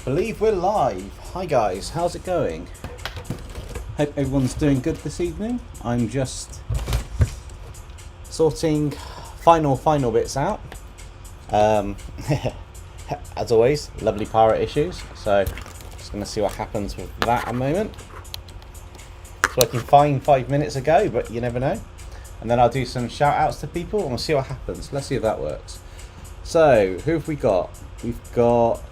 Believe we're live. Hi guys, how's it going? Hope everyone's doing good this evening. I'm just sorting final bits out. As always, lovely pirate issues. So just going to see what happens with that a moment. It's working fine 5 minutes ago, but you never know. And then I'll do some shout outs to people and we'll see what happens. Let's see if that works. So who have we got? We've got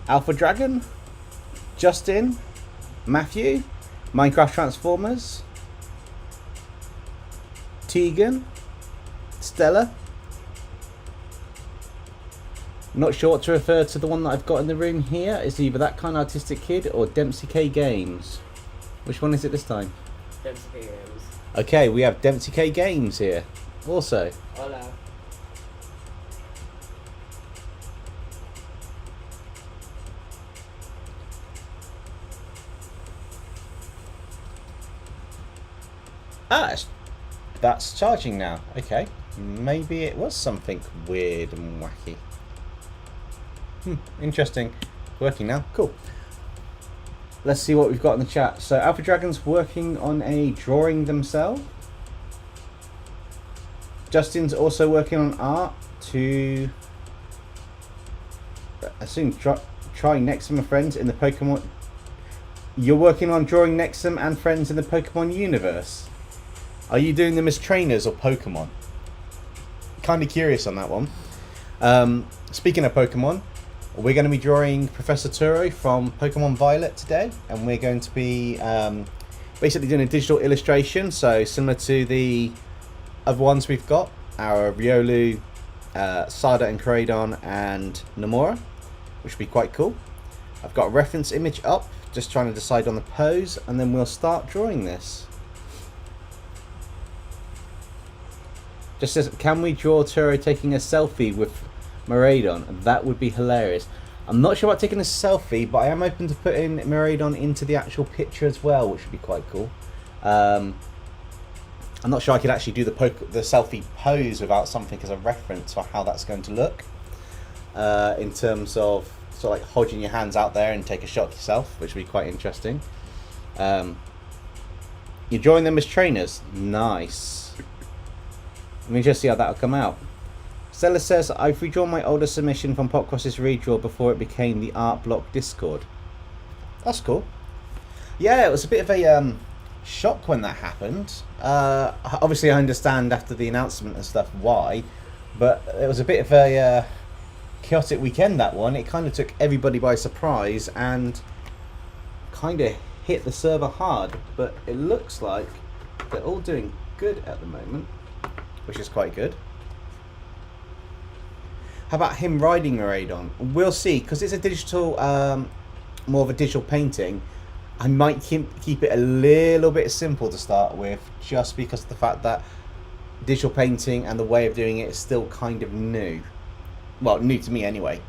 Alpha Dragon, Justin, Matthew, Minecraft Transformers, Tegan, Stella. Not sure what to refer to the one that I've got in the room here. It's either that kind of artistic kid or DempseyJ Games. Which one is it this time? DempseyJ Games. Okay, we have DempseyJ Games here. Also. Hola. Ah, that's charging now. Okay. Maybe it was something weird and wacky. Interesting. Working now. Cool. Let's see what we've got in the chat. So Alpha Dragon's working on a drawing themselves. Justin's also working on art to assume try Nexum and friends in the Pokemon. You're working on drawing Nexum and friends in the Pokemon universe. Are you doing them as trainers or Pokemon? Kind of curious on that one. Speaking of Pokemon, we're going to be drawing Professor Turo from Pokemon Violet today, and we're going to be basically doing a digital illustration, so similar to the other ones we've got, our Riolu, Sada and Miraidon, and Nomura, which would be quite cool. I've got a reference image up, just trying to decide on the pose, and then we'll start drawing this. Just says, can we draw Turo taking a selfie with Miraidon? That would be hilarious. I'm not sure about taking a selfie, but I am open to putting Miraidon into the actual picture as well, which would be quite cool. I'm not sure I could actually do the selfie pose without something as a reference for how that's going to look. In terms of sort of like holding your hands out there and take a shot yourself, which would be quite interesting. You join them as trainers. Nice. Let me just see how that'll come out. Stella says, I've redrawn my older submission from Popcross's redraw before it became the Art Block Discord. That's cool. Yeah, it was a bit of a shock when that happened. Obviously, I understand after the announcement and stuff why, but it was a bit of a chaotic weekend, that one. It kind of took everybody by surprise and kind of hit the server hard, but it looks like they're all doing good at the moment, which is quite good. How about him riding Miraidon? We'll see, because it's a digital, more of a digital painting. I might keep it a little bit simple to start with, just because of the fact that digital painting and the way of doing it is still kind of new. Well, new to me anyway.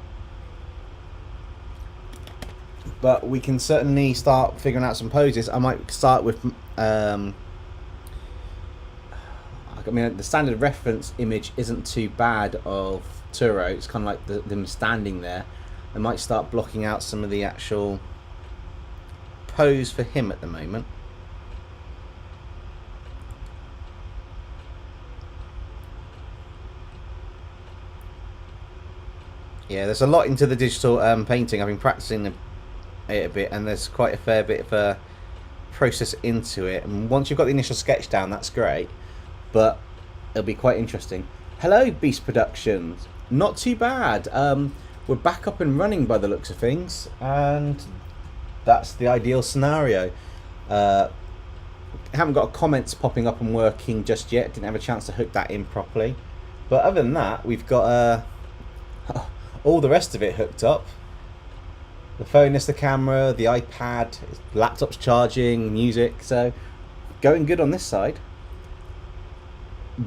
But we can certainly start figuring out some poses. I might start with I mean, the standard reference image isn't too bad of Turo. It's kind of like them standing there. I might start blocking out some of the actual pose for him at the moment. Yeah, there's a lot into the digital painting. I've been practicing it a bit, and there's quite a fair bit of a process into it. And once you've got the initial sketch down, that's great. But it'll be quite interesting. Hello, Beast Productions. Not too bad. We're back up and running by the looks of things, and that's the ideal scenario. Haven't got comments popping up and working just yet. Didn't have a chance to hook that in properly. But other than that, we've got all the rest of it hooked up. The phone is the camera, the iPad, laptop's charging, music. So going good on this side.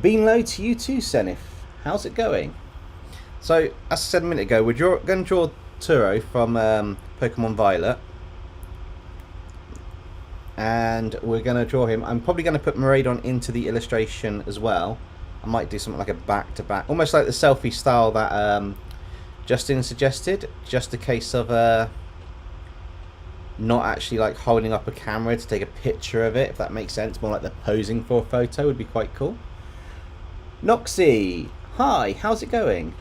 Been low to you too, Senif. How's it going? So, as I said a minute ago, we're going to draw Turo from Pokemon Violet. And we're going to draw him. I'm probably going to put Miraidon into the illustration as well. I might do something like a back-to-back. Almost like the selfie style that Justin suggested. Just a case of not actually like holding up a camera to take a picture of it, if that makes sense. More like they're posing for a photo would be quite cool. Noxie, hi, how's it going?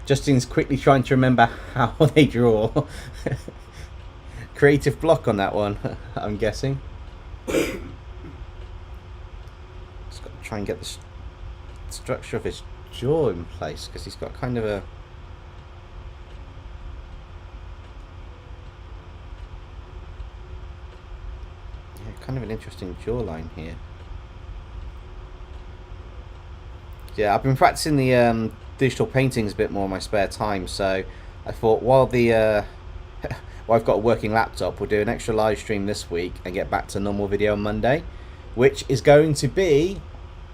Justin's quickly trying to remember how they draw. Creative block on that one, I'm guessing. Just got to try and get the structure of his jaw in place, because he's got kind of a... kind of an interesting jawline here. Yeah, I've been practicing the digital paintings a bit more in my spare time, so I thought while the while I've got a working laptop, we'll do an extra live stream this week and get back to normal video on Monday, which is going to be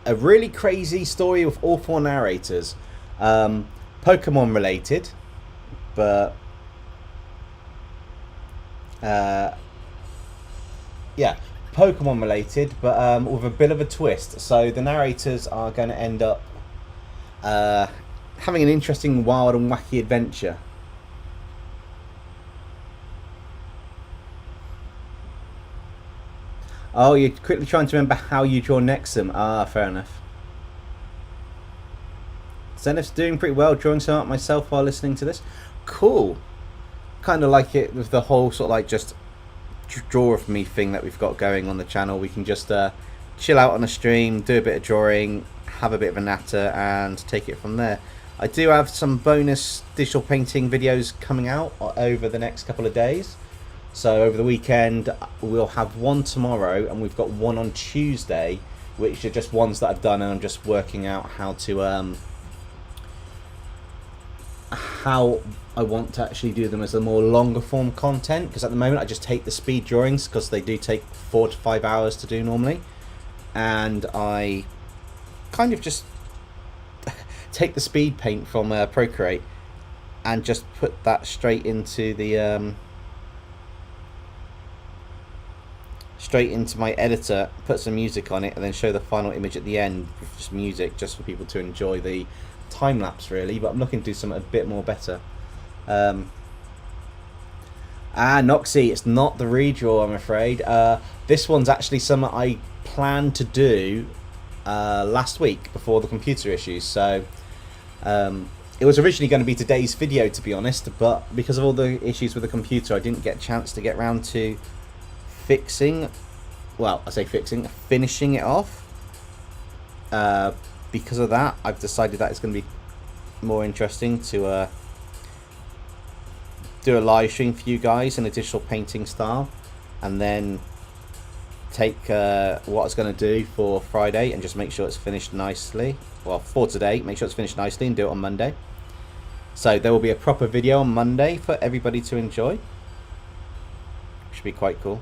a really crazy story with all 4 narrators, Pokemon related, but yeah, Pokemon related, but with a bit of a twist. So the narrators are going to end up having an interesting, wild and wacky adventure. Oh, you're quickly trying to remember how you draw Nexum. Ah, fair enough. Zenith's doing pretty well, drawing some art myself while listening to this. Cool. Kind of like it with the whole sort of like just draw of me thing that we've got going on the channel. We can just chill out on a stream, do a bit of drawing, have a bit of a natter, and take it from there. I do have some bonus digital painting videos coming out over the next couple of days. So over the weekend we'll have one tomorrow, and we've got one on Tuesday, which are just ones that I've done, and I'm just working out how to how I want to actually do them as a more longer form content, because at the moment I just take the speed drawings, because they do take 4 to 5 hours to do normally, and I kind of just take the speed paint from Procreate and just put that straight into the straight into my editor, put some music on it, and then show the final image at the end with just music, just for people to enjoy the time lapse really. But I'm looking to do something a bit more better. Noxie, it's not the redraw, I'm afraid. This one's actually something I planned to do last week before the computer issues. So it was originally going to be today's video, to be honest, but because of all the issues with the computer, I didn't get a chance to get around to fixing, well, I say fixing, finishing it off. Because of that, I've decided that it's going to be more interesting to do a live stream for you guys in a digital painting style, and then take what I was going to do for Friday and just make sure it's finished nicely. Well, for today, make sure it's finished nicely and do it on Monday. So there will be a proper video on Monday for everybody to enjoy. Should be quite cool.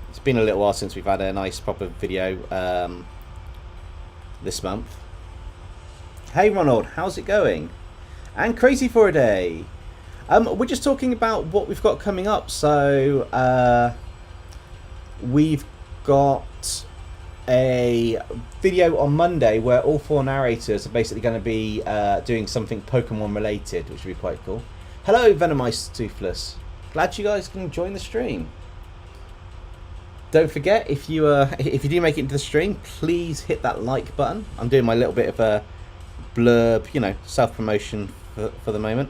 It's been a little while since we've had a nice proper video this month. Hey Ronald, how's it going? And crazy for a day. We're just talking about what we've got coming up. So we've got a video on Monday where all 4 narrators are basically going to be doing something Pokemon related, which would be quite cool. Hello Venomized Toothless, glad you guys can join the stream. Don't forget, if you do make it into the stream, please hit that like button. I'm doing my little bit of a blurb, you know, self-promotion for the moment.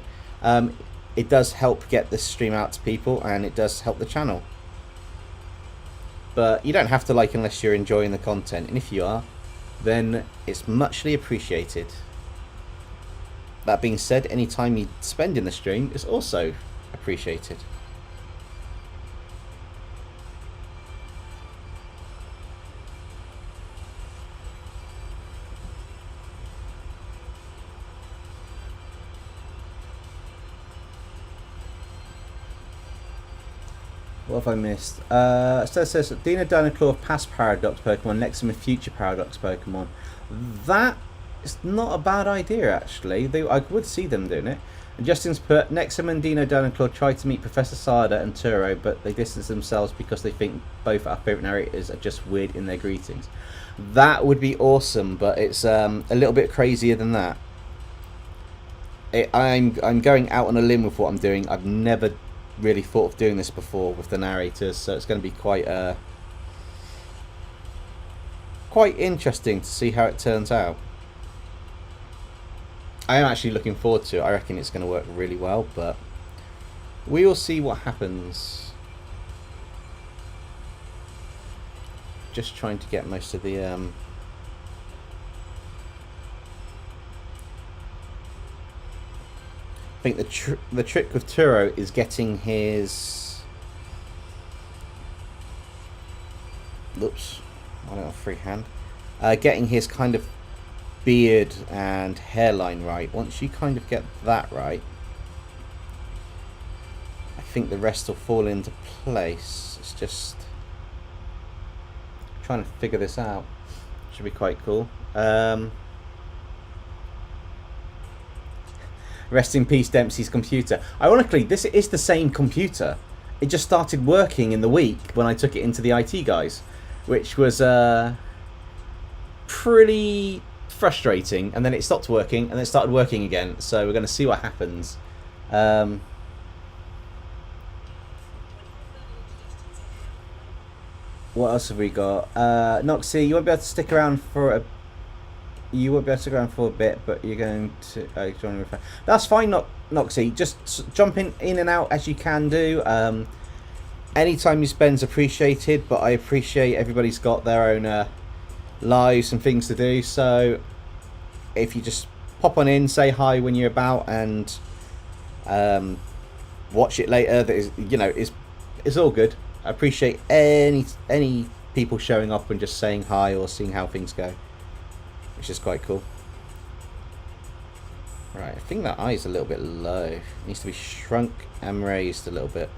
It does help get this stream out to people, and it does help the channel. But you don't have to like unless you're enjoying the content, and if you are, then it's muchly appreciated. That being said, any time you spend in the stream is also appreciated. What have I missed? So it says Dino Dynaclaw of past Paradox Pokemon, Nexum of future Paradox Pokemon. That is not a bad idea, actually. I would see them doing it. And Justin's put, Nexum and Dino Dynaclaw tried to meet Professor Sada and Turo, but they distance themselves because they think both our favourite narrators are just weird in their greetings. That would be awesome, but it's a little bit crazier than that. I'm going out on a limb with what I'm doing. I've never really thought of doing this before with the narrators, so it's going to be quite interesting to see how it turns out. I am actually looking forward to it. I reckon it's going to work really well, but we will see what happens. Just trying to get most of the I think the trick with Turo is getting his... Oops, I don't have free hand. Getting his kind of beard and hairline right. Once you kind of get that right, I think the rest will fall into place. It's just trying to figure this out. Should be quite cool. Rest in peace, Dempsey's computer. Ironically, this is the same computer. It just started working in the week when I took it into the IT guys, which was pretty frustrating. And then it stopped working, and then it started working again. So we're going to see what happens. What else have we got? Noxy, you won't be able to stick around for a... You won't be able to stick around for a bit, but you're going to join. That's fine, Noxy. Just jump in and out as you can do. Any time you spend's appreciated, but I appreciate everybody's got their own lives and things to do. So if you just pop on in, say hi when you're about, and watch it later, that is, you know, it's all good. I appreciate any people showing up and just saying hi or seeing how things go, which is quite cool. Right, I think that eye is a little bit low. It needs to be shrunk and raised a little bit.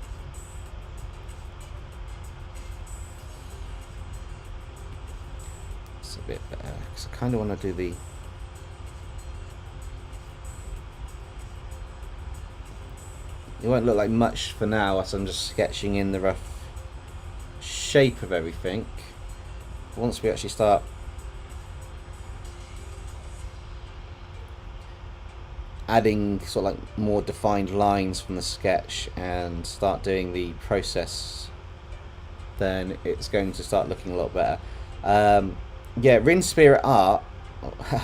It's a bit better, because I kind of want to do the... It won't look like much for now, as I'm just sketching in the rough shape of everything. Once we actually start adding sort of like more defined lines from the sketch and start doing the process, then it's going to start looking a lot better. Yeah, Rin Spirit Art,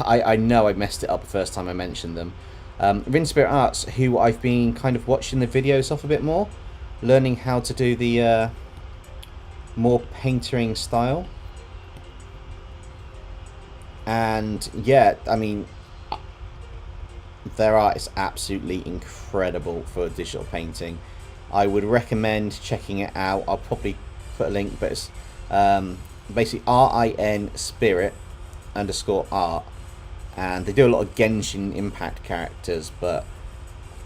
I know I messed it up the first time I mentioned them. Rin Spirit Arts, who I've been kind of watching the videos off a bit more, learning how to do the more paintering style. And yeah, I mean, their art is absolutely incredible for digital painting. I would recommend checking it out. I'll probably put a link, but it's basically RIN Spirit _art, and they do a lot of Genshin Impact characters. But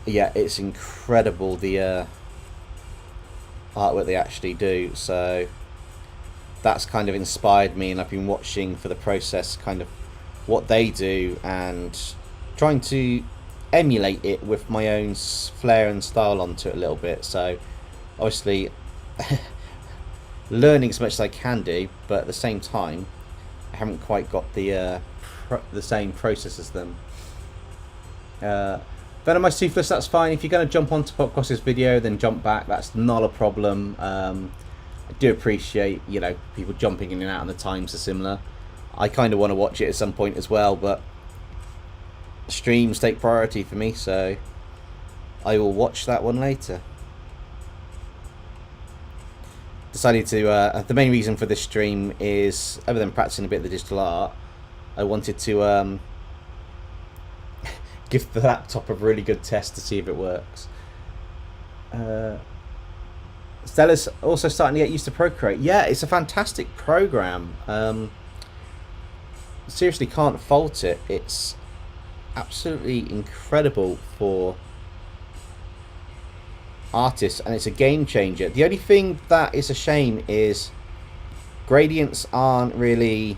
yeah, it's incredible the artwork they actually do. So that's kind of inspired me, and I've been watching for the process kind of what they do and trying to emulate it with my own flair and style onto it a little bit. So obviously learning as much as I can do, but at the same time I haven't quite got the same process as them. Venomized Toothless, that's fine. If you're going to jump onto Popcross's video, then jump back. That's not a problem. I do appreciate, you know, people jumping in and out, and the times are similar. I kind of want to watch it at some point as well, but streams take priority for me, so I will watch that one later. Decided to, the main reason for this stream is, other than practicing a bit of the digital art, I wanted to give the laptop a really good test to see if it works. Stella's also starting to get used to Procreate. Yeah, it's a fantastic program. Seriously, can't fault it. It's absolutely incredible for artists, and it's a game changer. The only thing that is a shame is gradients aren't really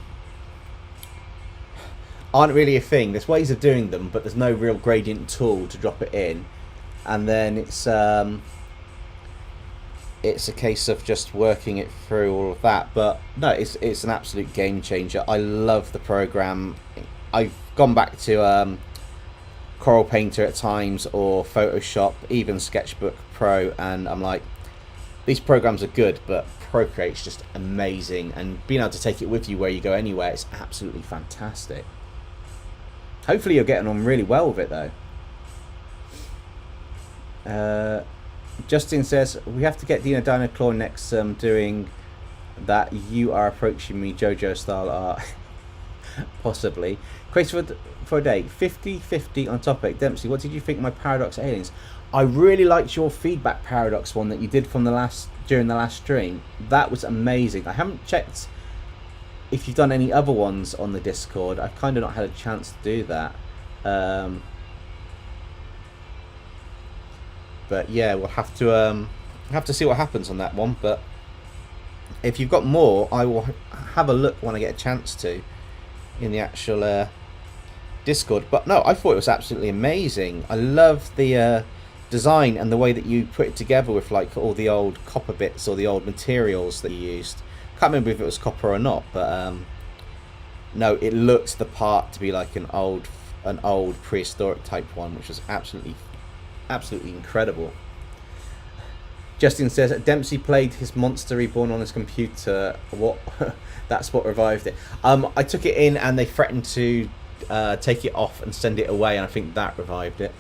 a thing. There's ways of doing them, but there's no real gradient tool to drop it in, and then it's a case of just working it through all of that. But no, it's an absolute game changer. I love the program. I've gone back to Coral Painter at times, or Photoshop, even Sketchbook Pro, and I'm like, these programs are good, but Procreate's just amazing, and being able to take it with you where you go anywhere is absolutely fantastic. Hopefully you're getting on really well with it though. Justin says, we have to get Dino Dino Claw next doing that. You are approaching me JoJo style art. Possibly. Question for a day, 50-50 on topic. Dempsey, what did you think of my Paradox Aliens? I really liked your feedback Paradox one that you did from during the last stream. That was amazing. I haven't checked if you've done any other ones on the Discord. I've kind of not had a chance to do that. But yeah, we'll have to see what happens on that one. But if you've got more, I will have a look when I get a chance to in the actual Discord. But no, I thought it was absolutely amazing. I love the design and the way that you put it together with like all the old copper bits or the old materials that you used. Can't remember if it was copper or not, but no, it looked the part to be like an old prehistoric type one, which was absolutely incredible. Justin says Dempsey played his Monster Reborn on his computer. What? That's what revived it. I took it in and they threatened to take it off and send it away, and I think that revived it.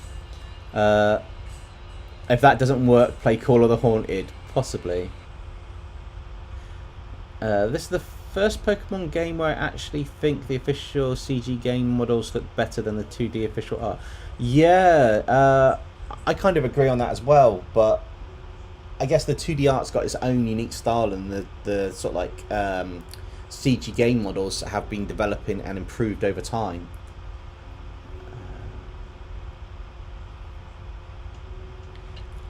If that doesn't work, play Call of the Haunted, possibly. This is the first Pokemon game where I actually think the official CG game models look better than the 2D official art. Yeah, I kind of agree on that as well, but I guess the 2D art's got its own unique style, and the sort of like CG game models have been developing and improved over time.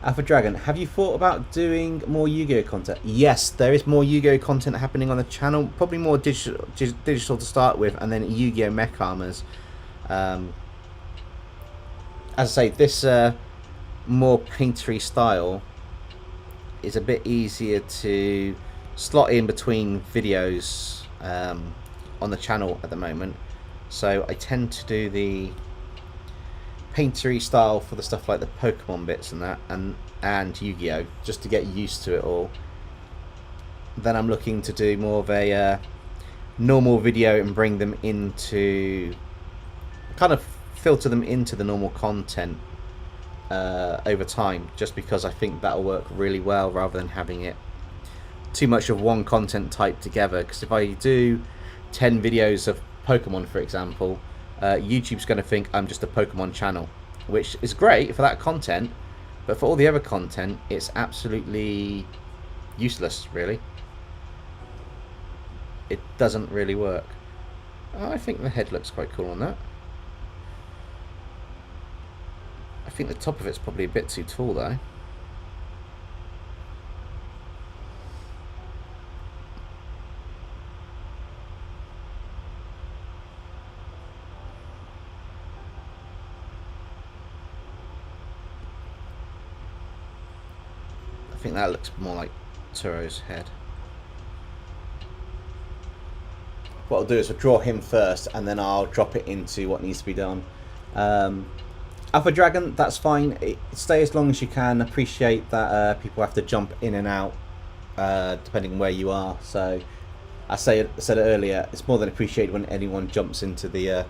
Alpha Dragon, have you thought about doing more Yu-Gi-Oh content? Yes, there is more Yu-Gi-Oh content happening on the channel. Probably more digital to start with, and then Yu-Gi-Oh mech armors. As I say, this more paintery style is a bit easier to slot in between videos on the channel at the moment. So I tend to do the paintery style for the stuff like the Pokemon bits and that, and Yu-Gi-Oh, just to get used to it all. Then I'm looking to do more of a normal video and bring them into, kind of filter them into the normal content over time, just because I think that'll work really well rather than having it too much of one content type together. Because if I do 10 videos of Pokemon, for example, YouTube's going to think I'm just a Pokemon channel, which is great for that content, but for all the other content it's absolutely useless, really. It doesn't really work. I think the head looks quite cool on that. I think the top of it's probably a bit too tall though. I think that looks more like Turo's head. What I'll do is I'll draw him first and then I'll drop it into what needs to be done. Alpha Dragon, that's fine. Stay as long as you can. Appreciate that people have to jump in and out depending on where you are. So I said it earlier, it's more than appreciated when anyone jumps into the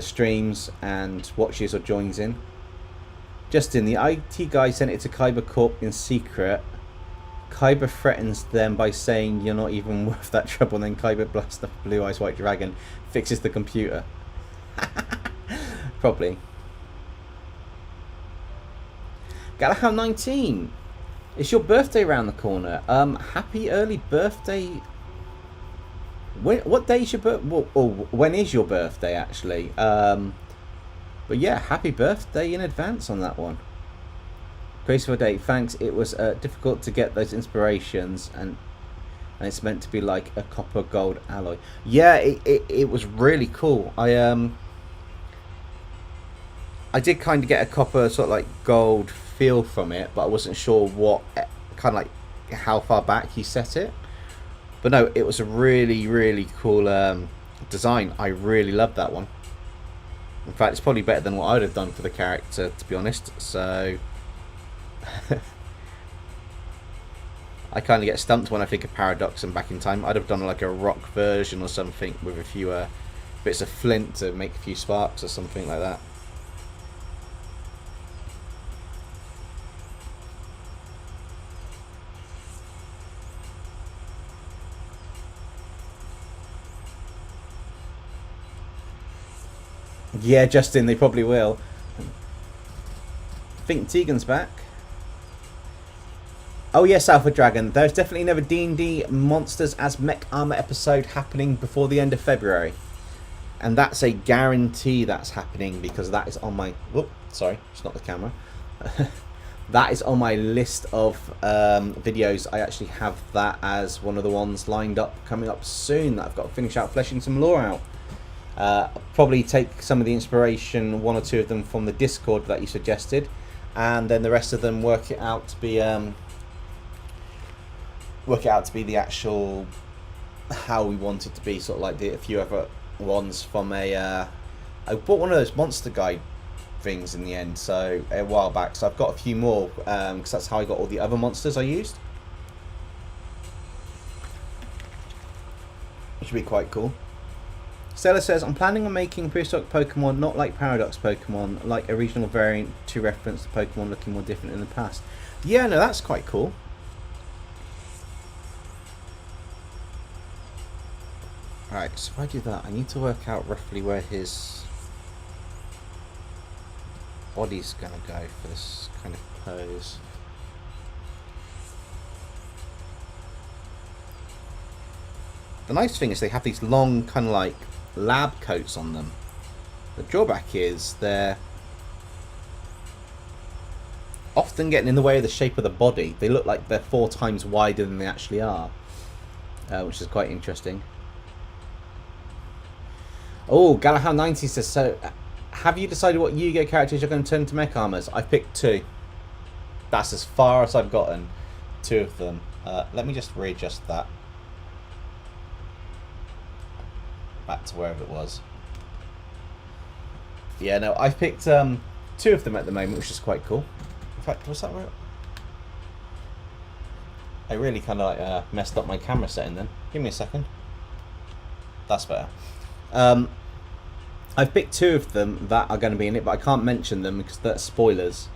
streams and watches or joins in. Justin, the IT guy sent it to Kyber Corp in secret. Kyber threatens them by saying you're not even worth that trouble, and then Kyber blasts the Blue Eyes White Dragon, fixes the computer. Probably. Galahad 19, it's your birthday around the corner. Happy early birthday. What day is your birthday? Well, when is your birthday actually? But yeah, happy birthday in advance on that one. Graceful day, thanks. It was difficult to get those inspirations, and it's meant to be like a copper gold alloy. Yeah, it was really cool. I did kind of get a copper sort of like gold feel from it, but I wasn't sure what kind of like how far back you set it. But no, it was a really cool design. I really loved that one. In fact, it's probably better than what I'd have done for the character, to be honest. So I kind of get stumped when I think of Paradox and Back in Time. I'd have done like a rock version or something with a few bits of flint to make a few sparks or something like that. Yeah, Justin, they probably will. I think Tegan's back. Oh yes, Alpha Dragon. There's definitely another D&D Monsters as Mech Armor episode happening before the end of February. And that's a guarantee that's happening because that is on my... Whoop, sorry, it's not the camera. That is on my list of videos. I actually have that as one of the ones lined up coming up soon that I've got to finish out fleshing some lore out. Probably take some of the inspiration, one or two of them from the Discord that you suggested, and then the rest of them work it out to be the actual how we want it to be, sort of like a few other ones from I bought one of those monster guide things in the end, so a while back. So I've got a few more because that's how I got all the other monsters I used, which would be quite cool. Stella says, I'm planning on making prehistoric Pokemon not like Paradox Pokemon, like a regional variant to reference the Pokemon looking more different in the past. Yeah, no, that's quite cool. Alright, so if I do that, I need to work out roughly where his body's going to go for this kind of pose. The nice thing is they have these long kind of like lab coats on them. The drawback is they're often getting in the way of the shape of the body. They look like they're 4 times wider than they actually are, which is quite interesting. Oh, Galahad90 says, so have you decided what Yu-Gi-Oh characters you're going to turn into mech armors? I've picked 2. That's as far as I've gotten. 2 of them. Let me just readjust that back to wherever it was. Yeah, no, I've picked 2 of them at the moment, which is quite cool. In fact, was that right? I really kind of like messed up my camera setting then. Give me a second. That's better. I've picked 2 of them that are going to be in it, but I can't mention them because that's spoilers.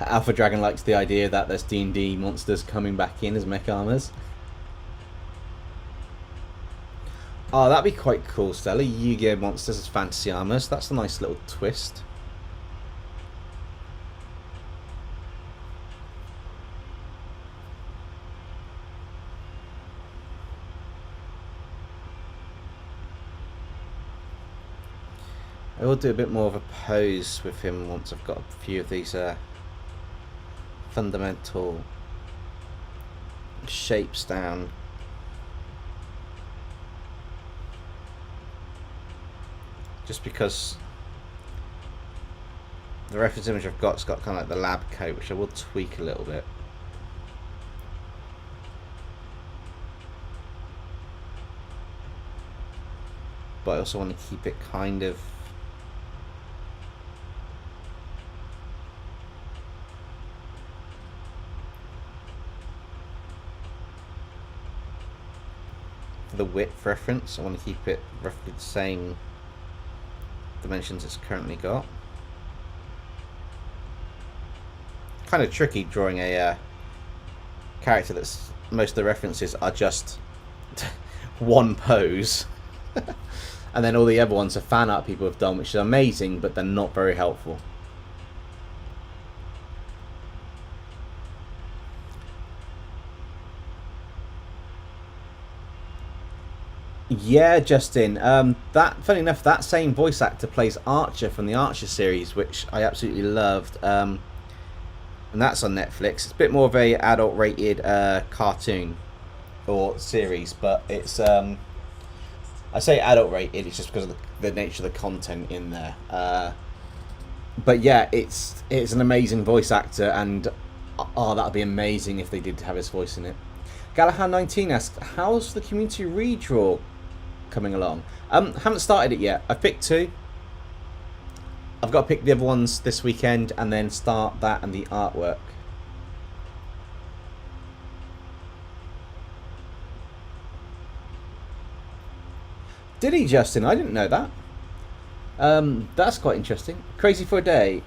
Alpha Dragon likes the idea that there's D&D monsters coming back in as mech armors. Oh, that'd be quite cool, Stella. Yu-Gi-Oh monsters as fantasy armors. That's a nice little twist. I will do a bit more of a pose with him once I've got a few of these fundamental shapes down. Just because the reference image I've got's got kind of like the lab coat, which I will tweak a little bit. But I also want to keep it kind of for the width reference. I want to keep it roughly the same dimensions it's currently got. Kind of tricky drawing a character that's most of the references are just one pose. And then all the other ones are fan art people have done, which is amazing, but they're not very helpful. Yeah, Justin. Funny enough, that same voice actor plays Archer from the Archer series, which I absolutely loved. And that's on Netflix. It's a bit more of a adult-rated cartoon or series, but it's I say adult-rated. It's just because of the nature of the content in there. But yeah, it's an amazing voice actor, and oh, that'd be amazing if they did have his voice in it. Galahad19 asks, how's the community redraw coming along? Haven't started it yet. I've picked 2. I've got to pick the other ones this weekend and then start that and the artwork. Did he, Justin? I didn't know that. That's quite interesting. Crazy for a day.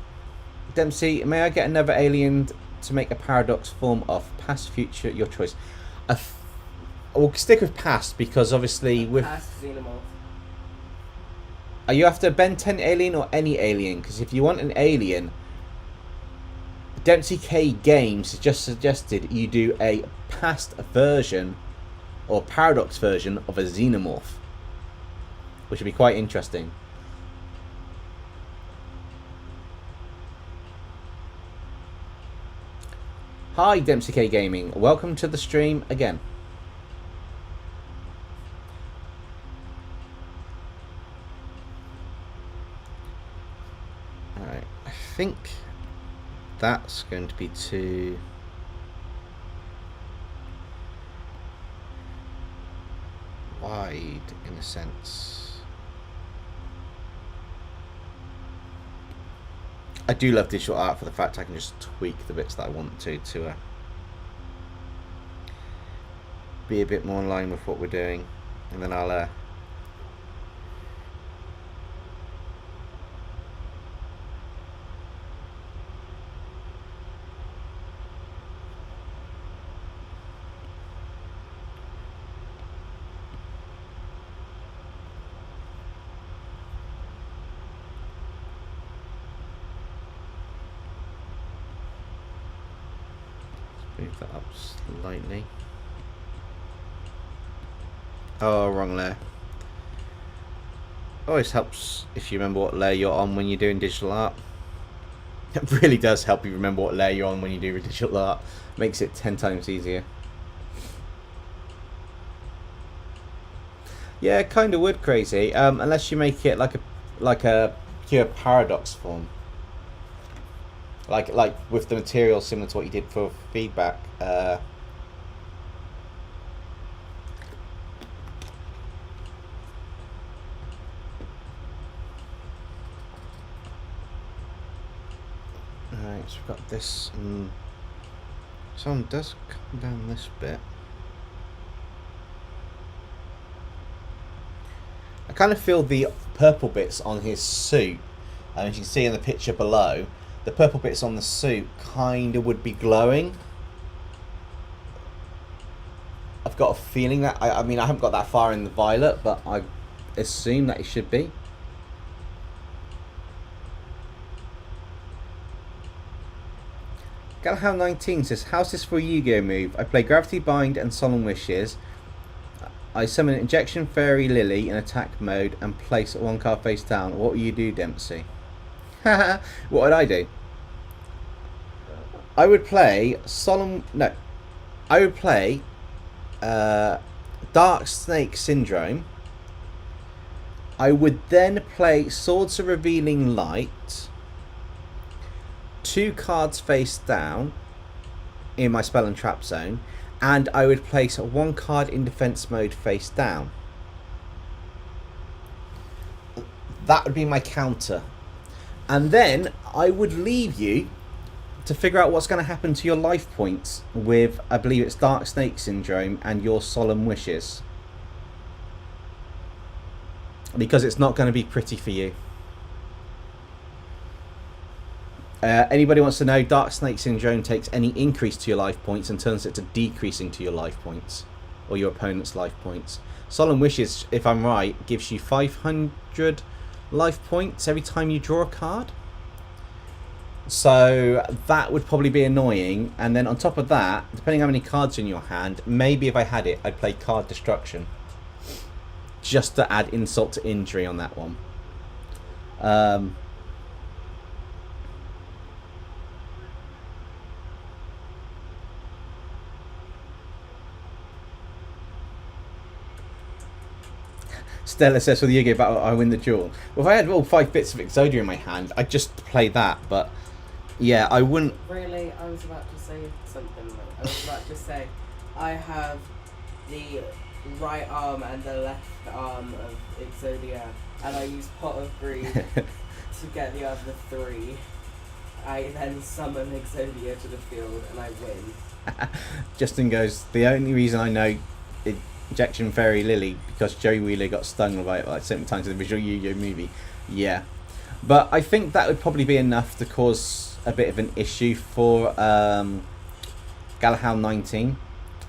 Dempsey, may I get another alien to make a paradox form of? Past, future, your choice. We'll stick with past because obviously with... Past xenomorph. Are you after Ben 10 alien or any alien? Because if you want an alien, DempseyJ Games has just suggested you do a past version or paradox version of a xenomorph, which would be quite interesting. Hi DempseyJ Gaming, welcome to the stream again. Alright, I think that's going to be too wide in a sense. I do love digital art for the fact I can just tweak the bits that I want to be a bit more in line with what we're doing, and then I'll move that up slightly. Oh, wrong layer. Always helps if you remember what layer you're on when you're doing digital art. It really does help you remember what layer you're on when you do digital art. Makes it 10 times easier. Yeah, kind of would, Crazy. Unless you make it like a pure paradox form. Like with the material similar to what you did for feedback. Alright, so we've got this. Someone does come down this bit. I kind of feel the purple bits on his suit, and as you can see in the picture below, the purple bits on the suit kind of would be glowing. I've got a feeling that, I mean, I haven't got that far in the violet, but I assume that it should be. Galahad19 says, how's this for a Yu-Gi-Oh move? I play Gravity Bind and Solemn Wishes. I summon an Injection Fairy Lily in attack mode and place one card face down. What will you do, Dempsey? What would I do? I would play I would play Dark Snake Syndrome. I would then play Swords of Revealing Light, 2 cards face down in my spell and trap zone, and I would place 1 card in defense mode face down. That would be my counter. And then I would leave you to figure out what's going to happen to your life points with, I believe it's Dark Snake Syndrome and your Solemn Wishes. Because it's not going to be pretty for you. Anybody wants to know, Dark Snake Syndrome takes any increase to your life points and turns it to decreasing to your life points. Or your opponent's life points. Solemn Wishes, if I'm right, gives you 500 life points every time you draw a card. So that would probably be annoying. And then on top of that, depending how many cards are in your hand, maybe if I had it, I'd play Card Destruction. Just to add insult to injury on that one. Stella says, for the Yu-Gi-Oh battle, I win the duel. Well, if I had all 5 bits of Exodia in my hand, I'd just play that, but yeah, I wouldn't... Really? I was about to say something. I was about to say, I have the right arm and the left arm of Exodia, and I use Pot of Greed to get the other 3. I then summon Exodia to the field, and I win. Justin goes, the only reason I know Injection Fairy Lily because Joey Wheeler got stung by it like 7 times in the visual Yu-Gi-Oh movie. Yeah, but I think that would probably be enough to cause a bit of an issue for Galahad 19,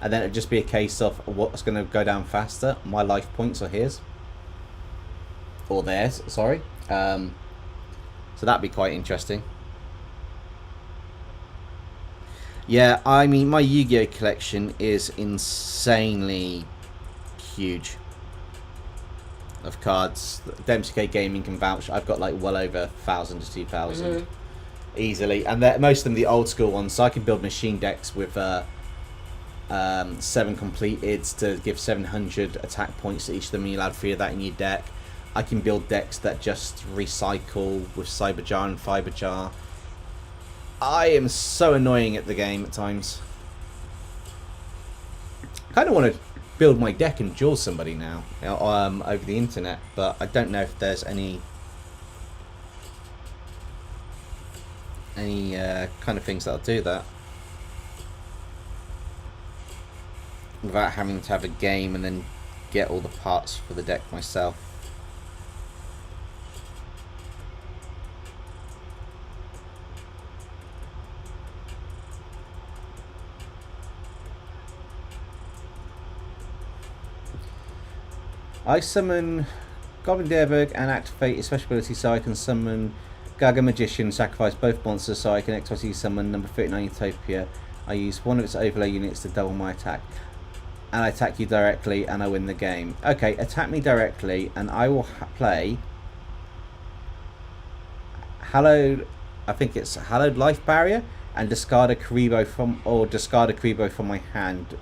and then it'd just be a case of what's going to go down faster, my life points or his, or theirs. Sorry. So that'd be quite interesting. Yeah, I mean, my Yu-Gi-Oh collection is insanely huge of cards. DempseyJ Gaming can vouch. I've got like well over 1,000 to 2,000 easily, and most of them the old school ones. So I can build machine decks with 7 completed to give 700 attack points to each of them. And you'll add 3 of that in your deck. I can build decks that just recycle with Cyberjar and Fiberjar. I am so annoying at the game at times. I kind of want to build my deck and duel somebody now, over the internet, but I don't know if there's any kind of things that'll do that without having to have a game and then get all the parts for the deck myself. I summon Goblin Dareberg and activate his special ability so I can summon Gaga Magician, sacrifice both monsters so I can XYZ summon number 39 Utopia. I use one of its overlay units to double my attack. And I attack you directly and I win the game. Okay, attack me directly and I will play Hallowed, I think it's Hallowed Life Barrier, and discard a Karibo from my hand.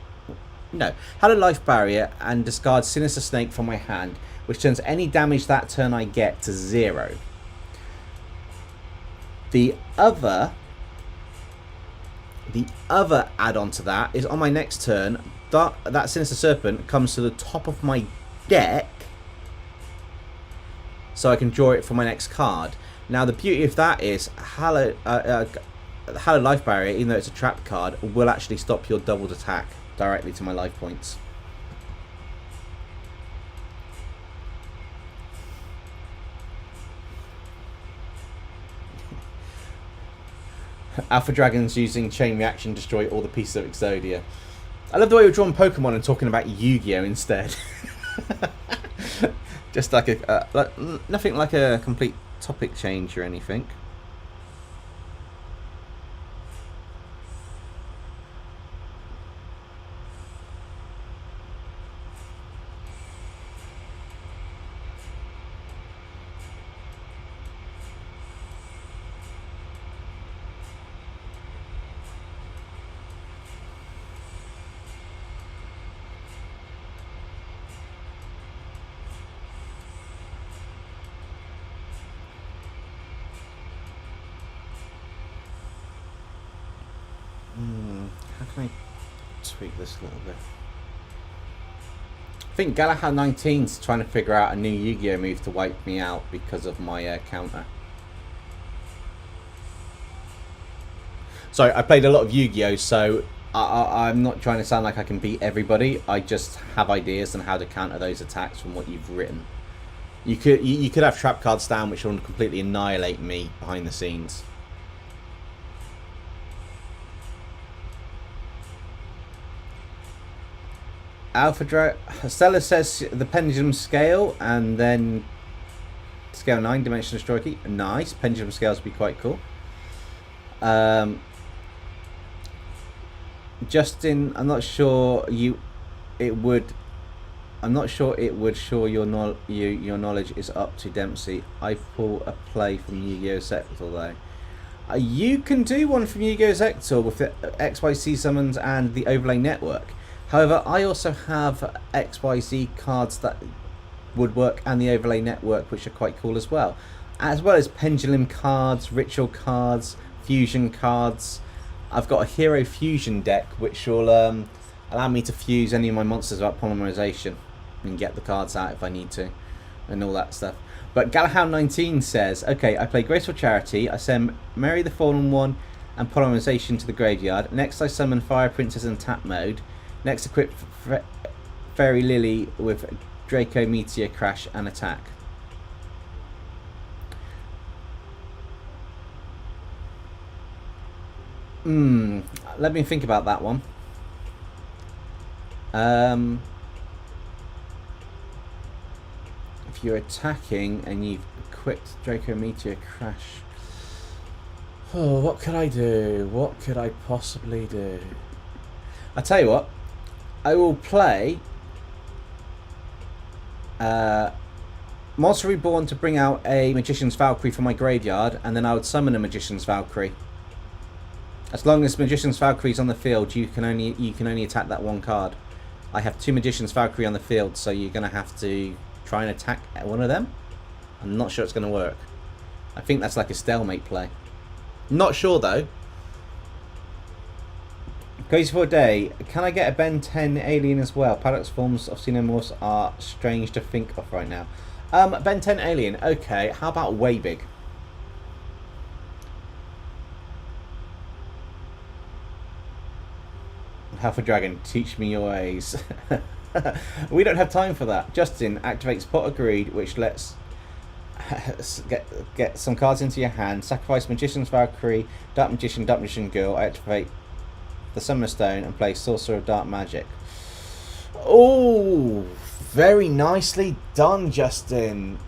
No, Hallowed Life Barrier and discard Sinister Snake from my hand, which turns any damage that turn I get to 0. The other add-on to that is on my next turn, that Sinister Serpent comes to the top of my deck, so I can draw it for my next card. Now the beauty of that is Hallowed Life Barrier, even though it's a trap card, will actually stop your doubled attack directly to my life points. Alpha Dragon's using Chain Reaction to destroy all the pieces of Exodia. I love the way we're drawing Pokemon and talking about Yu-Gi-Oh instead. Just like nothing like a complete topic change or anything. How can I tweak this a little bit? I think Galahad 19's trying to figure out a new Yu-Gi-Oh move to wipe me out because of my counter. Sorry, I played a lot of Yu-Gi-Oh, so I'm not trying to sound like I can beat everybody. I just have ideas on how to counter those attacks from what you've written. You could have trap cards down which will completely annihilate me behind the scenes. Stella says the pendulum scale and then scale 9 dimensional destroy key. Nice. Pendulum scales would be quite cool. Justin, I'm not sure it would show your knowledge is up to Dempsey. I pull a play from Yu-Gi-Oh! Sector though. You can do one from Yu-Gi-Oh! Sector with the XYZ summons and the overlay network. However, I also have XYZ cards that woodwork and the overlay network, which are quite cool as well as pendulum cards, ritual cards, fusion cards. I've got a hero fusion deck which will allow me to fuse any of my monsters without polymerization and get the cards out if I need to and all that stuff. But Galahound19 says, okay, I play Graceful Charity, I send Mary the Fallen One and polymerization to the graveyard. Next I summon Fire Princess in tap mode. Next equip Fairy Lily with Draco Meteor Crash and attack. Let me think about that one. If you're attacking and you've equipped Draco Meteor Crash, oh, what could I do? What could I possibly do? I tell you what, I will play Monster Reborn to bring out a Magician's Valkyrie from my graveyard, and then I would summon a Magician's Valkyrie. As long as Magician's Valkyrie is on the field, you can only attack that one card. I have 2 Magician's Valkyrie on the field, so you're gonna have to try and attack one of them. I'm not sure it's gonna work. I think that's like a stalemate play. Not sure though. Goes for a day. Can I get a Ben 10 alien as well? Paradox forms of Xenomorphs are strange to think of right now. Ben 10 alien. Okay, how about way big? Half a Dragon, teach me your ways. We don't have time for that. Justin activates Pot of Greed, which lets get some cards into your hand. Sacrifice Magician's Valkyrie, Dark Magician Girl. I activate the Summoner Stone and play Sorcerer of Dark Magic. Oh, very nicely done, Justin.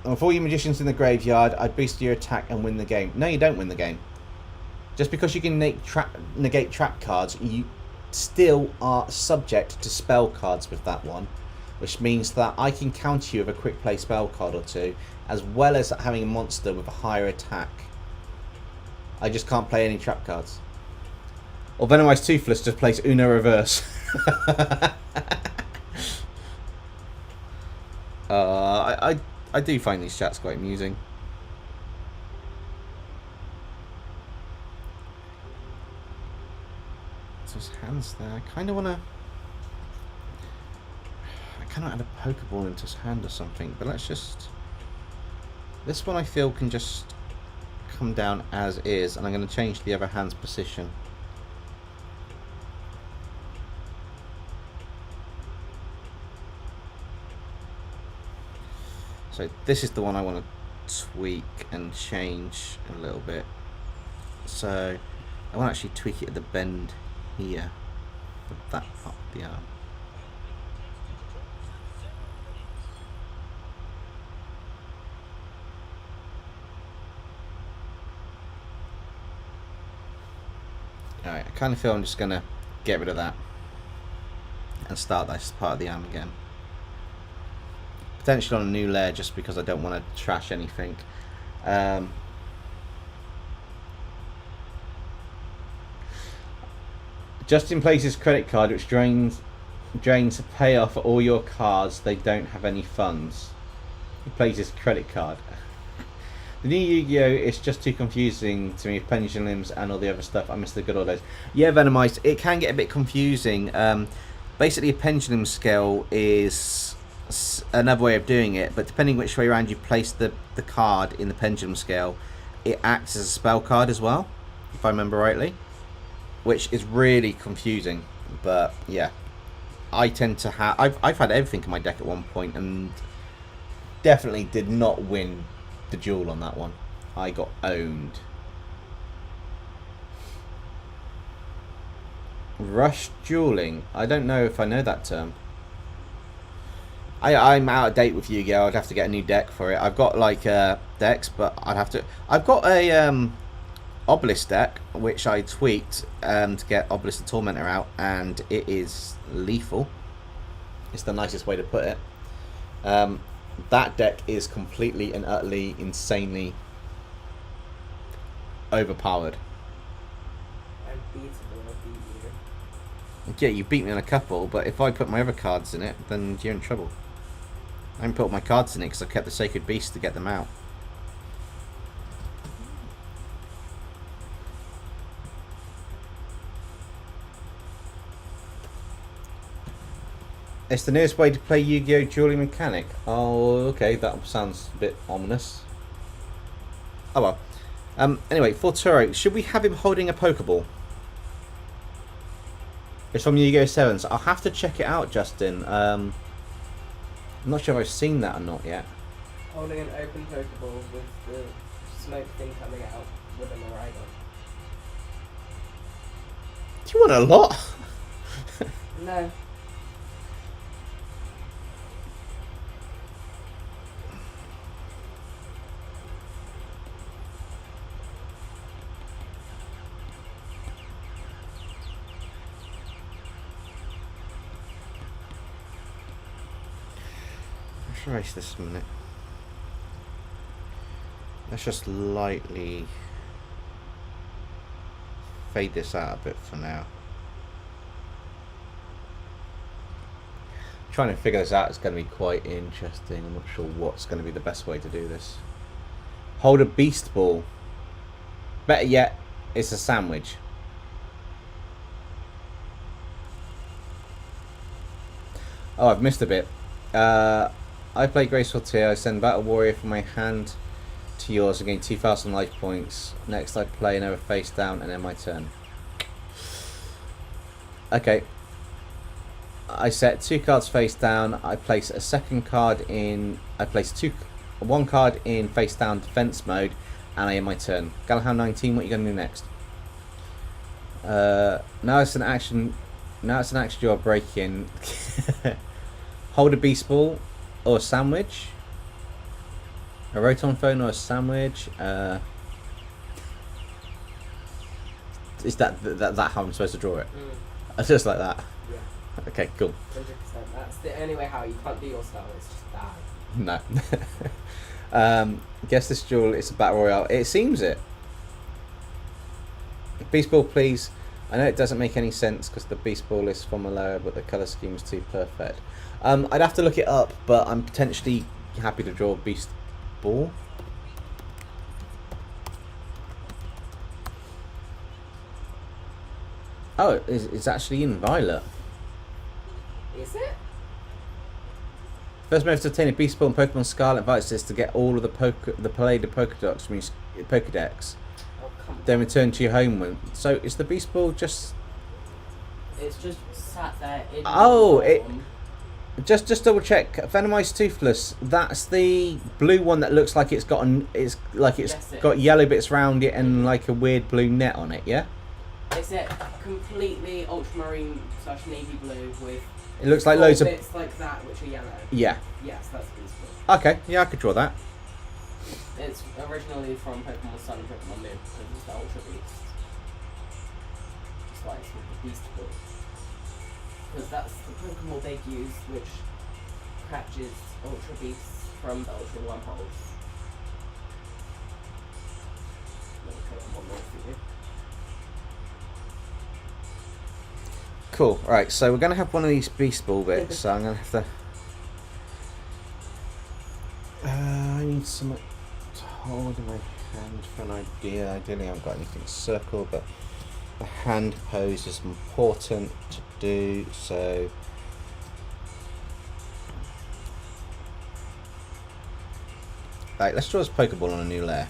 And with all your magicians in the graveyard, I boost your attack and win the game. No, you don't win the game. Just because you can negate trap cards, you still are subject to spell cards with that one, which means that I can counter you with a quick play spell card or two, as well as having a monster with a higher attack. I just can't play any trap cards. Or Venomized Toothless just plays Uno Reverse. I do find these chats quite amusing. His hands there. I kind of want to. I cannot add a Pokeball into his hand or something, but let's just. This one I feel can just come down as is, and I'm going to change the other hand's position. So this is the one I want to tweak and change a little bit. So I want to actually tweak it at the bend here, with that up the arm. Alright, I kind of feel I'm just going to get rid of that and start this part of the arm again. Potentially on a new layer, just because I don't want to trash anything. Justin plays his credit card, which drains a payoff for all your cards. They don't have any funds. He plays his credit card. The new Yu-Gi-Oh! Is just too confusing to me with pendulums and all the other stuff. I miss the good old days. Yeah, Venomized, it can get a bit confusing. Basically, a pendulum scale is another way of doing it, but depending which way around you place the card in the pendulum scale, it acts as a spell card as well, if I remember rightly. Which is really confusing, but yeah, I tend to have. I've had everything in my deck at one point, and definitely did not win the duel on that one. I got owned. Rush dueling. I don't know if I know that term. I'm out of date with Yu-Gi-Oh! I'd have to get a new deck for it. I've got like decks, but I'd have to. I've got a Obelisk deck, which I tweaked to get Obelisk the Tormentor out, and it is lethal. It's the nicest way to put it. That deck is completely and utterly, insanely overpowered. Yeah, you beat me on a couple, but if I put my other cards in it, then you're in trouble. I haven't put my cards in it because I kept the Sacred Beast to get them out. It's the nearest way to play Yu-Gi-Oh! Dueling Mechanic. Oh, okay, that sounds a bit ominous. Oh well. Anyway, for Turo, should we have him holding a Pokeball? It's from Yu-Gi-Oh! 7s. I'll have to check it out, Justin. I'm not sure if I've seen that or not yet. Holding an open Pokeball with the smoke thing coming out with a Miraidon. Do you want a lot? No. Let's erase this a minute. Let's just lightly fade this out a bit for now. Trying to figure this out is going to be quite interesting. I'm not sure what's going to be the best way to do this. Hold a Beast Ball. Better yet, it's a sandwich. Oh, I've missed a bit. I play Graceful Tear. I send Battle Warrior from my hand to yours and gain 2,000 life points. Next I play another face down and then my turn. Okay. I set 2 cards face down. I place a second card in... I place 1 card in face down defense mode and I end my turn. Galahad 19, what are you going to do next? Now it's an action... Now it's an action you are breaking. Hold a Beast Ball or a sandwich. A Rotom Phone or a sandwich. Is that how I'm supposed to draw it? Just like that. Yeah. Okay, cool. 100%. That's the only way how you can't do your style. It's just that. No. Guess this duel is a battle royale. It seems it. Beast Ball, please. I know it doesn't make any sense because the Beast Ball is from a lower, but the colour scheme is too perfect. I'd have to look it up, but I'm potentially happy to draw Beast Ball. Oh, it's actually in Violet. Is it? First move to obtain a Beast Ball in Pokemon Scarlet invites us to get all of the Palladium Pokedex, means Pokedex. Oh, come on. Then return to your home one. So is the Beast Ball just... It's just sat there in Oh, the it... Just double check. Venomized Toothless. That's the blue one that looks like it's got got yellow bits around it and like a weird blue net on it. Yeah. Is it completely ultramarine / navy blue with? It looks like loads of bits like that which are yellow. Yeah. Yes, that's Beast Ball. Okay. Yeah, I could draw that. It's originally from Pokemon Sun and Pokemon Moon. It was the Ultra Beast. Just like it's with the Beast Ball. Because that's the Pokemon they use, which catches Ultra Beasts from the Ultra Wormholes. Let me put them on there for you. Cool. Right. So we're gonna have one of these Beast Ball bits. So I'm gonna have to. I need some to hold in my hand for an idea. Ideally, I haven't got anything circled, but the hand pose is important to do. So. Right, let's draw this Pokeball on a new layer.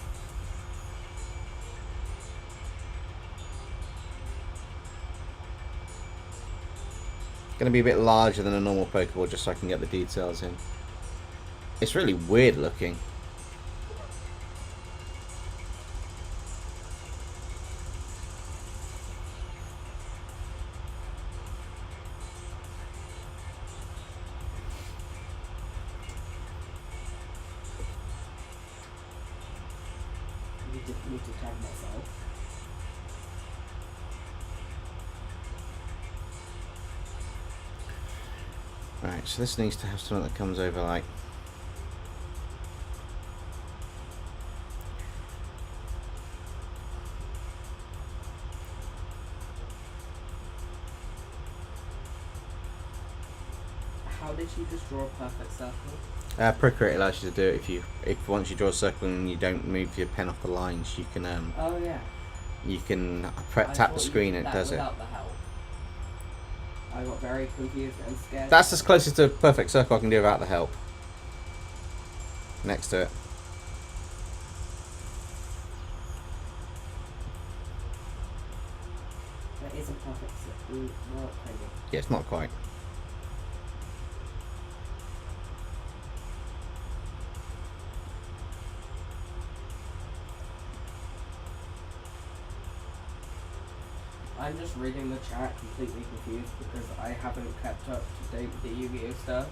Going to be a bit larger than a normal Pokeball just so I can get the details in. It's really weird looking. Need to tag myself. Right, so this needs to have something that comes over like... How did you just draw a perfect circle? Procreate allows you to do it if once you draw a circle and you don't move your pen off the lines, you can Oh yeah. you can I tap thought the you screen did and it that does it. without the help. I got very confused and scared. That's as close to a perfect circle I can do without the help. Next to it. That isn't perfect. Well, kind of. Yeah, it's not quite. I'm just reading the chat completely confused because I haven't kept up to date with the Yu-Gi-Oh stuff.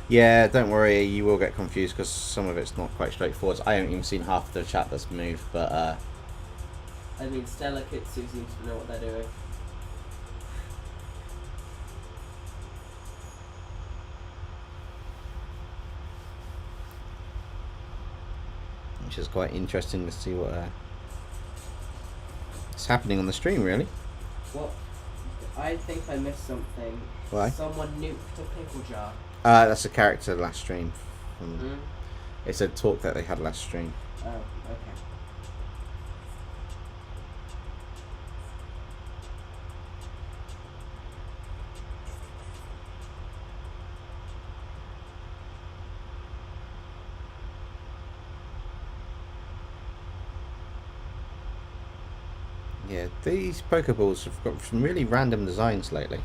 Yeah, don't worry, you will get confused because some of it's not quite straightforward. I haven't even seen half of the chat that's moved, but I mean, Stella Kitsu seems to know what they're doing. which is quite interesting to see what is happening on the stream, really. What? I think I missed something. Why? Someone nuked a pickle jar. That's a character last stream. Mm. It's a talk that they had last stream. Oh, okay. Yeah, these Pokeballs have got some really random designs lately.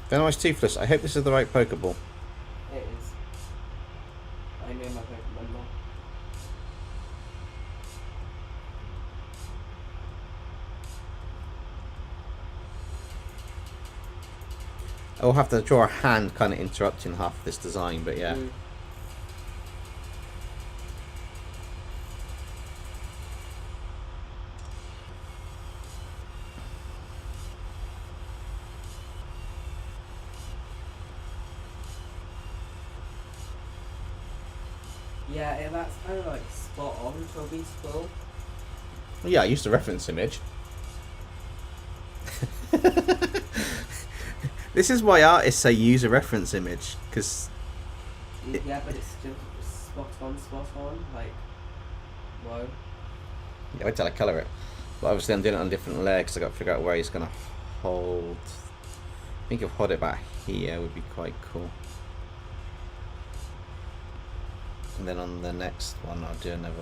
Venomous Toothless, I hope this is the right Pokeball. It is. I know my Pokemon more. I'll have to draw a hand kind of interrupting half of this design, but yeah. Mm. Yeah, that's kind of like spot on for a beast ball. Yeah, I used a reference image. This is why artists say use a reference image, because... Yeah, but it's still spot on, like, whoa. Yeah, wait till I colour it. But obviously I'm doing it on a different layer because I've got to figure out where he's going to hold. I think if I hold it back here would be quite cool. And then on the next one I'll do another...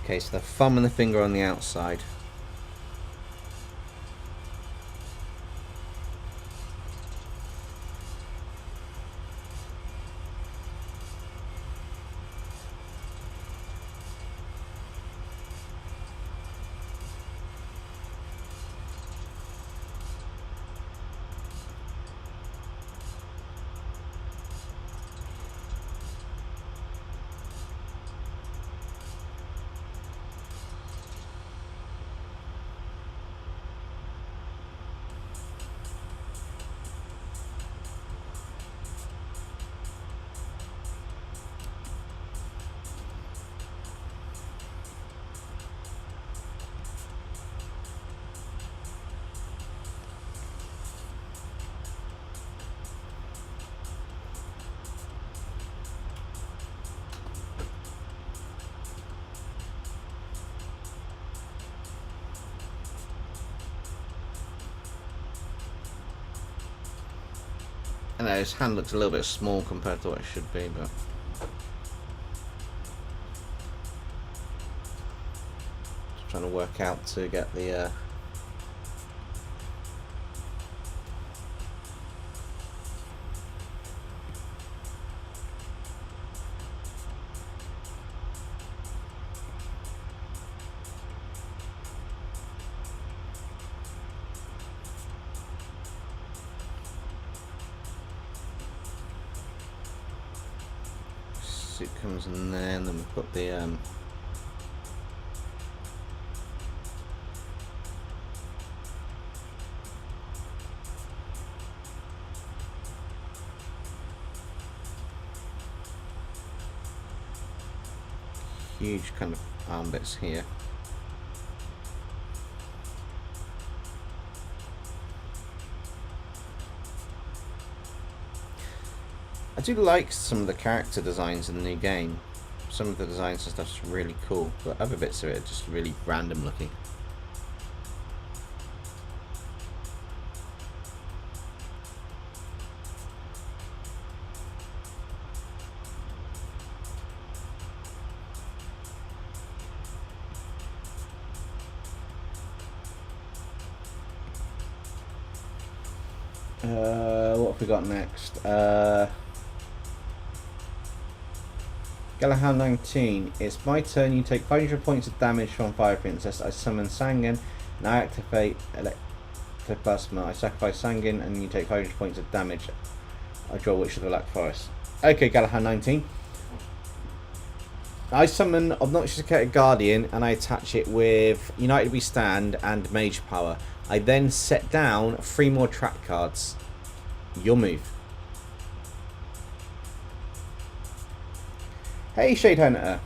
Okay, so the thumb and the finger on the outside. I know his hand looks a little bit small compared to what it should be, but... Just trying to work out to get the... suit comes in there, and then we've got the huge kind of arm bits here. I do like some of the character designs in the new game. Some of the designs and stuff's really cool, but other bits of it are just really random looking. What have we got next? Galahad 19. It's my turn. You take 500 points of damage from Fire Princess. I summon Sanguine, and I activate Electroplasma. I sacrifice Sanguine, and you take 500 points of damage. I draw Witch of the Black Forest. Okay, Galahad 19. I summon Obnoxious Guardian, and I attach it with United We Stand and Mage Power. I then set down 3 more trap cards. Your move. Hey, Shade Hunter.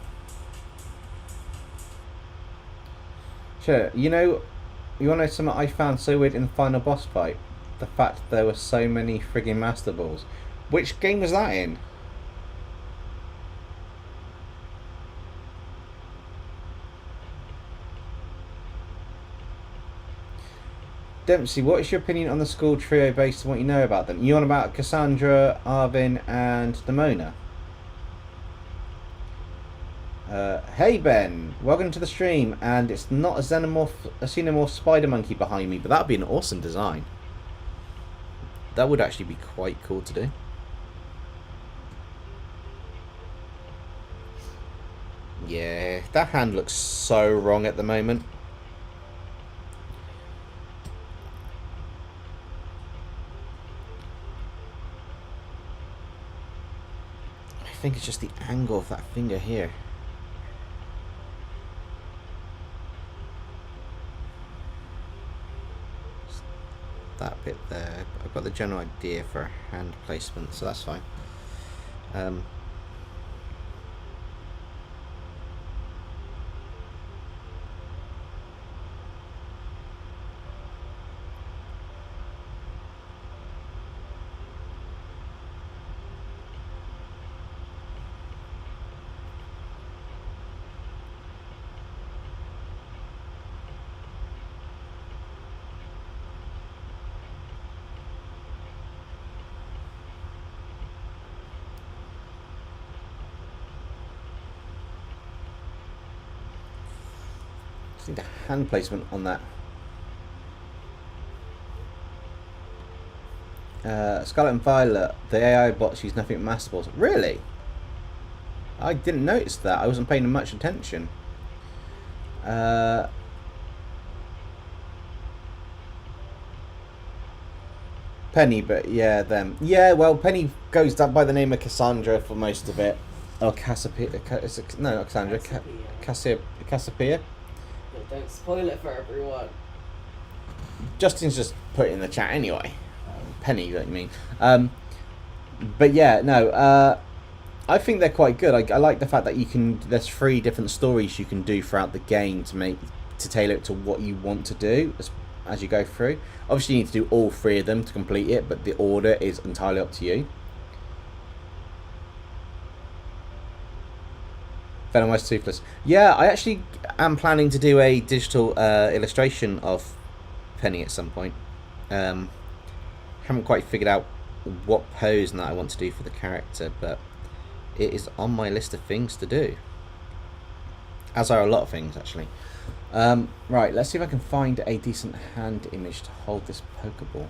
Sure, you know, you want to know something I found so weird in the final boss fight? The fact there were so many friggin' Master Balls. Which game was that in? Dempsey, what is your opinion on the school trio based on what you know about them? You on about Cassandra, Arvin, and Demona? Hey Ben, welcome to the stream. And it's not a Xenomorph Spider Monkey behind me, but that would be an awesome design. That would actually be quite cool to do. Yeah, that hand looks so wrong at the moment. I think it's just the angle of that finger here. That bit there. I've got the general idea for hand placement, so that's fine. I think the hand placement on that. Scarlet and Violet, the AI bots use nothing but Master Balls. Really? I didn't notice that. I wasn't paying much attention. Penny, but yeah, them. Yeah, well, Penny goes down by the name of Cassandra for most of it. Or Cassiopeia. No, not Cassandra. Cassiopeia. Don't spoil it for everyone. Justin's just put it in the chat anyway. Penny, you know what you mean. But yeah, no. I think they're quite good. I like the fact that you can. There's 3 different stories you can do throughout the game to tailor it to what you want to do as you go through. Obviously, you need to do all 3 of them to complete it, but the order is entirely up to you. Venom West Toothless. Yeah, I actually am planning to do a digital illustration of Penny at some point. Haven't quite figured out what pose and that I want to do for the character, but it is on my list of things to do. As are a lot of things, actually. Right, let's see if I can find a decent hand image to hold this Pokeball.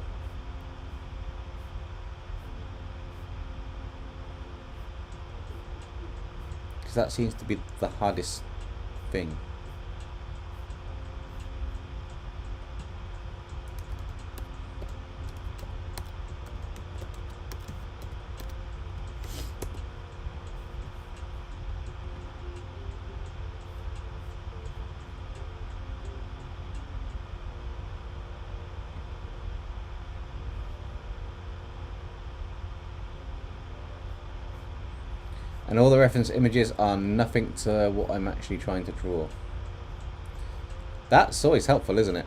Because that seems to be the hardest thing. And all the reference images are nothing to what I'm actually trying to draw. That's always helpful, isn't it?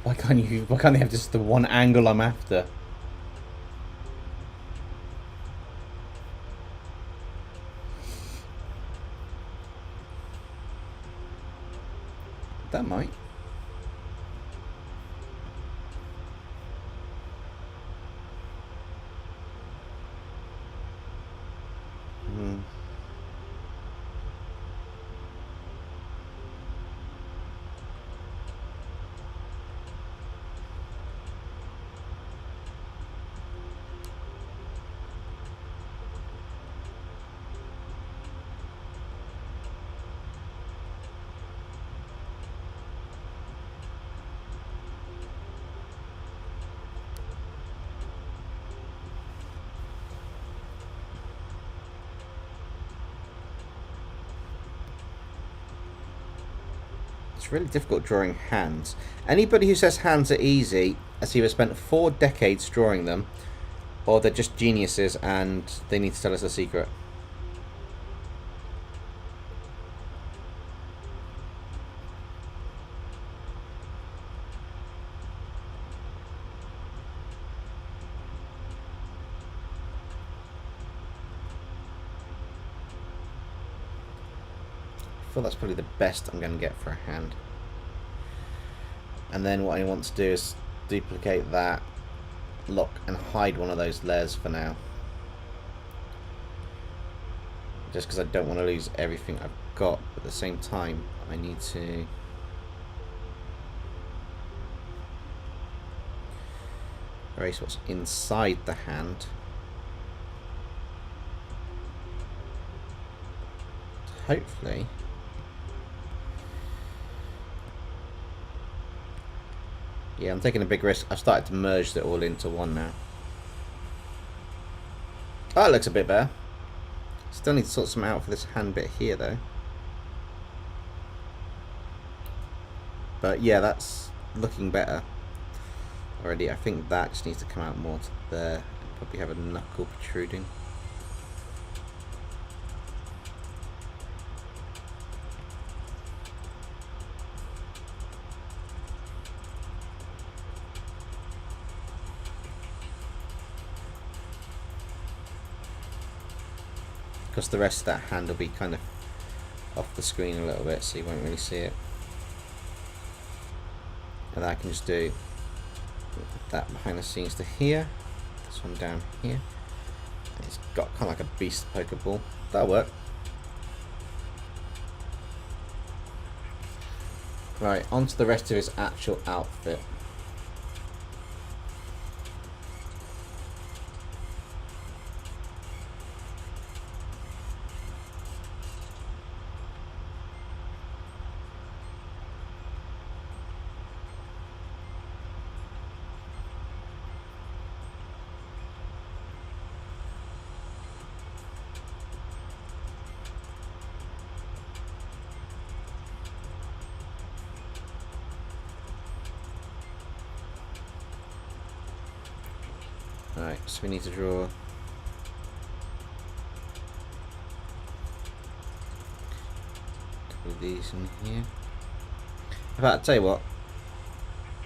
Why can't they have just the one angle I'm after? That might. It's really difficult drawing hands. Anybody who says hands are easy has either spent 4 decades drawing them, or they're just geniuses and they need to tell us a secret. I feel that's probably the best I'm going to get for a hand. And then what I want to do is duplicate that, lock and hide one of those layers for now. Just because I don't want to lose everything I've got, but at the same time I need to erase what's inside the hand. Hopefully yeah, I'm taking a big risk. I've started to merge it all into one now. Oh, it looks a bit better. Still need to sort some out for this hand bit here though. But yeah, that's looking better already. I think that just needs to come out more to there. Probably have a knuckle protruding. Because the rest of that hand will be kind of off the screen a little bit, so you won't really see it. And then I can just do that behind the scenes to here, this one down here. And it's got kind of like a beast poker ball. That'll work. Right, on to the rest of his actual outfit. Right, so we need to draw these in here. In fact, I'll tell you what,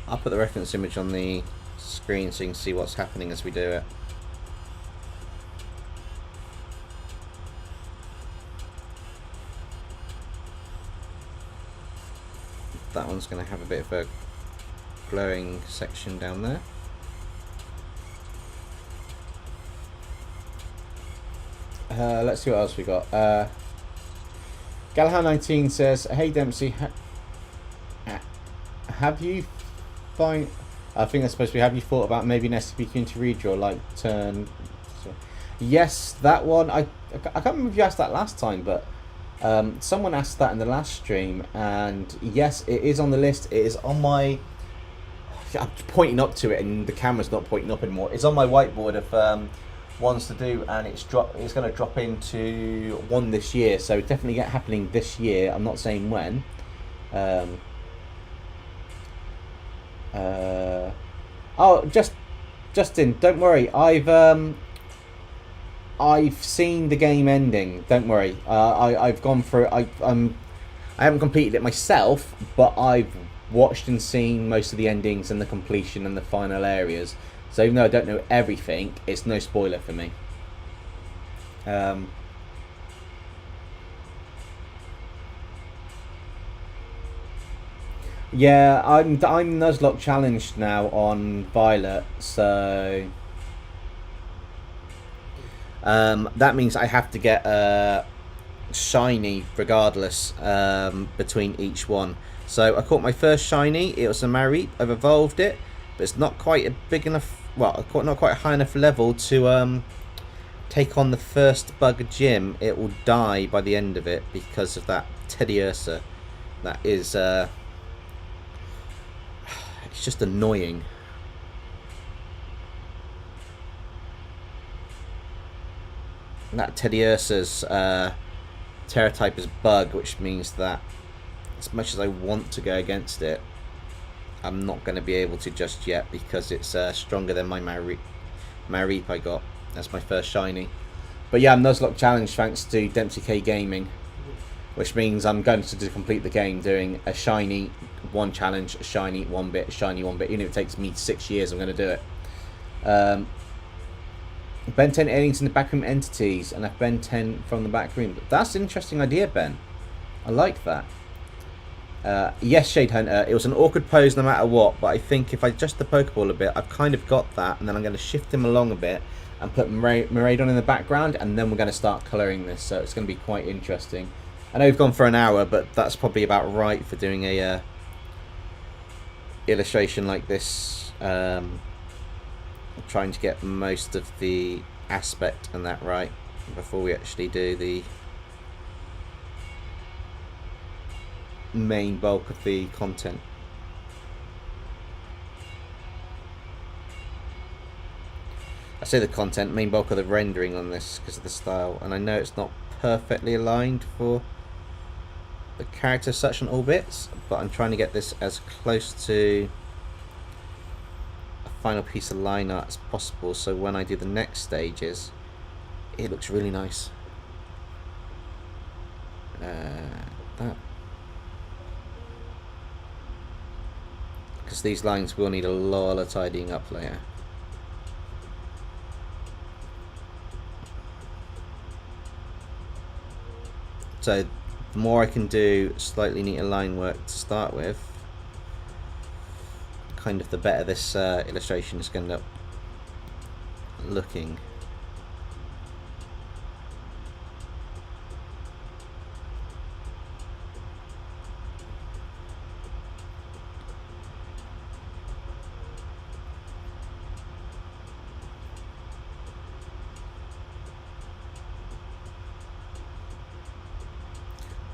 I'll put the reference image on the screen so you can see what's happening as we do it. That one's going to have a bit of a glowing section down there. Let's see what else we got. Galahad19 says, "Hey Dempsey, have you find? I think that's supposed to be. Have you thought about maybe an SCP to redraw like turn?" So, yes, that one. I can't remember if you asked that last time, but someone asked that in the last stream, and yes, it is on the list. It is on my. I'm pointing up to it, and the camera's not pointing up anymore. It's on my whiteboard of ones to do, and it's going to drop into one this year, so definitely get happening this year. I'm not saying when. Justin, don't worry. I've seen the game ending. Don't worry. I've gone through. I haven't completed it myself, but I've watched and seen most of the endings and the completion and the final areas. So even though I don't know everything, it's no spoiler for me. Yeah, I'm Nuzlocke challenged now on Violet, so that means I have to get a shiny regardless between each one. So I caught my first shiny. It was a Miraidon. I've evolved it, but it's not quite a big enough. Well, not quite a high enough level to take on the first bug gym. It will die by the end of it because of that Teddy Ursa. That is it's just annoying. That Teddy Ursa's Terra type is bug, which means that as much as I want to go against it, I'm not going to be able to just yet because it's stronger than my Miraidon I got. That's my first shiny. But yeah, I'm Nuzlocke challenged thanks to DempseyJ Gaming, which means I'm going to complete the game doing a shiny one challenge, a shiny one bit, a shiny one bit. Even if it takes me 6 years, I'm going to do it. Ben 10 aliens in the backroom entities, and a Ben 10 from the back room. That's an interesting idea, Ben. I like that. Yes, Shade Hunter, it was an awkward pose no matter what, but I think if I adjust the Pokeball a bit, I've kind of got that, and then I'm going to shift him along a bit and put Miraidon in the background, and then we're going to start colouring this, so it's going to be quite interesting. I know we've gone for an hour, but that's probably about right for doing a illustration like this. Trying to get most of the aspect and that right before we actually do the main bulk of the content. I say the content, main bulk of the rendering on this because of the style, and I know it's not perfectly aligned for the character such on all bits, but I'm trying to get this as close to a final piece of line art as possible, so when I do the next stages it looks really nice. That, because these lines will need a lot of tidying up later. So the more I can do slightly neater line work to start with, kind of the better this illustration is going to end up looking.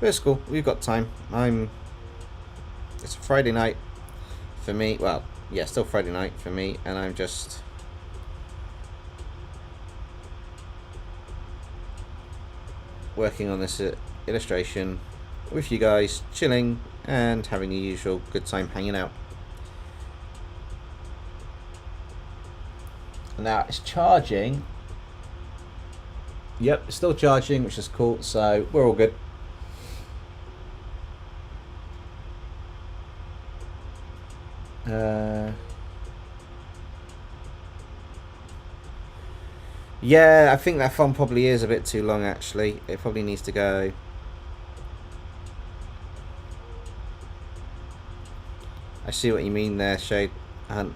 But it's cool, we've got time. It's a Friday night for me. Well, yeah, still Friday night for me, and I'm just working on this illustration with you guys, chilling and having the usual good time hanging out. Now it's charging. Yep, it's still charging, which is cool, so we're all good. Yeah, I think that font probably is a bit too long actually. It probably needs to go. I see what you mean there, Shade Hunt.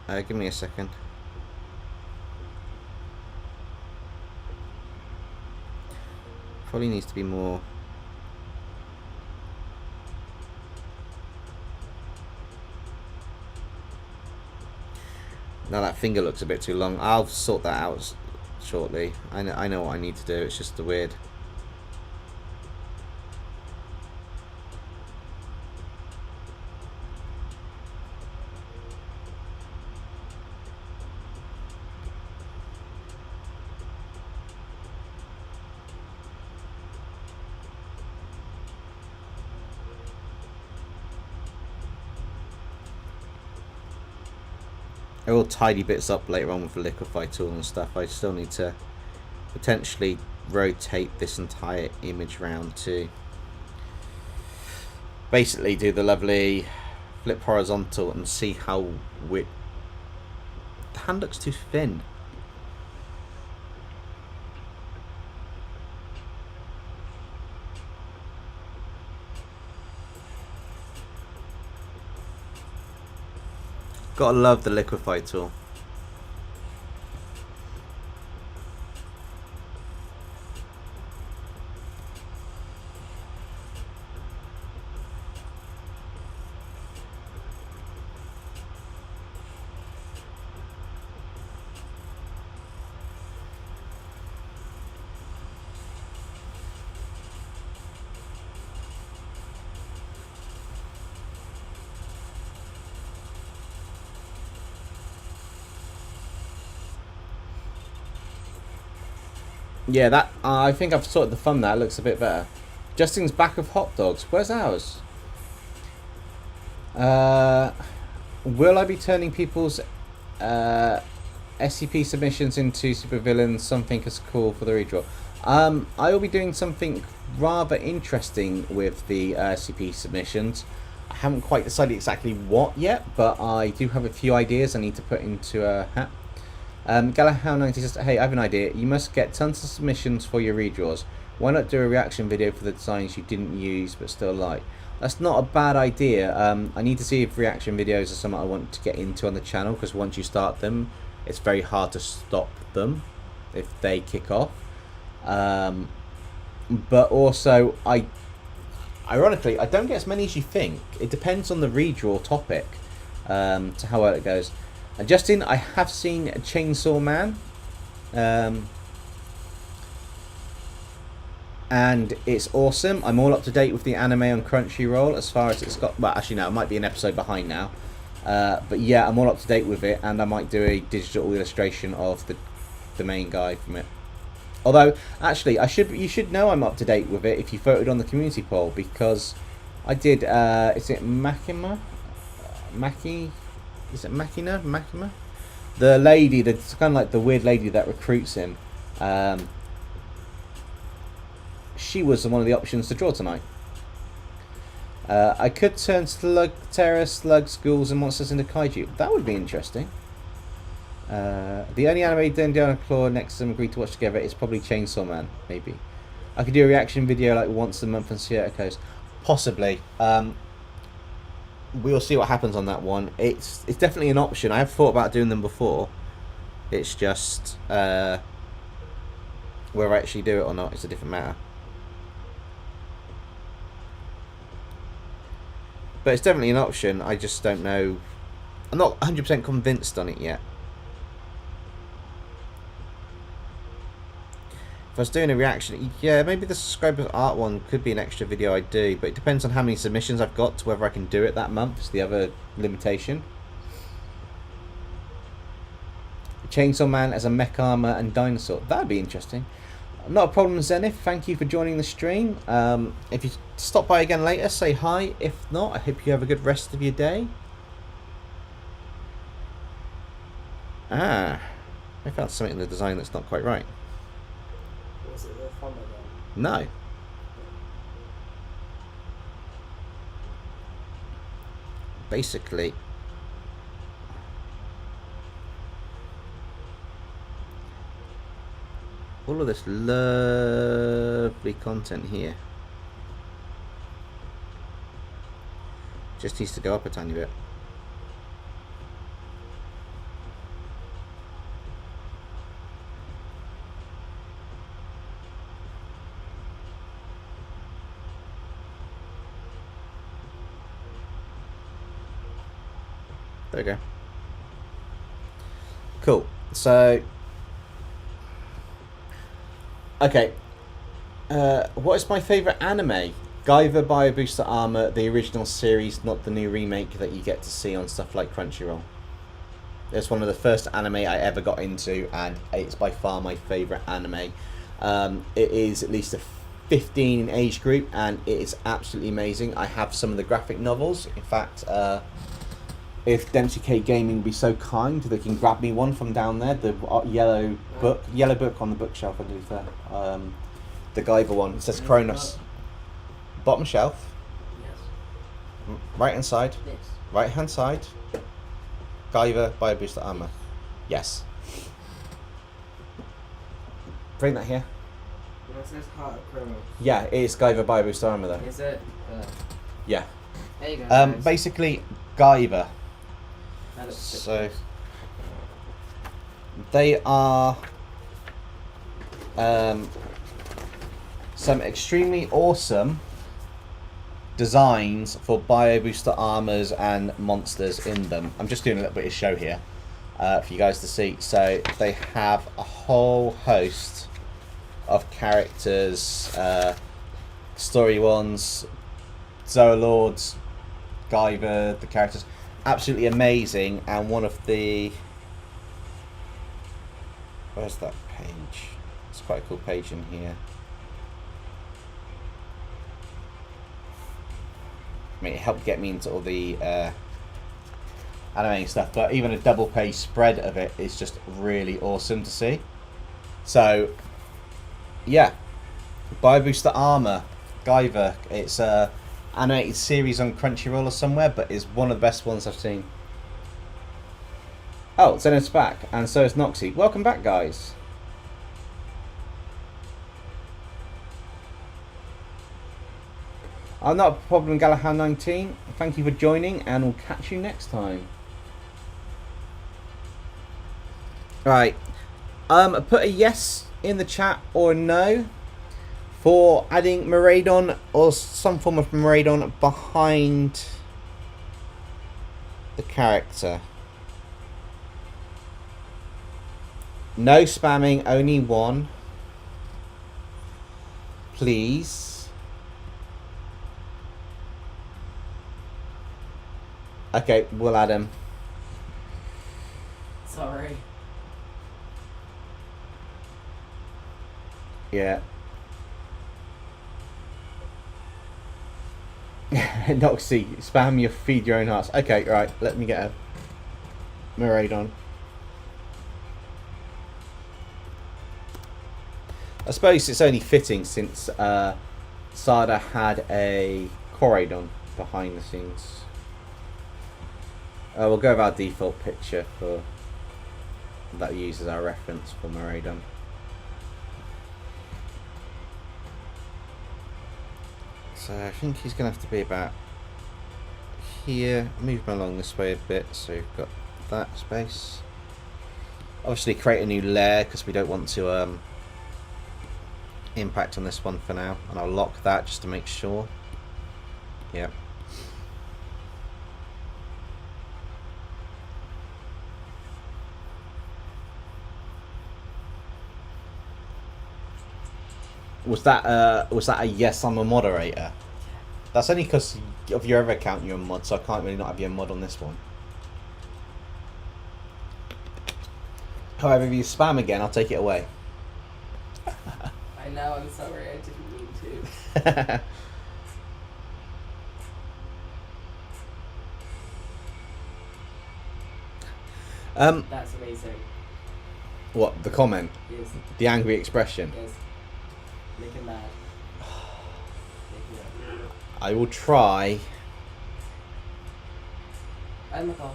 Give me a second. Probably needs to be more. Now that finger looks a bit too long. I'll sort that out shortly. I know what I need to do. It's just the weird. I will tidy bits up later on with the liquefy tool and stuff. I still need to potentially rotate this entire image round to basically do the lovely flip horizontal and see how the hand looks too thin. Gotta love the liquefy tool. Yeah, that I think I've sorted the thumb now. It looks a bit better. Justin's back of hot dogs. Where's ours? Will I be turning people's SCP submissions into supervillains? Something as cool for the redraw. I will be doing something rather interesting with the SCP submissions. I haven't quite decided exactly what yet, but I do have a few ideas I need to put into a hat. Galahow90 says, hey, I have an idea. You must get tons of submissions for your redraws. Why not do a reaction video for the designs you didn't use but still like? That's not a bad idea. I need to see if reaction videos are something I want to get into on the channel, because once you start them, it's very hard to stop them if they kick off. But also, ironically, I don't get as many as you think. It depends on the redraw topic, to how well it goes. And Justin, I have seen Chainsaw Man, and it's awesome. I'm all up to date with the anime on Crunchyroll as far as it's got. Well, actually, no, it might be an episode behind now. But yeah, I'm all up to date with it, and I might do a digital illustration of the main guy from it. Although, actually, you should know I'm up to date with it if you voted on the community poll, because I did. Is it Makima? Is it Makima? The lady, that's kind of like the weird lady that recruits him. She was one of the options to draw tonight. I could turn slug, terror, slugs, ghouls, and monsters into kaiju. That would be interesting. The only anime Dendiana Claw next to them agreed to watch together is probably Chainsaw Man, maybe. I could do a reaction video like once a month and see how it goes. Possibly. We'll see what happens on that one. It's definitely an option. I have thought about doing them before. It's just whether I actually do it or not is a different matter. But it's definitely an option. I just don't know. I'm not 100% convinced on it yet. If I was doing a reaction, yeah, maybe the subscribers art one could be an extra video I do, but it depends on how many submissions I've got to whether I can do it that month. It's the other limitation. Chainsaw Man as a mech armor and dinosaur. That'd be interesting. Not a problem, Zenith. Thank you for joining the stream. If you stop by again later, say hi. If not, I hope you have a good rest of your day. I found something in the design that's not quite right. Was it the thumb again? No. Basically, all of this lovely content here just needs to go up a tiny bit. There we go. Cool. So, okay. What is my favourite anime? Guyver Bio Booster Armor, the original series, not the new remake that you get to see on stuff like Crunchyroll. It's one of the first anime I ever got into, and it's by far my favourite anime. It is at least a 15 age group, and it is absolutely amazing. I have some of the graphic novels. In fact, if DempseyJ Gaming would be so kind, they can grab me one from down there. The yellow book on the bookshelf underneath there. The Guyver one. It says Kronos. Bottom shelf. Yes. Right hand side. This. Right hand side. Guyver Bio Booster Armor. Yes. Bring that here. It says Heart of Kronos. Yeah, it is Guyver Bio Booster Armor though. Is it? Yeah. There you go. Guys. Basically, Guyver. That looks So good. they are some extremely awesome designs for Bio Booster armors and monsters in them. I'm just doing a little bit of show here for you guys to see. So they have a whole host of characters, story ones, Zoolords, Guyver, the characters, absolutely amazing. And one of the, where's that page? It's quite a cool page in here. I mean, it helped get me into all the animating stuff, but even a double page spread of it is just really awesome to see. So, yeah, Bio Booster Armor, Guyver. It's a animated series on Crunchyroll or somewhere, but is one of the best ones I've seen. Oh, Zenith's back, and so is Noxie. Welcome back, guys. Not a problem, Galahad 19. Thank you for joining, and we'll catch you next time. Right. Put a yes in the chat or a no for adding Miraidon or some form of Miraidon behind the character. No spamming, only one. Please. Okay, we'll add him. Sorry. Yeah. Noxie, spam your feed your own hearts. Okay, right, let me get a Miraidon. I suppose it's only fitting since Sada had a Koraidon behind the scenes. We'll go with our default picture for that we use as our reference for Miraidon. So I think he's going to have to be about here. Move him along this way a bit so we've got that space. Obviously create a new layer because we don't want to impact on this one for now. And I'll lock that just to make sure. Yep. Was that a yes, I'm a moderator? That's only because of your other account you're a mod, so I can't really not have you a mod on this one. However, if you spam again, I'll take it away. I know, I'm sorry, I didn't mean to. That's amazing. What, the comment? Yes. The angry expression? Yes. Make him mad. Make him mad. I will try. Oh my god.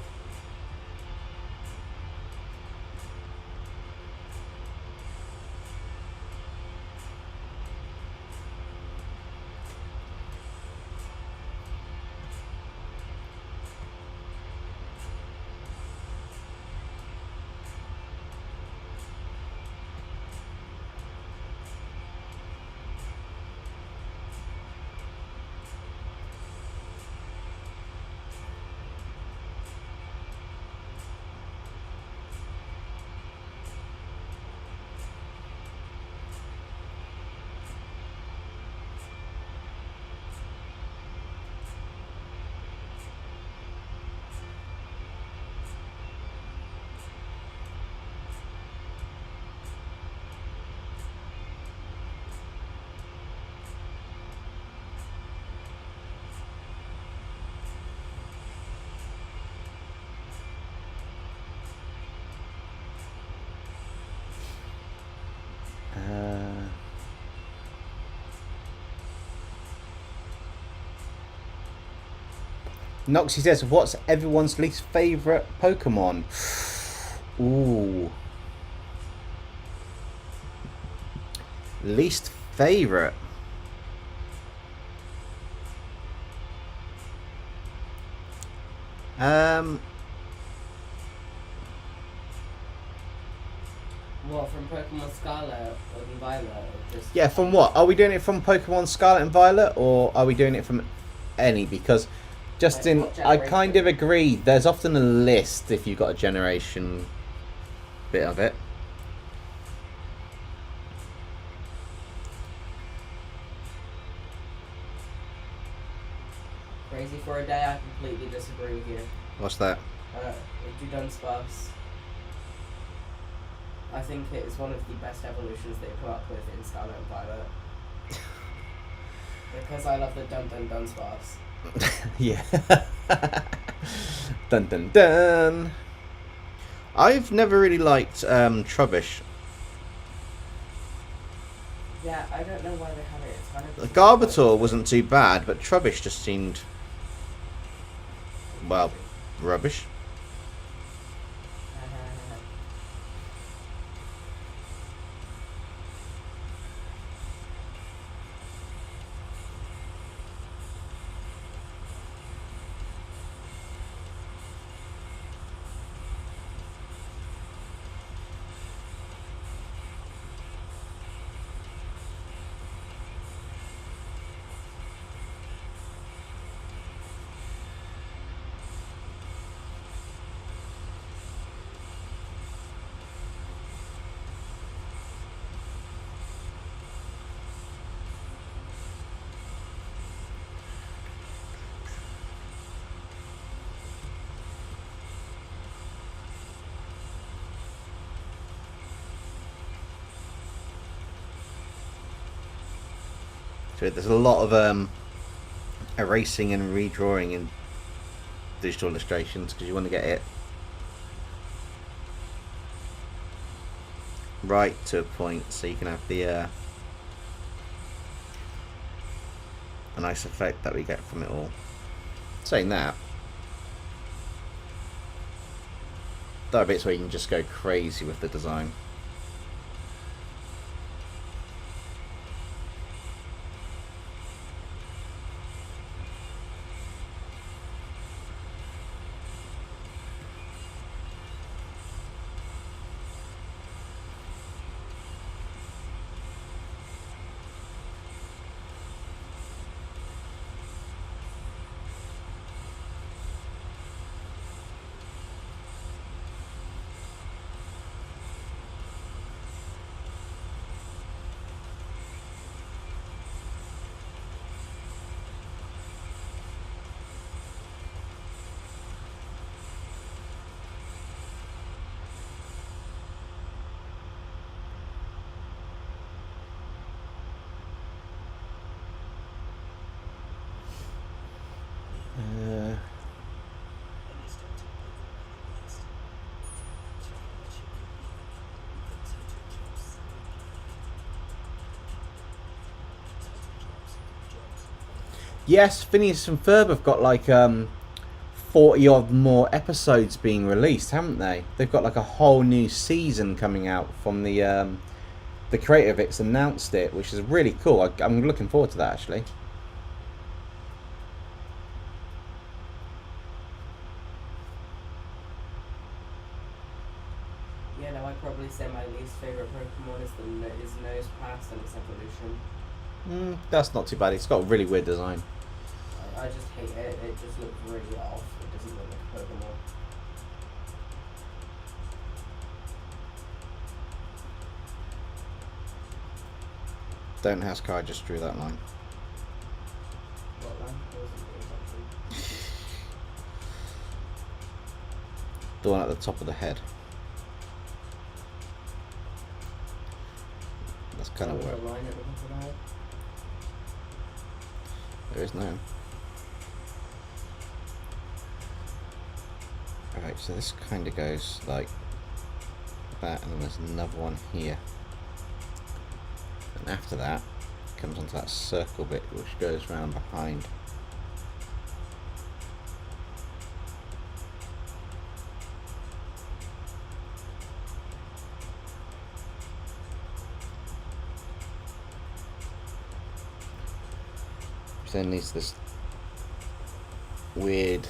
Noxie says, what's everyone's least favourite Pokemon? Ooh. Least favourite? What, from Pokemon Scarlet and Violet? Or just Yeah, from what? Are we doing it from Pokemon Scarlet and Violet, or are we doing it from any? Because Justin, Like, what I kind of generation? agree. There's often a list if you've got a generation bit of it. Crazy for a Day, I completely disagree with you. What's that? Dunsparce. I think it is one of the best evolutions they've come up with in Scarlet and Violet. Because I love the Dunsparce. Yeah. Dun dun dun. I've never really liked Trubbish. Yeah, I don't know why they have it. It's kind of Garbator wasn't too bad, but Trubbish just seemed, well, rubbish. So there's a lot of erasing and redrawing in digital illustrations because you want to get it right to a point so you can have the a nice effect that we get from it all. Saying that, there are bits where you can just go crazy with the design. Yes, Phineas and Ferb have got like 40 odd more episodes being released, haven't they? They've got like a whole new season coming out from the creator of it's announced it, which is really cool. I'm looking forward to that actually. Yeah, no, I'd probably say my least favourite Pokemon is Nosepass and its evolution. That's not too bad. It's got a really weird design. I just hate it. It just looks really off. It doesn't look like a Pokemon. Don't ask how I just drew that line. What line? The one at the top of the head. That's kind of where line at the top of the head? there is no. Alright, so this kind of goes like that, and then there's another one here. And after that, it comes onto that circle bit which goes round behind. then there's this weird.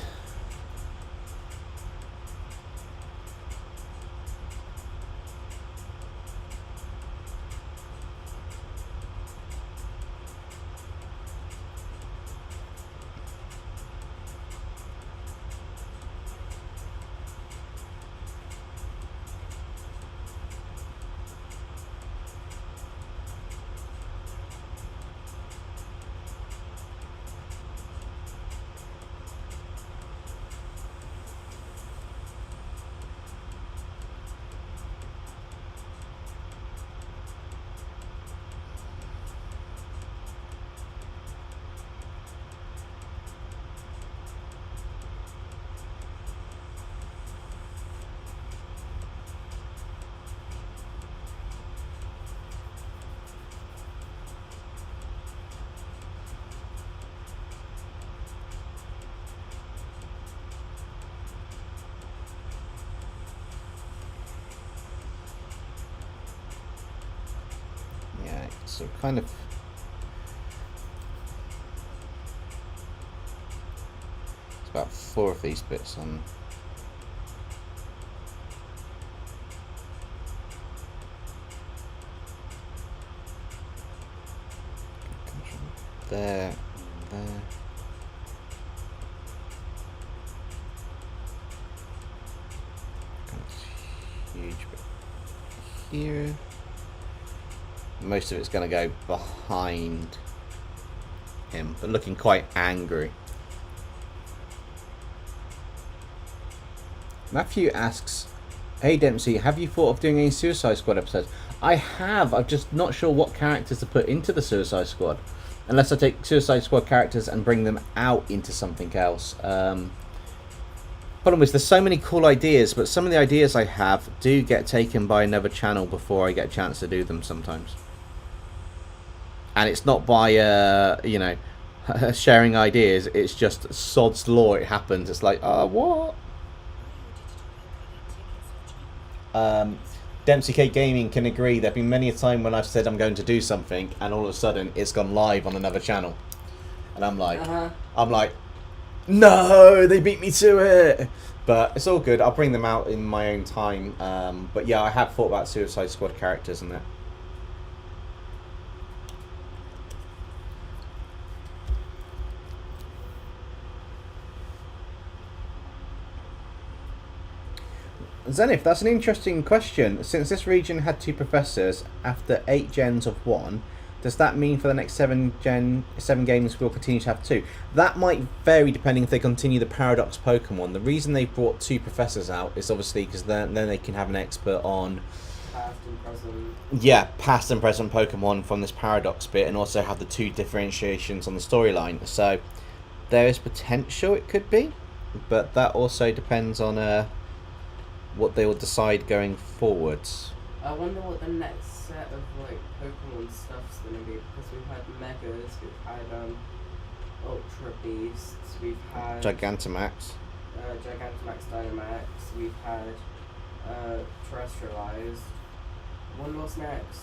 Yeah, so kind of. It's about 4 of these bits on. There, there. Kind of huge bit here. Most of it's going to go behind him, but looking quite angry. Matthew asks, "Hey Dempsey, have you thought of doing any Suicide Squad episodes?" I have. I'm just not sure what characters to put into the Suicide Squad, unless I take Suicide Squad characters and bring them out into something else. Problem is, there's so many cool ideas, but some of the ideas I have do get taken by another channel before I get a chance to do them sometimes. And it's not by, you know, sharing ideas. It's just sod's law. It happens. It's like, what? Dempsey K Gaming can agree. There've been many a time when I've said I'm going to do something, and all of a sudden it's gone live on another channel, and I'm like, no, they beat me to it. But it's all good. I'll bring them out in my own time. But yeah, I have thought about Suicide Squad characters and that. Zenith, that's an interesting question. Since this region had 2 professors after 8 gens of 1, does that mean for the next 7 games we'll continue to have 2? That might vary depending if they continue the Paradox Pokemon. The reason they brought 2 professors out is obviously because then they can have an expert on Past and present. Yeah, past and present Pokemon from this Paradox bit, and also have the 2 differentiations on the storyline. So there is potential it could be, but that also depends on what they will decide going forwards. I wonder what the next set of like Pokemon stuff's gonna be, because we've had Megas, we've had Ultra Beasts, we've had Gigantamax. Gigantamax Dynamax, we've had Terrestrialized. What's next?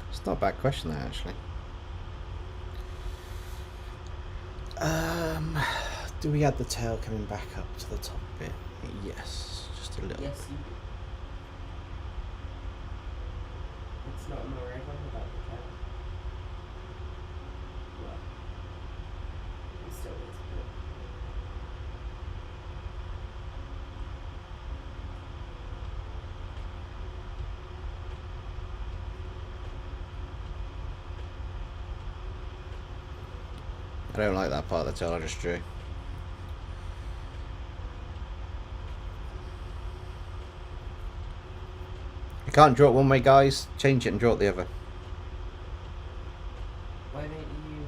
It's not a bad question there, actually. Do we add the tail coming back up to the top bit? Yes, just a little. Yes, you do. It's not Miraidon without the tail. Well, it still is, I don't like that part of the tail I just drew. You can't draw it one way, guys. Change it and draw it the other. Why don't you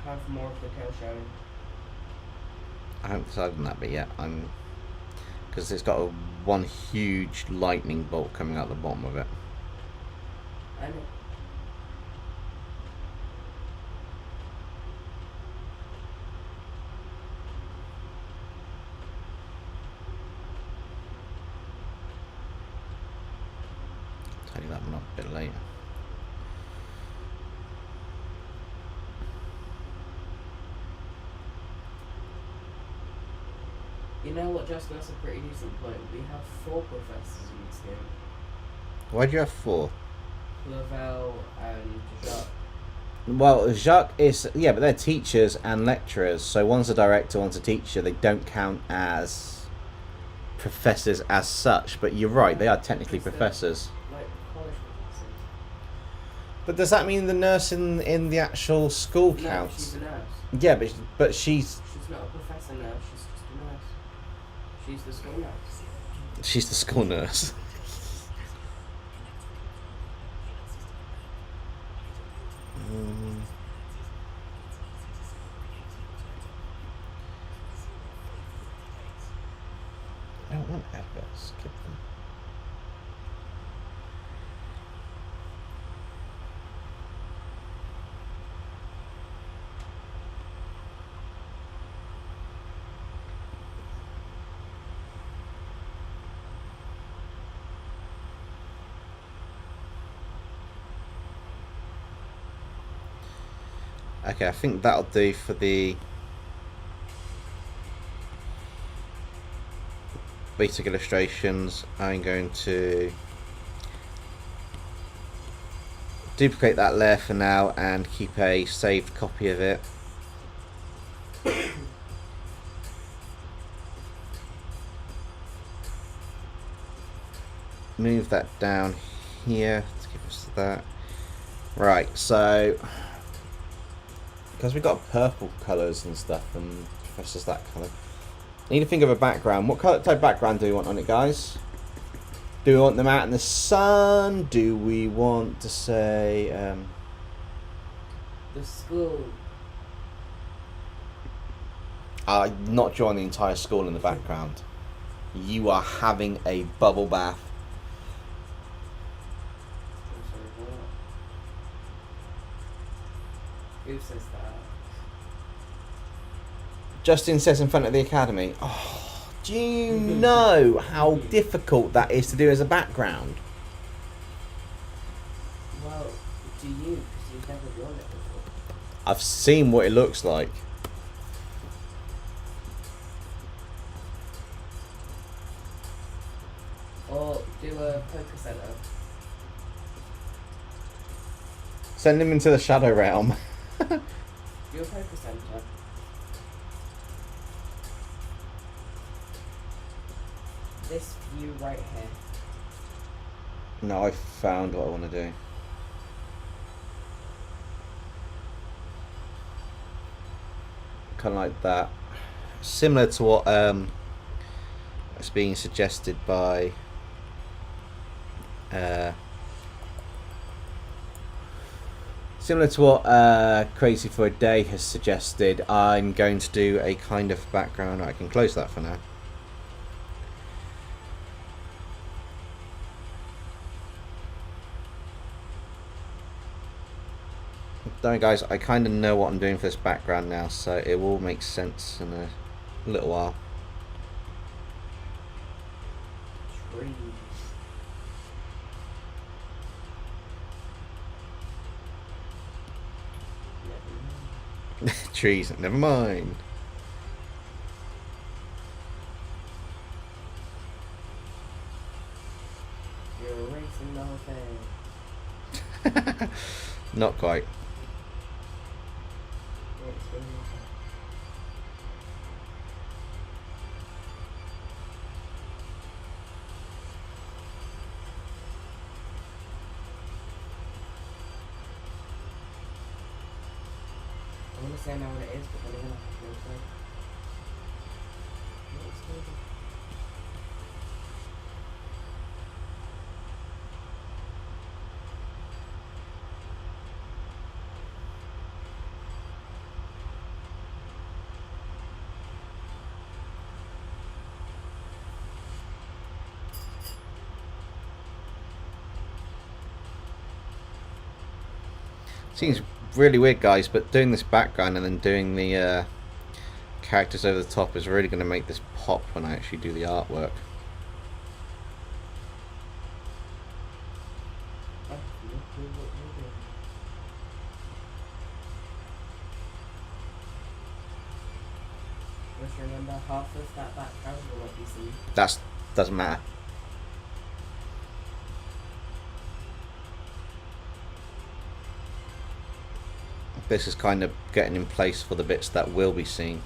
have more of the tail showing? I haven't decided on that bit yet. Because it's got one huge lightning bolt coming out the bottom of it. I know. tidy that one up a bit later. You know what, Justin, that's a pretty decent point. We have 4 professors in this game. Why do you have 4? Lavelle and Jacques. Well, Jacques is... Yeah, but they're teachers and lecturers. So one's a director, one's a teacher. They don't count as professors as such. But you're right, they are technically professors. Like college professors. But does that mean the nurse in the actual school No, counts? she's a nurse. Yeah, but she's... She's not a professor nurse, she's just a nurse. She's the school nurse. She's the school nurse. I don't want adverts. Skip them. Okay, I think that'll do for the basic illustrations. I'm going to duplicate that layer for now and keep a saved copy of it. Move that down here to give us that. Right, so because we've got purple colours and stuff and Professor's that colour, I need to think of a background. What colour type background do we want on it, guys? Do we want them out in the sun? Do we want to say The school. not drawing the entire school in the background? You are having a bubble bath. I'm sorry, what? Who says that? Justin says in front of the academy. Oh, do you know how difficult that is to do as a background? Well, do you? Because you've never drawn it before. I've seen what it looks like. Or do a poker center. Send him into the shadow realm. Do a poker center. This view right here. No, I found what I want to do. Kind of like that. Similar to what is being suggested by similar to what Crazy for a Day has suggested. I'm going to do a kind of background. I can close that for now. Don't worry, guys, I kind of know what I'm doing for this background now, so it will make sense in a little while. Trees. Trees, never mind. You're erasing the whole thing. Not quite. It's really I want to say now what it is, but then I'm gonna have to go Seems really weird, guys, but doing this background and then doing the characters over the top is really going to make this pop when I actually do the artwork. remember, half of that background will not be seen. Doesn't matter. This is kind of getting in place for the bits that will be seen.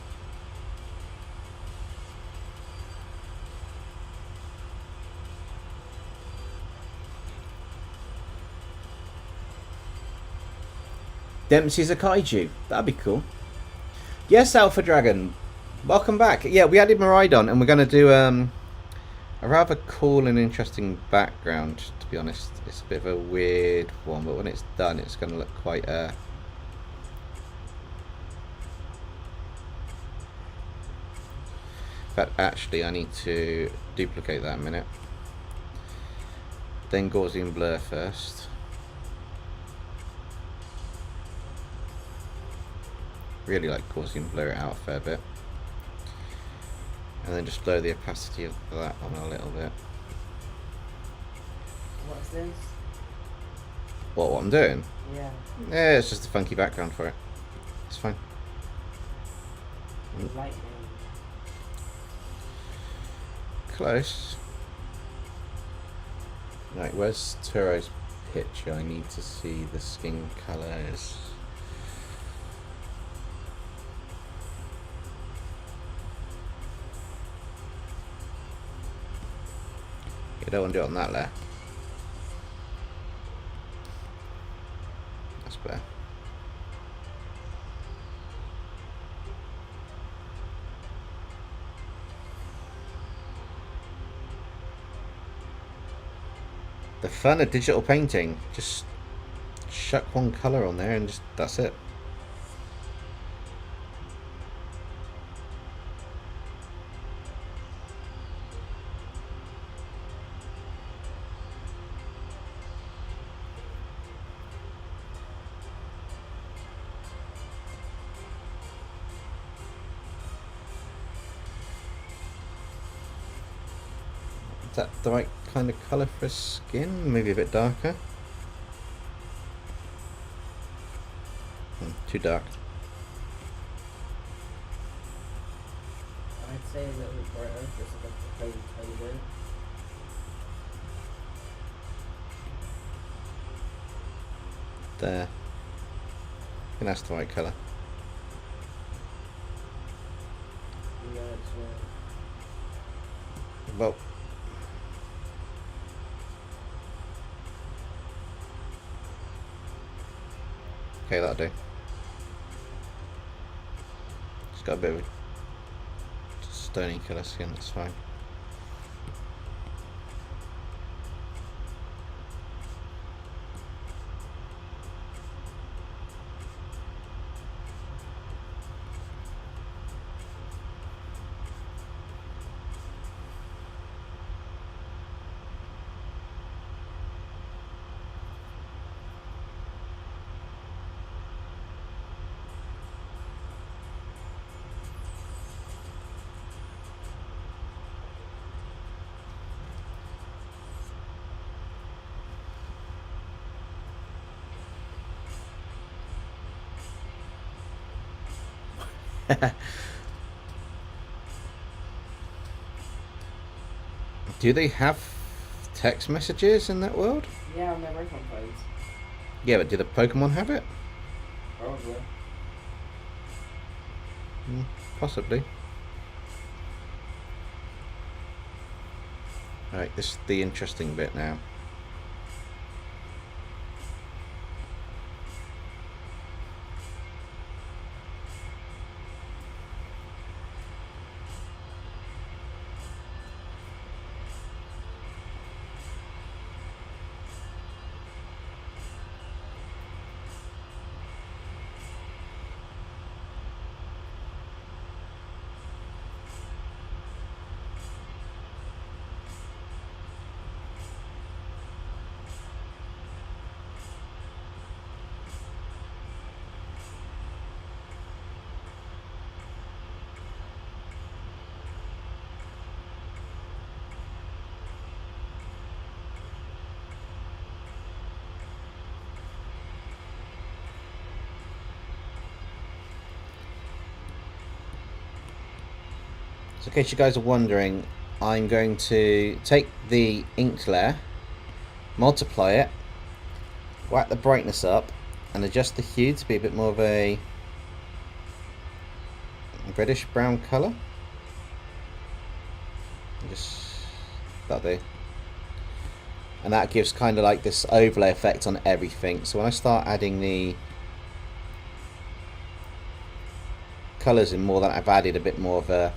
Dempsey's a kaiju. That'd be cool. Yes, Alpha Dragon. Welcome back. Yeah, we added Miraidon, and we're going to do a rather cool and interesting background, to be honest. It's a bit of a weird one, but when it's done, it's going to look quite... But actually, I need to duplicate that a minute. Then Gaussian blur first. Really like Gaussian blur it out a fair bit. And then just lower the opacity of that one a little bit. What's this? What I'm doing? Yeah. Yeah, it's just a funky background for it. It's fine. Lightning. Close. Right, where's Turo's picture? I need to see the skin colours. You don't want to do it on that layer. That's better. The fun of digital painting, just chuck one colour on there and just that's it. Is that the right kind of colour for skin? Maybe a bit darker. Too dark. I'd say a little bit brighter, just a tiny bit. There. I think that's the right colour. Yeah, it's Well. Okay, that'll do. It's got a bit of a stony colour skin, that's fine. Do they have text messages in that world? yeah, on their iPhone phones. Yeah, but do the Pokemon have it? Probably. Possibly. Alright, this is the interesting bit now. So in case you guys are wondering, I'm going to take the ink layer, multiply it, whack the brightness up, and adjust the hue to be a bit more of a reddish brown colour. Just that'll do. And that gives kind of like this overlay effect on everything. So when I start adding the colours in more, than I've added a bit more of a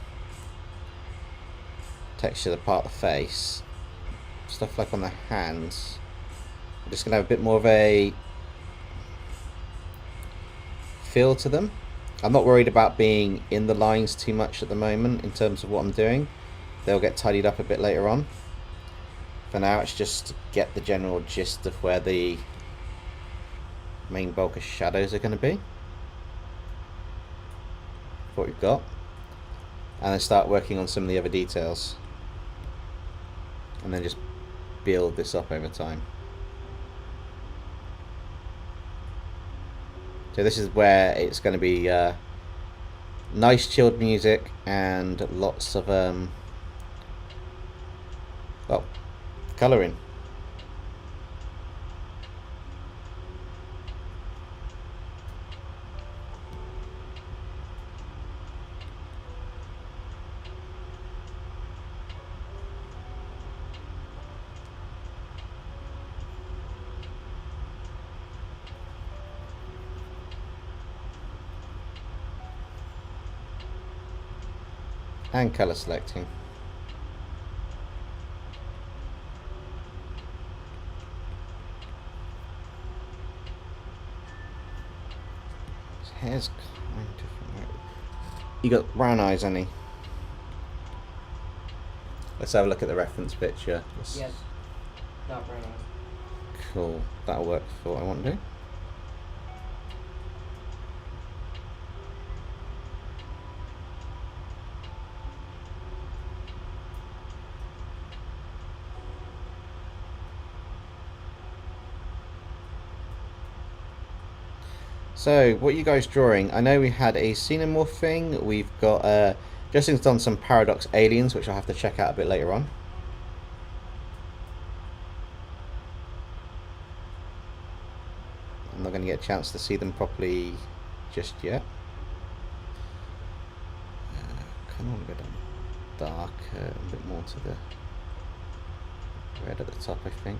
texture to the part of the face, stuff like on the hands, I'm just going to have a bit more of a feel to them. I'm not worried about being in the lines too much at the moment in terms of what I'm doing. They'll get tidied up a bit later on. For now, it's just to get the general gist of where the main bulk of shadows are going to be. What we've got. And then start working on some of the other details. And then just build this up over time. So this is where it's going to be nice chilled music and lots of well, colouring. And colour selecting. His hair's kind of different. You got brown eyes, Annie. Let's have a look at the reference picture. Yes. Not brown eyes. Cool. That'll work for what I want to do. So, what are you guys drawing? I know we had a xenomorph thing. We've got Justin's done some paradox aliens, which I'll have to check out a bit later on. I'm not going to get a chance to see them properly just yet. Kind of want a bit darker, a bit more to the red at the top, I think.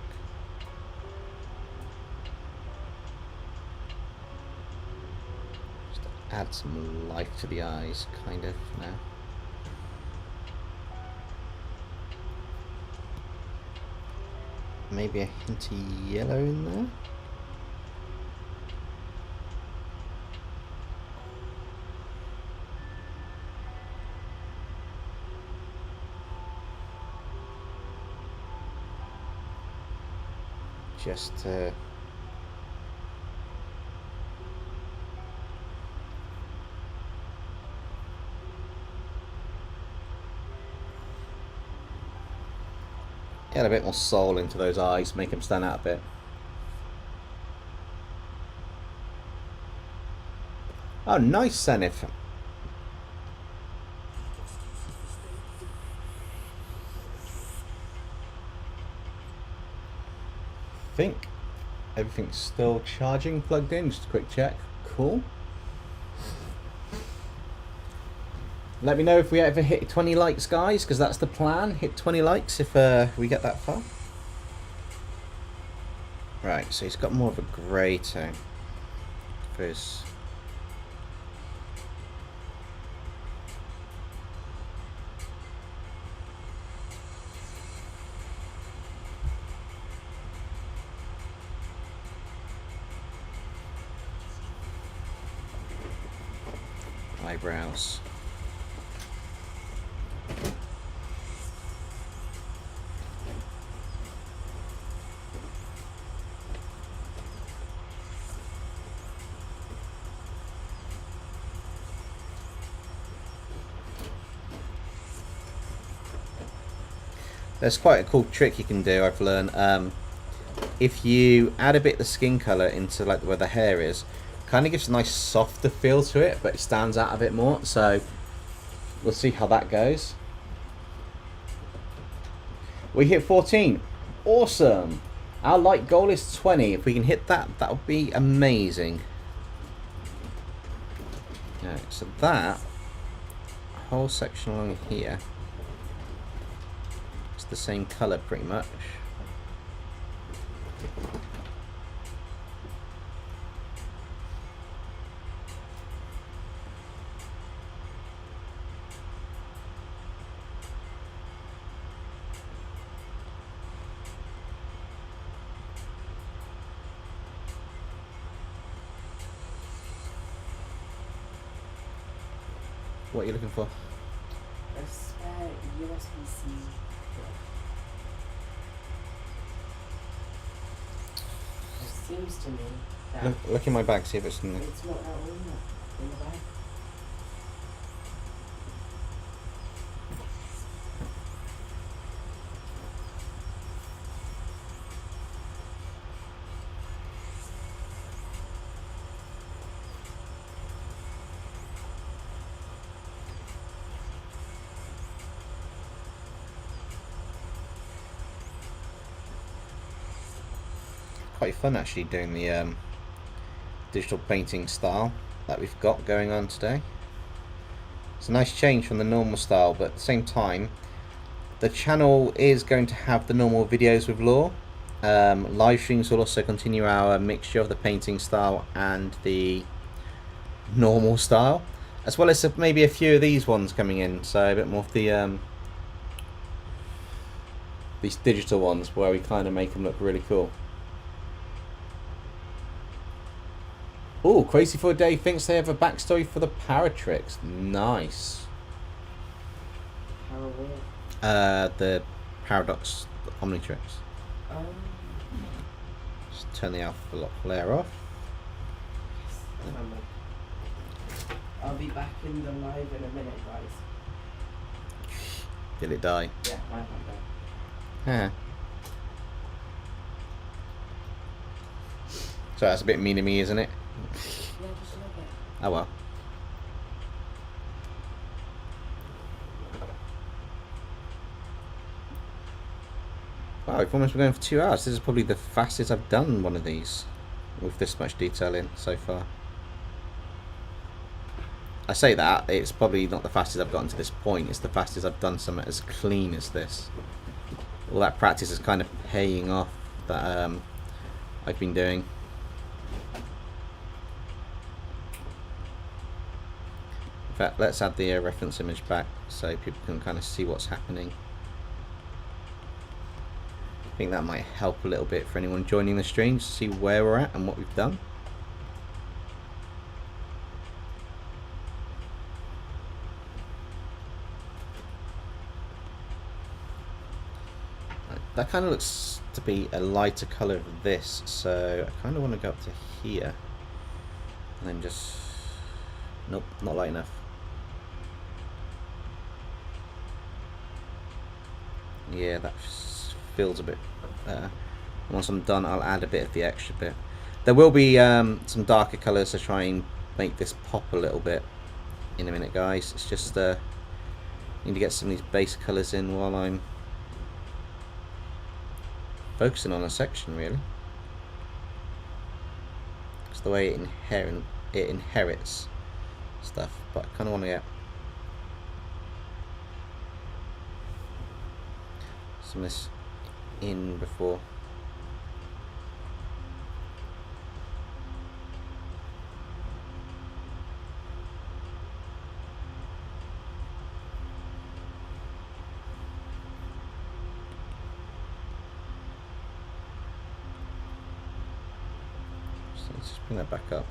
Add some life to the eyes, kind of, now. Maybe a hint of yellow in there. Just add a bit more soul into those eyes, make them stand out a bit. Oh, nice, Zenith. I think everything's still charging, plugged in. Just a quick check. Cool. Let me know if we ever hit 20 likes, guys, because that's the plan. Hit 20 likes if we get that far. Right, so he's got more of a grey tone for his... eyebrows. There's quite a cool trick you can do, I've learned. If you add a bit of the skin colour into like where the hair is, kind of gives a nice softer feel to it, but it stands out a bit more. So we'll see how that goes. We hit 14. Awesome. Our light goal is 20. If we can hit that, that would be amazing. Okay, so that whole section along here, it's the same colour pretty much. What are you looking for? A spare USB-C. It seems to me that Look in my bag, see if it's in there. it's not that one in the bag. Quite fun actually doing the digital painting style that we've got going on today. It's a nice change from the normal style, but at the same time the channel is going to have the normal videos with Law. Live streams will also continue our mixture of the painting style and the normal style, as well as maybe a few of these ones coming in, so a bit more of the these digital ones where we kind of make them look really cool. Oh, Crazy for a Day thinks they have a backstory for the Paratrix. Nice. How weird. The Paradox Omnitrix. Um, Just turn the alpha lock flare off. I'll be back in the live in a minute, guys. Did it die? Yeah, my hand down. Yeah. So that's a bit mean to me, isn't it? Yeah, just a little bit. Oh well. Wow, we've almost been going for 2 hours. This is probably the fastest I've done one of these with this much detail in so far. I say that, it's probably not the fastest I've gotten to this point, it's the fastest I've done something as clean as this. All that practice is kind of paying off that I've been doing. In fact, let's add the reference image back so people can kind of see what's happening. I think that might help a little bit for anyone joining the stream to see where we're at and what we've done. That kind of looks to be a lighter colour of this, so I kind of want to go up to here and then just, nope, not light enough. Yeah, that feels a bit better. Once I'm done, I'll add a bit of the extra bit. There will be some darker colours to try and make this pop a little bit in a minute, guys. It's just need to get some of these base colours in while I'm focusing on a section, really. It's the way it inherits stuff, but I kind of want to get some of this in before. So let's just bring that back up.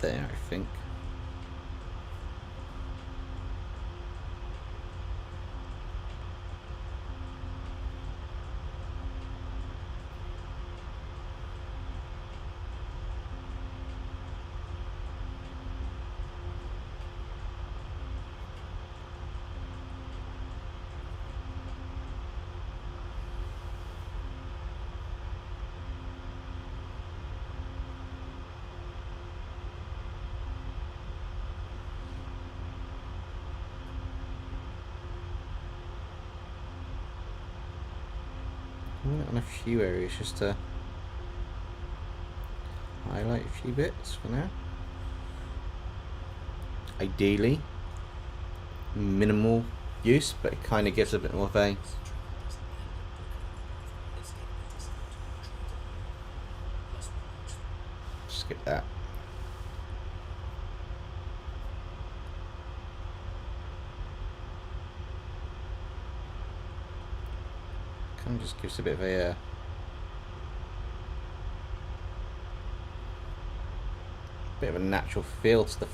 There, I think. on a few areas just to highlight a few bits for now. Ideally minimal use, but it kind of gives a bit more of a skip that. Kind of just gives a bit of a natural feel to the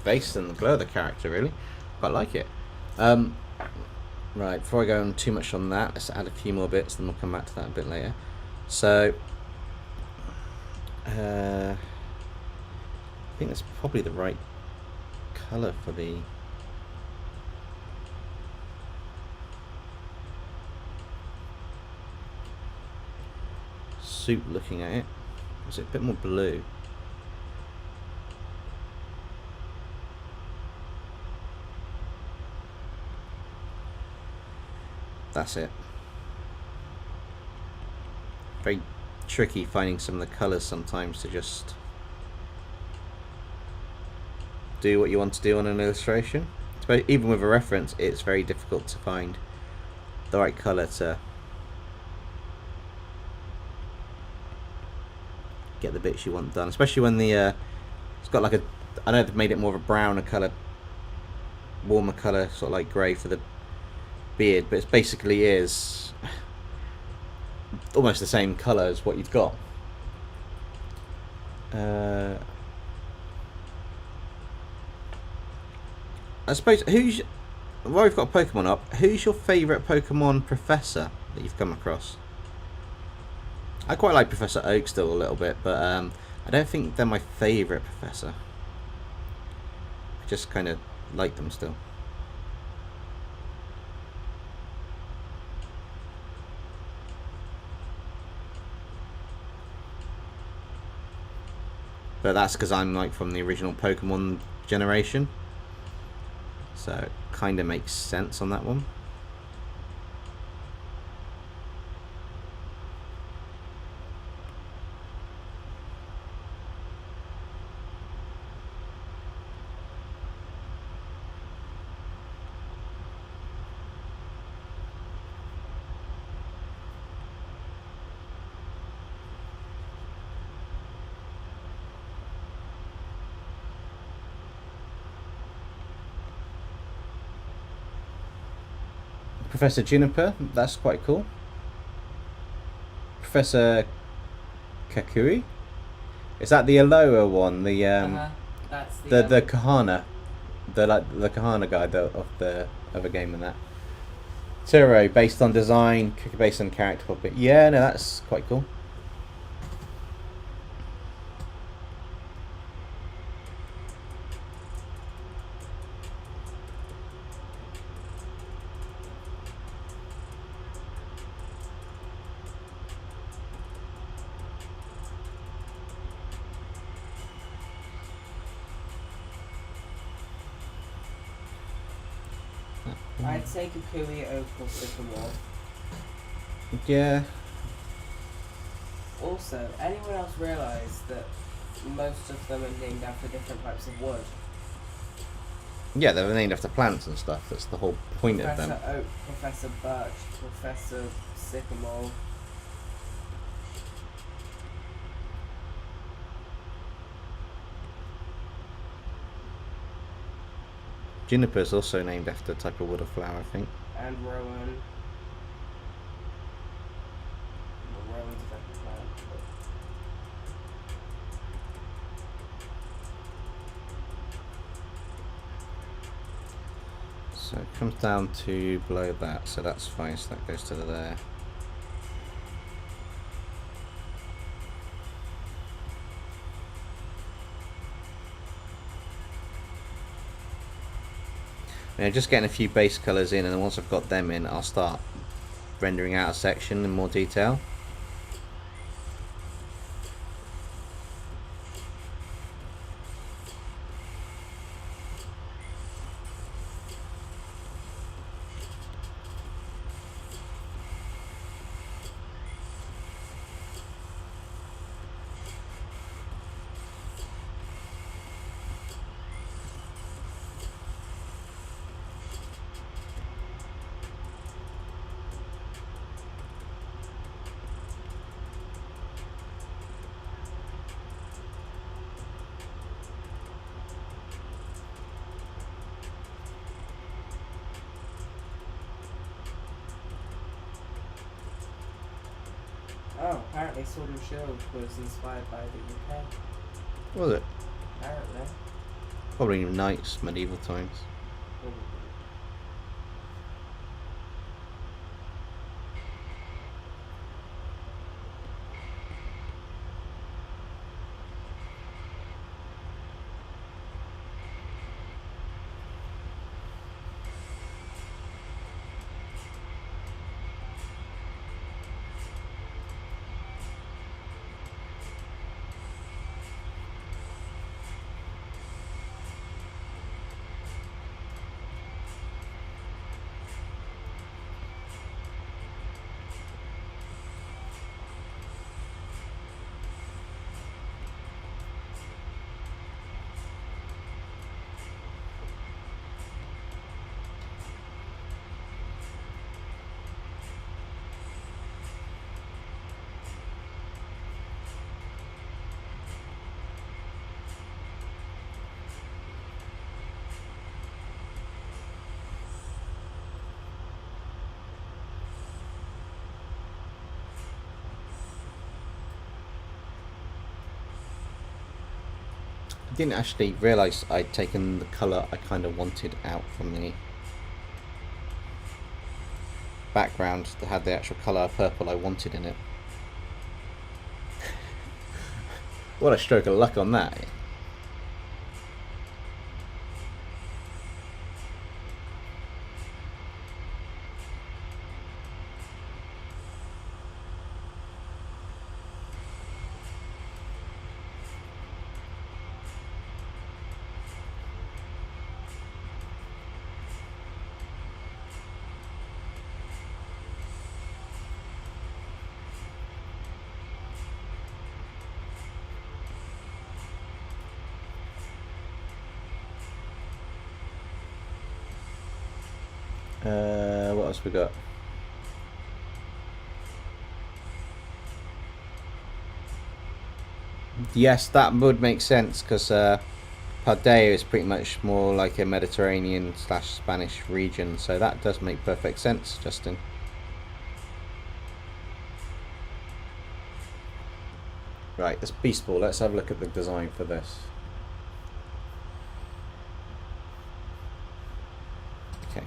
face and the glow of the character. Really, quite like it. Right, before I go on too much on that, let's add a few more bits, then we'll come back to that a bit later. So, I think that's probably the right colour for the suit. Looking at it, is it a bit more blue? That's it. Very tricky finding some of the colours sometimes to just do what you want to do on an illustration. But even with a reference, it's very difficult to find the right colour to get the bits you want done, especially when the it's got like a, I know they've made it more of a browner colour, warmer colour, sort of like grey for the beard, but it basically is almost the same colour as what you've got. I suppose, while we've got Pokemon up, who's your favourite Pokemon professor that you've come across? I quite like Professor Oak still a little bit, but I don't think they're my favourite professor. I just kind of like them still. But that's because I'm like from the original Pokemon generation, so it kind of makes sense on that one. Professor Juniper, that's quite cool. Professor Kakui, is that the Alola one? The that's the Kahana, the Kahana guy of the other game and that. Turo based on design, based on character puppet. Yeah, no, that's quite cool. I'd say Kukui, Oak, or Sycamore. Yeah. Also, anyone else realise that most of them are named after different types of wood? Yeah, they're named after plants and stuff. That's the whole point of them. Professor Oak, Professor Birch, Professor Sycamore. Juniper's also named after a type of wood or flower, I think. And Rowan. Well, Rowan's a different plant, but... So it comes down to below that, so that's fine, so that goes to there. Yeah, just getting a few base colours in, and then once I've got them in, I'll start rendering out a section in more detail. Oh, apparently Sword and Shield was inspired by the UK. Was it? Apparently. Probably knights, medieval times. Probably. I didn't actually realise I'd taken the colour I kind of wanted out from the background that had the actual colour purple I wanted in it. What a stroke of luck on that. What else we got? Yes, that would make sense because Pardeo is pretty much more like a Mediterranean / Spanish region, so that does make perfect sense, Justin. Right, this Beast Ball, let's have a look at the design for this. Okay.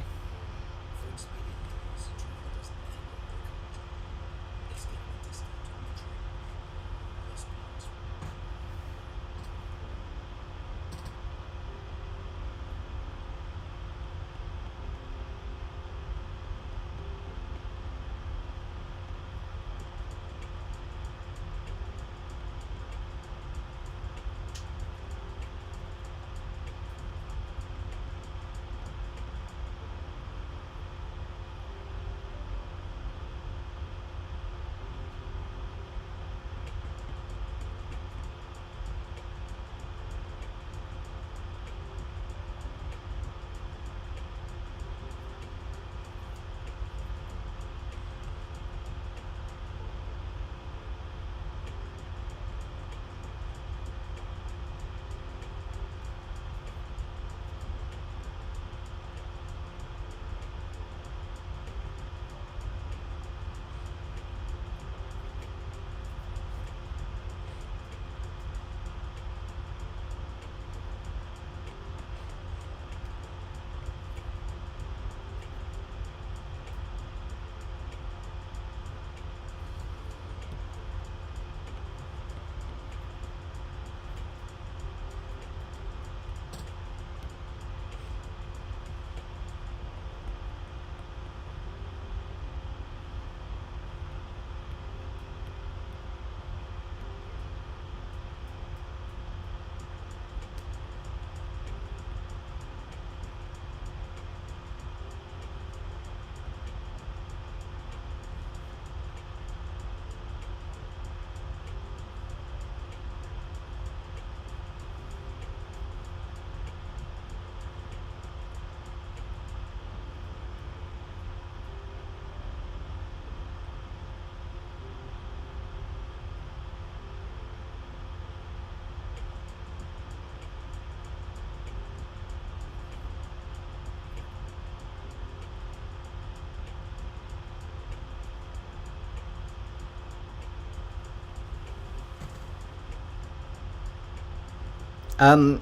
Good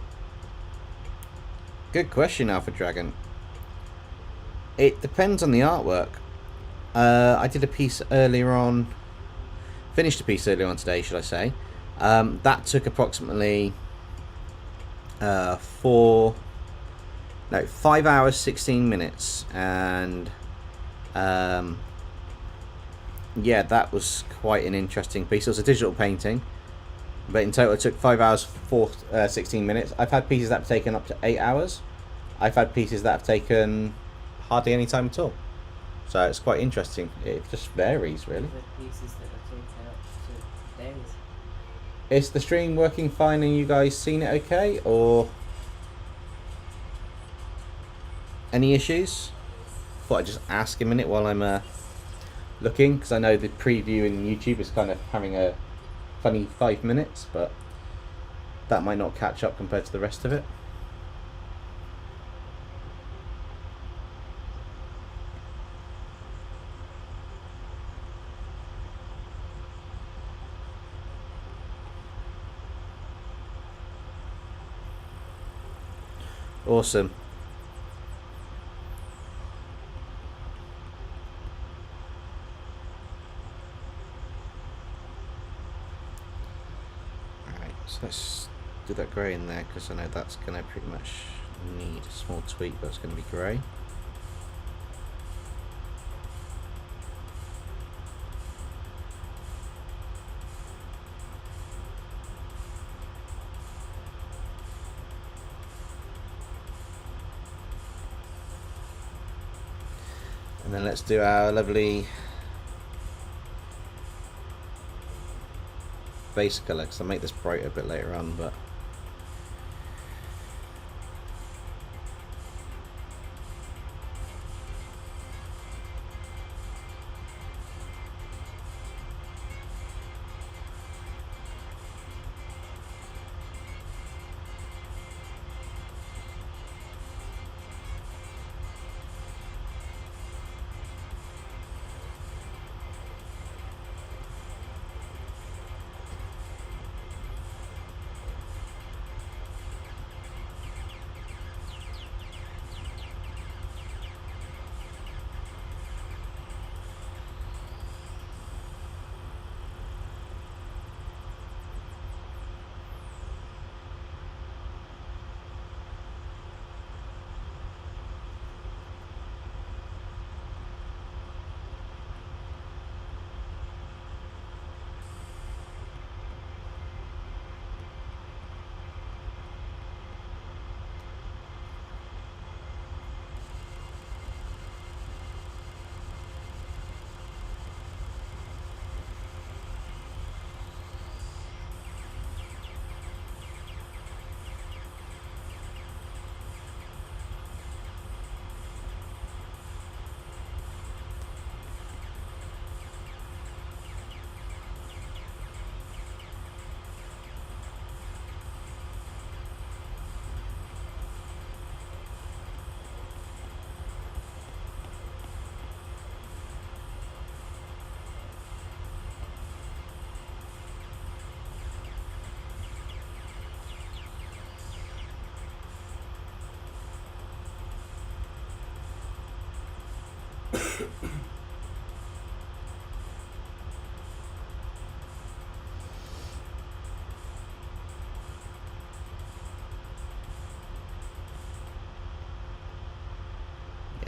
question, Alpha Dragon. It depends on the artwork. I did a piece earlier on, finished a piece earlier on today, should I say. That took approximately 5 hours 16 minutes, and yeah, that was quite an interesting piece. It was a digital painting, but in total it took 5 hours 16 minutes. I've had pieces that have taken up to 8 hours. I've had pieces that have taken hardly any time at all. So it's quite interesting. It just varies, really. Pieces that have taken up to days. Is the stream working fine and you guys seen it okay, or any issues? Thought I'd just ask a minute while I'm looking, because I know the preview in YouTube is kind of having a funny 5 minutes, but that might not catch up compared to the rest of it. Awesome. Alright, so let's do that grey in there, because I know that's going to pretty much need a small tweak, but it's going to be grey. And then let's do our lovely base colour, because I'll make this brighter a bit later on, but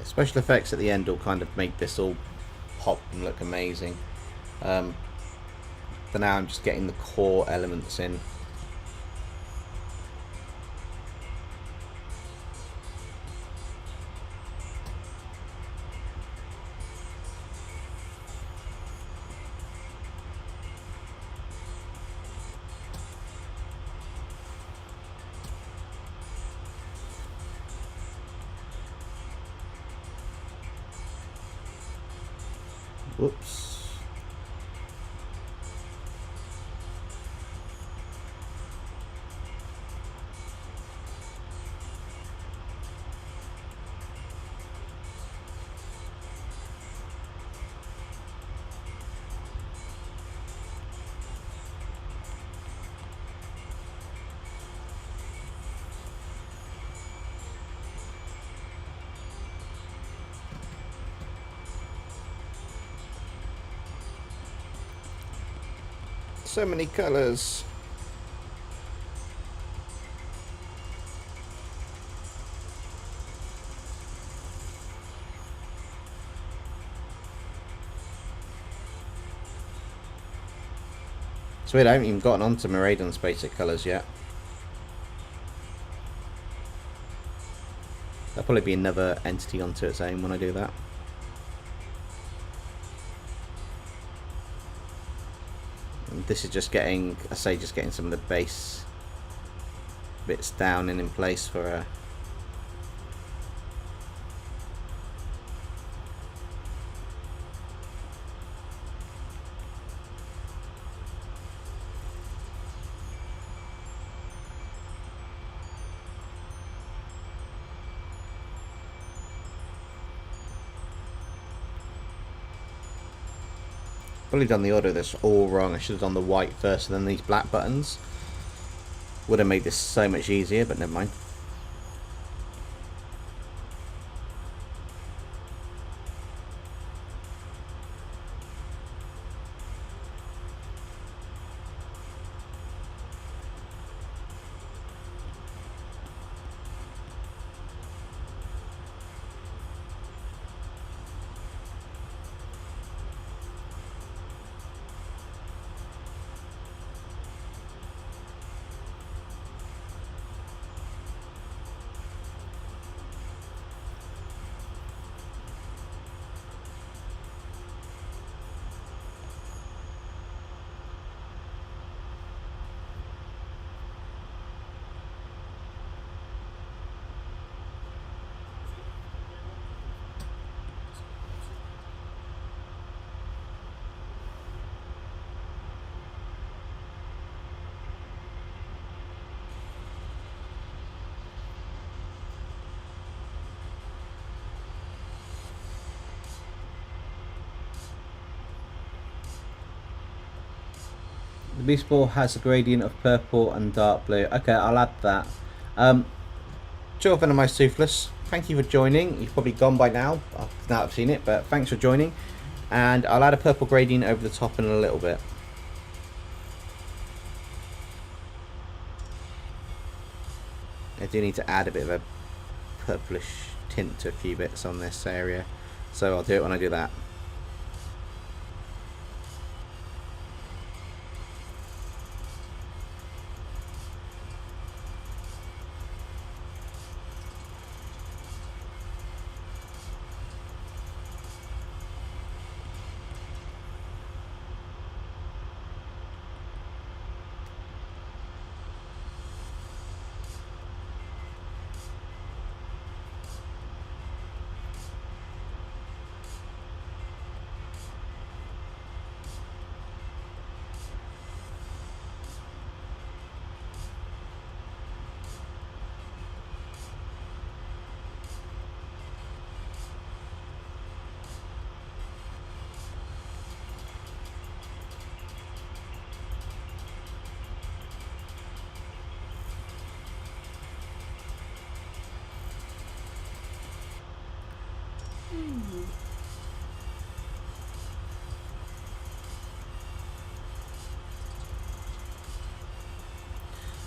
special effects at the end will kind of make this all pop and look amazing. For now I'm just getting the core elements in. Whoops. So many colours. It's weird, I haven't even gotten onto Miraidon's basic colours yet. There'll probably be another entity onto its own when I do that. And this is just getting, I say, just getting some of the base bits down and in place for probably done the order of this all wrong. I should have done the white first and then these black buttons. Would have made this so much easier, but never mind. The beast ball has a gradient of purple and dark blue. Okay, I'll add that. Sure, Venomized Toothless, thank you for joining. You've probably gone by now that I've seen it, but thanks for joining. And I'll add a purple gradient over the top in a little bit. I do need to add a bit of a purplish tint to a few bits on this area, so I'll do it when I do that.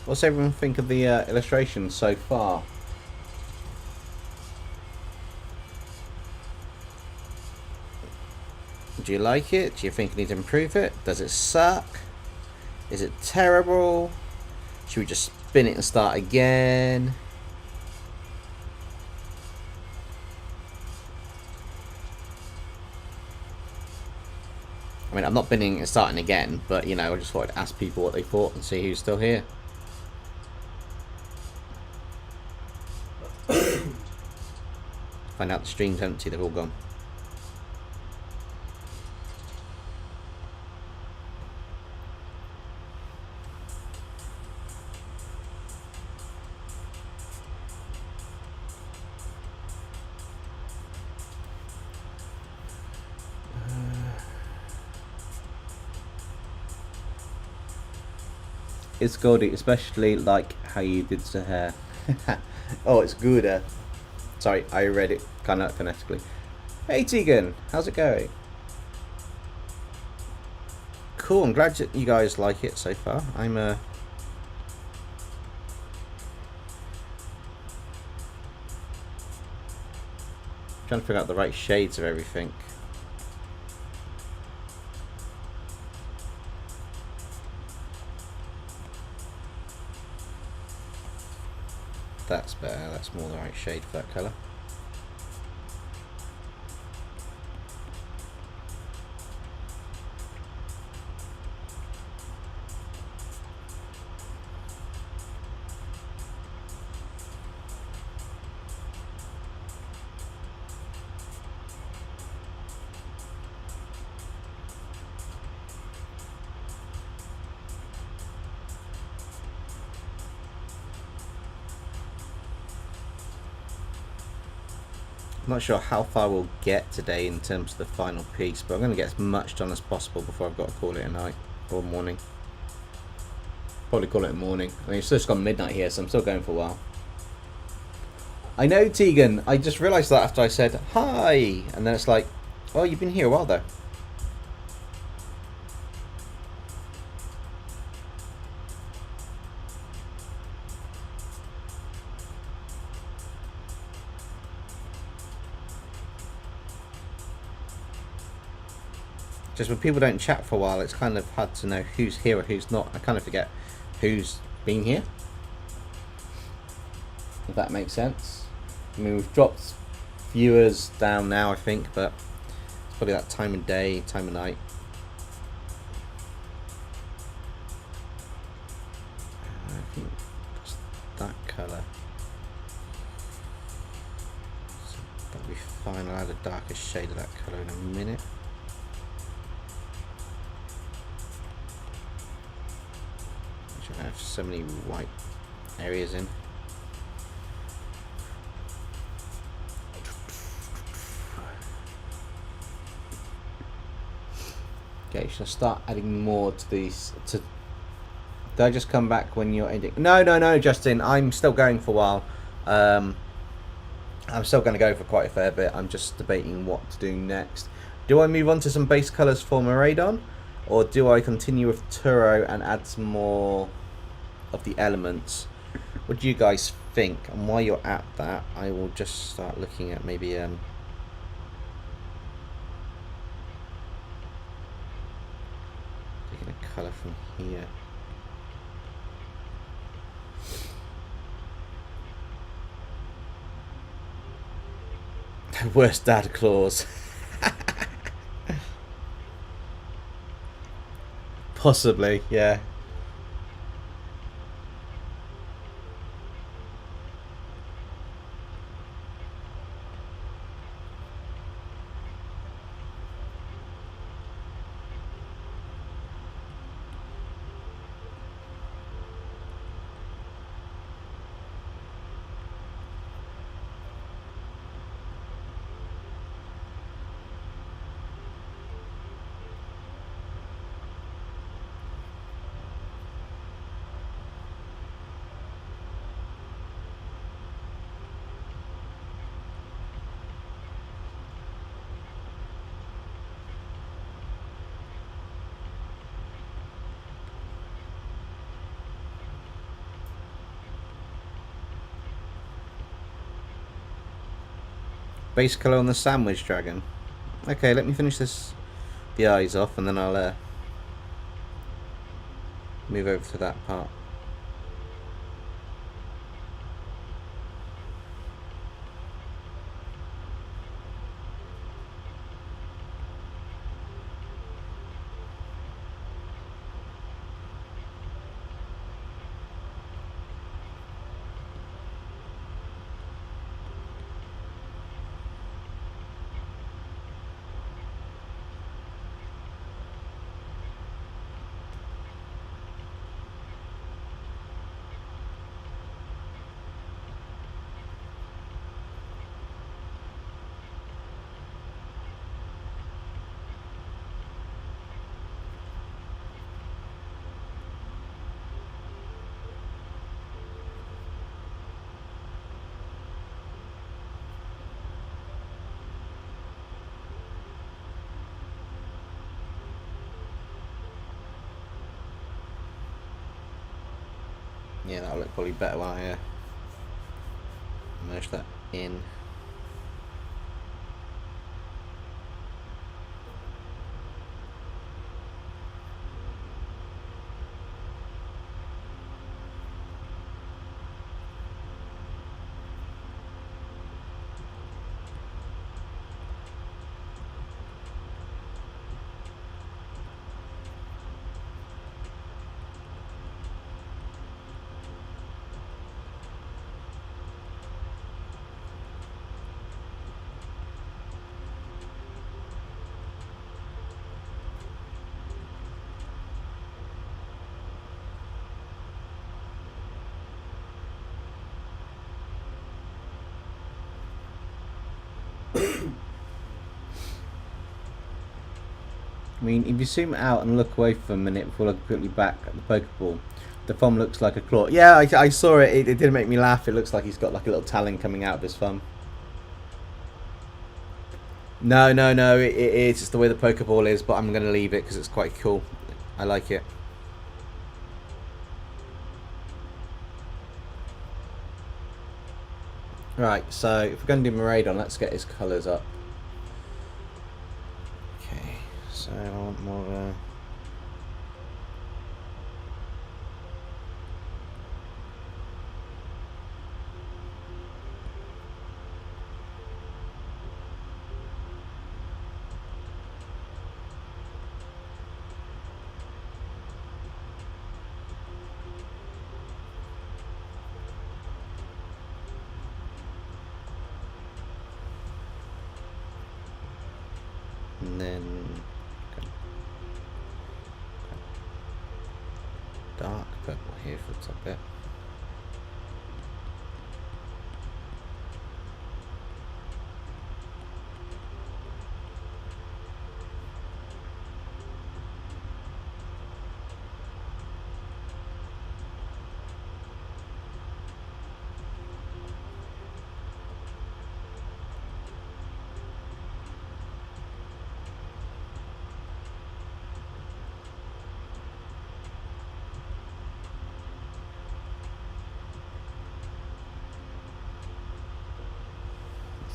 What's everyone think of the illustrations so far? Do you like it? Do you think you need to improve it? Does it suck? Is it terrible? Should we just spin it and start again? I mean, I'm not spinning and starting again, but you know, I just thought I'd ask people what they thought and see who's still here. Find out the stream's empty, they've all gone. It's Goldie, especially like how you did to her. Oh, it's good. Sorry, I read it kind of phonetically. Hey Tegan, how's it going? cool. I'm glad that you guys like it so far. I'm trying to figure out the right shades of everything. That's better. That's more the right shade for that colour. I'm not sure how far we'll get today in terms of the final piece, but I'm going to get as much done as possible before I've got to call it a night or morning. Probably call it a morning. I mean, it's just gone midnight here, so I'm still going for a while. I know, Tegan. I just realised that after I said hi, and then it's like, oh, you've been here a while though. Just when people don't chat for a while, it's kind of hard to know who's here or who's not. I kind of forget who's been here, if that makes sense. I mean, we've dropped viewers down now, I think, but it's probably that time of day, time of night. I think it's that colour. So that'll be fine. I'll add a darker shade of that colour in a minute. I have so many white areas in. Okay, should I start adding more to these? Did I just come back when you're ending? No, Justin. I'm still going for a while. I'm still going to go for quite a fair bit. I'm just debating what to do next. Do I move on to some base colours for Miraidon, or do I continue with Turo and add some more of the elements? What do you guys think? And while you're at that, I will just start looking at maybe taking a colour from here. The worst dad clause. Possibly, yeah. Base colour on the sandwich dragon. Okay, let me finish the eyes off, and then I'll move over to that part. Yeah, that'll look probably better when I merge that in. I mean, if you zoom out and look away for a minute before looking quickly back at the Pokeball, the thumb looks like a claw. Yeah, I saw it. It did make me laugh. It looks like he's got like a little talon coming out of his thumb. No, it's just the way the Pokeball is, but I'm going to leave it because it's quite cool. I like it. Right, so if we're going to do Miraidon, let's get his colours up. Okay, so I want more... and then dark purple here for the top bit.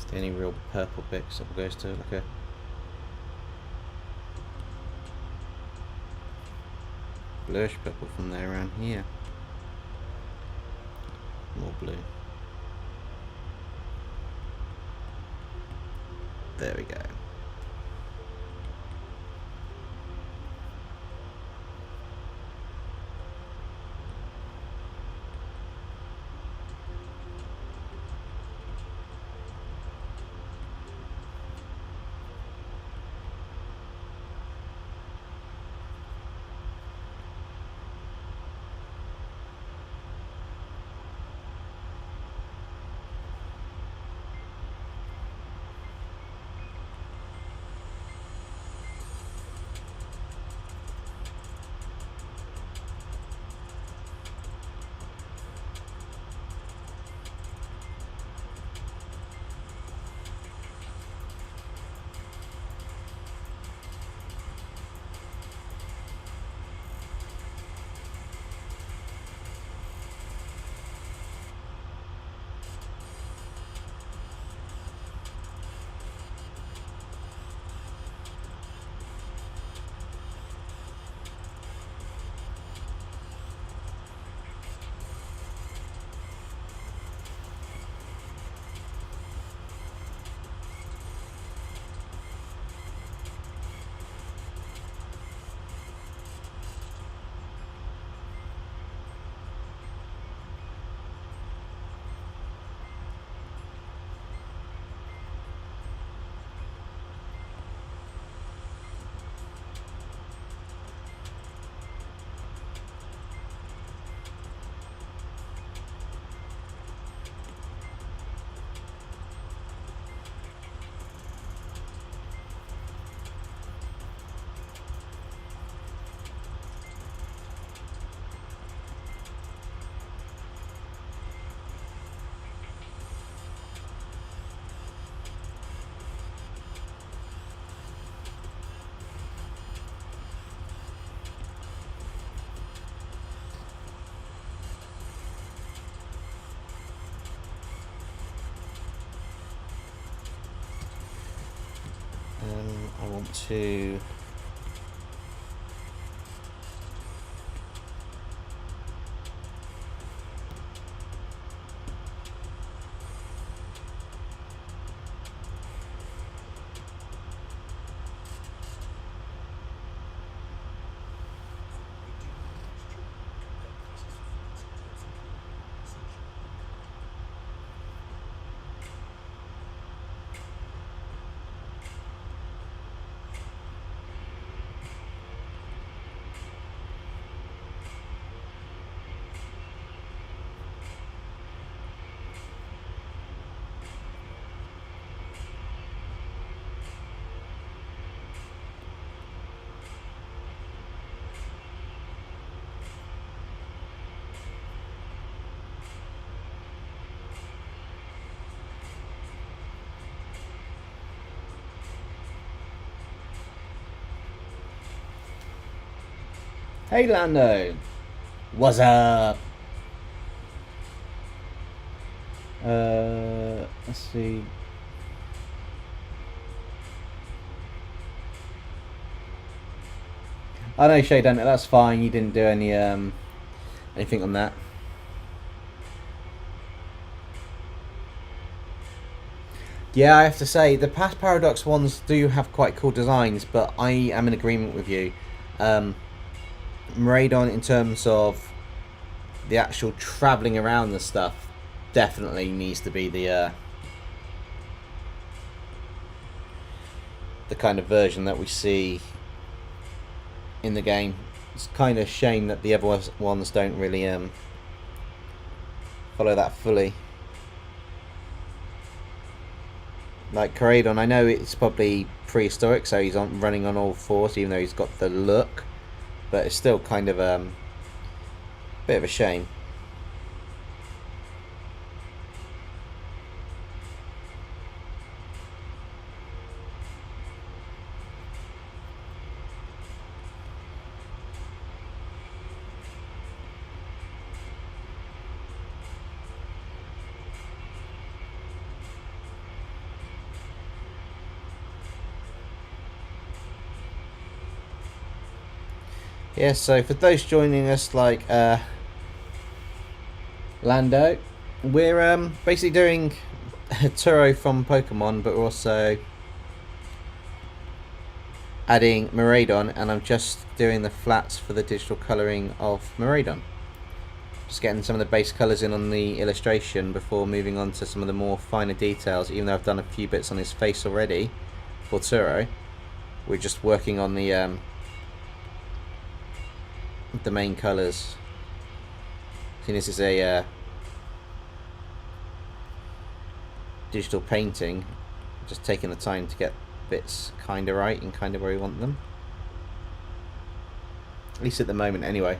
The only real purple bit, so it goes to like a bluish purple from there around here. More blue. There we go. I want to... Hey Lando! What's up? Let's see. I know Shay done it, that's fine, you didn't do any anything on that. Yeah, I have to say, the past Paradox ones do have quite cool designs, but I am in agreement with you. Miraidon, in terms of the actual travelling around the stuff, definitely needs to be the kind of version that we see in the game. It's kind of a shame that the other ones don't really follow that fully. Like Miraidon, I know it's probably prehistoric, so he's running on all fours, even though he's got the look, but it's still kind of a bit of a shame. Yeah, so for those joining us, like Lando, we're basically doing Turo from Pokemon, but we're also adding Miraidon, and I'm just doing the flats for the digital colouring of Miraidon. Just getting some of the base colours in on the illustration before moving on to some of the more finer details, even though I've done a few bits on his face already for Turo. We're just working on the main colours. See, this is a digital painting, just taking the time to get bits kind of right and kind of where we want them, at least at the moment anyway.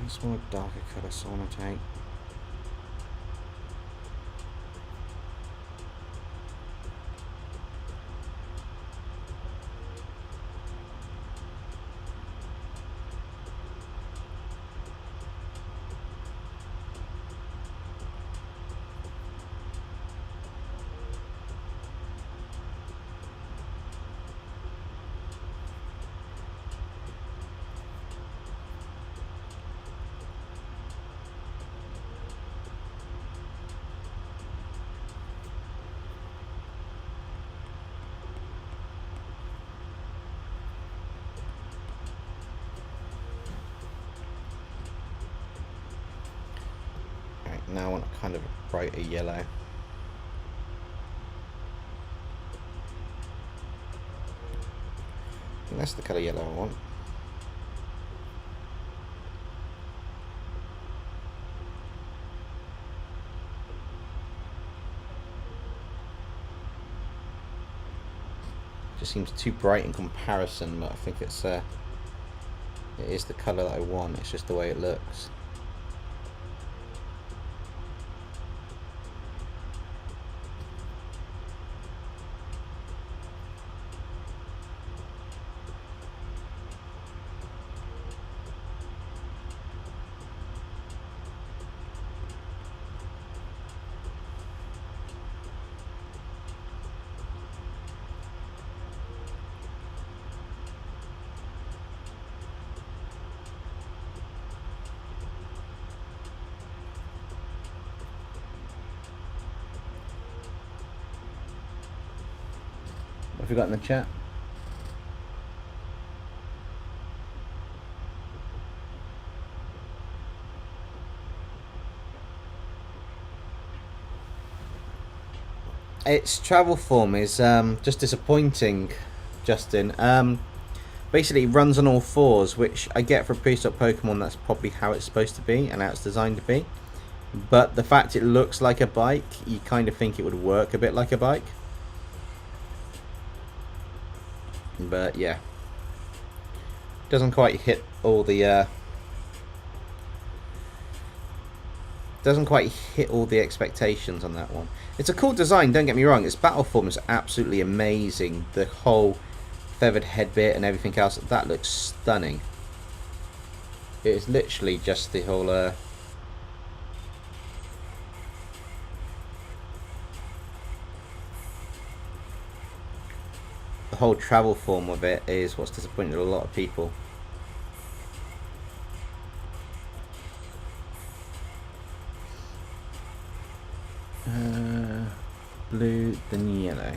It's more darker colour, so I want to take. Now I want kind of a brighter yellow. I think that's the colour yellow I want. Just seems too bright in comparison, but I think it is the colour that I want. It's just the way it looks. What have you got in the chat? Its travel form is just disappointing, Justin. Basically, it runs on all fours, which I get for a prestock Pokemon. That's probably how it's supposed to be and how it's designed to be. But the fact it looks like a bike, you kind of think it would work a bit like a bike. But yeah, doesn't quite hit all the expectations on that one. It's a cool design, don't get me wrong. Its battle form is absolutely amazing. The whole feathered head bit and everything else, that looks stunning. It is literally just the whole the whole travel form of it is what's disappointed a lot of people. Blue than yellow.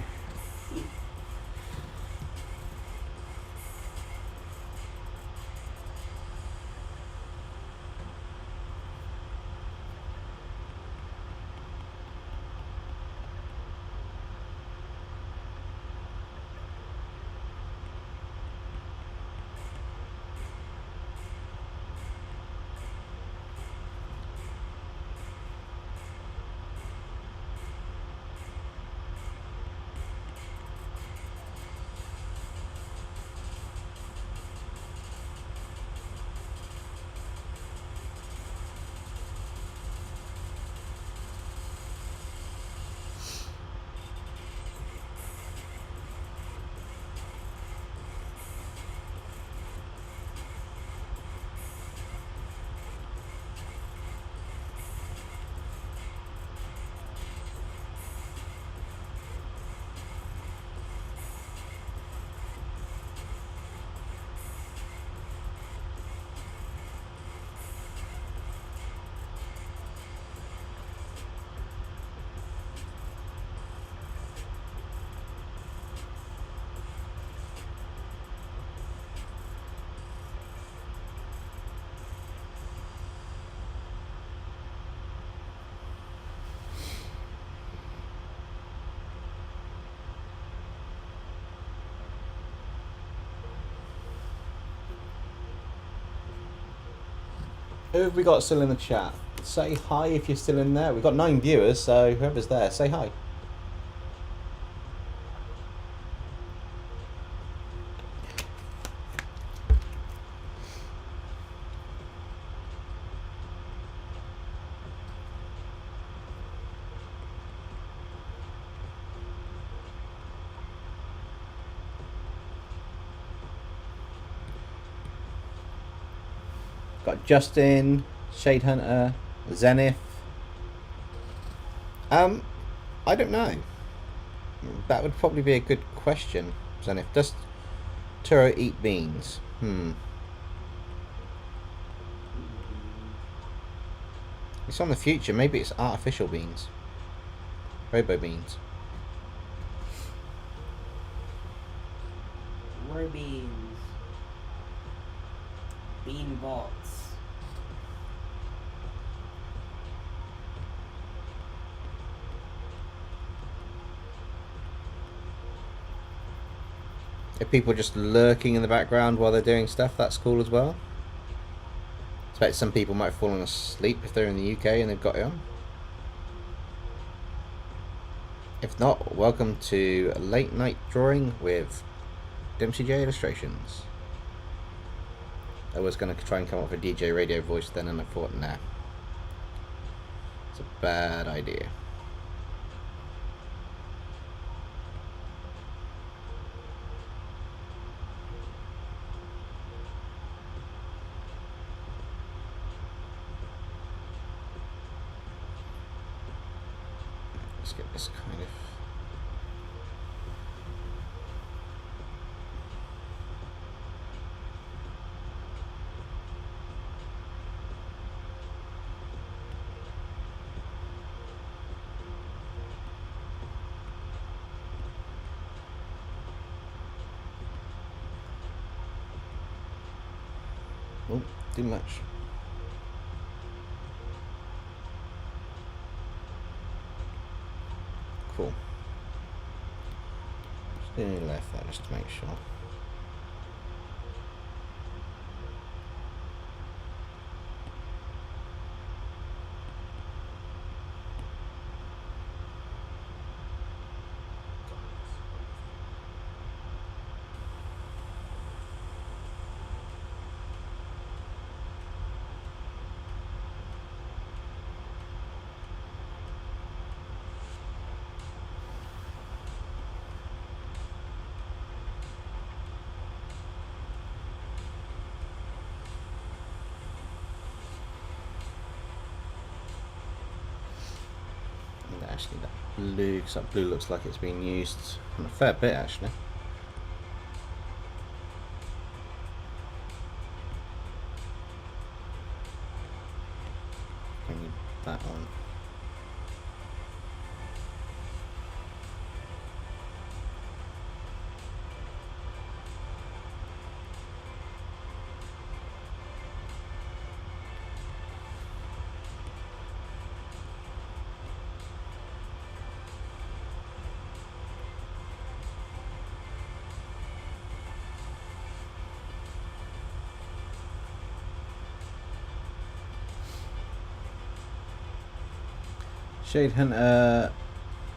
Who have we got still in the chat? Say hi if you're still in there. We've got 9 viewers, so whoever's there, say hi. Got Justin, Shade Hunter, Zenith. I don't know. That would probably be a good question, Zenith. Does Turo eat beans? It's on the future. Maybe it's artificial beans. Robo beans. Robeans. Bean bots. If people just lurking in the background while they're doing stuff, that's cool as well. I expect some people might have fallen asleep if they're in the UK and they've got it on. If not, welcome to Late Night Drawing with DempseyJ Illustrations. I was going to try and come up with a DJ radio voice then, and I thought, nah. It's a bad idea. Let's get this kind of... Oh, too much. Cool. Just do any left there just to make sure. Actually, that blue, because that blue looks like it's being used on a fair bit actually. Bring that on. Shade Hunter,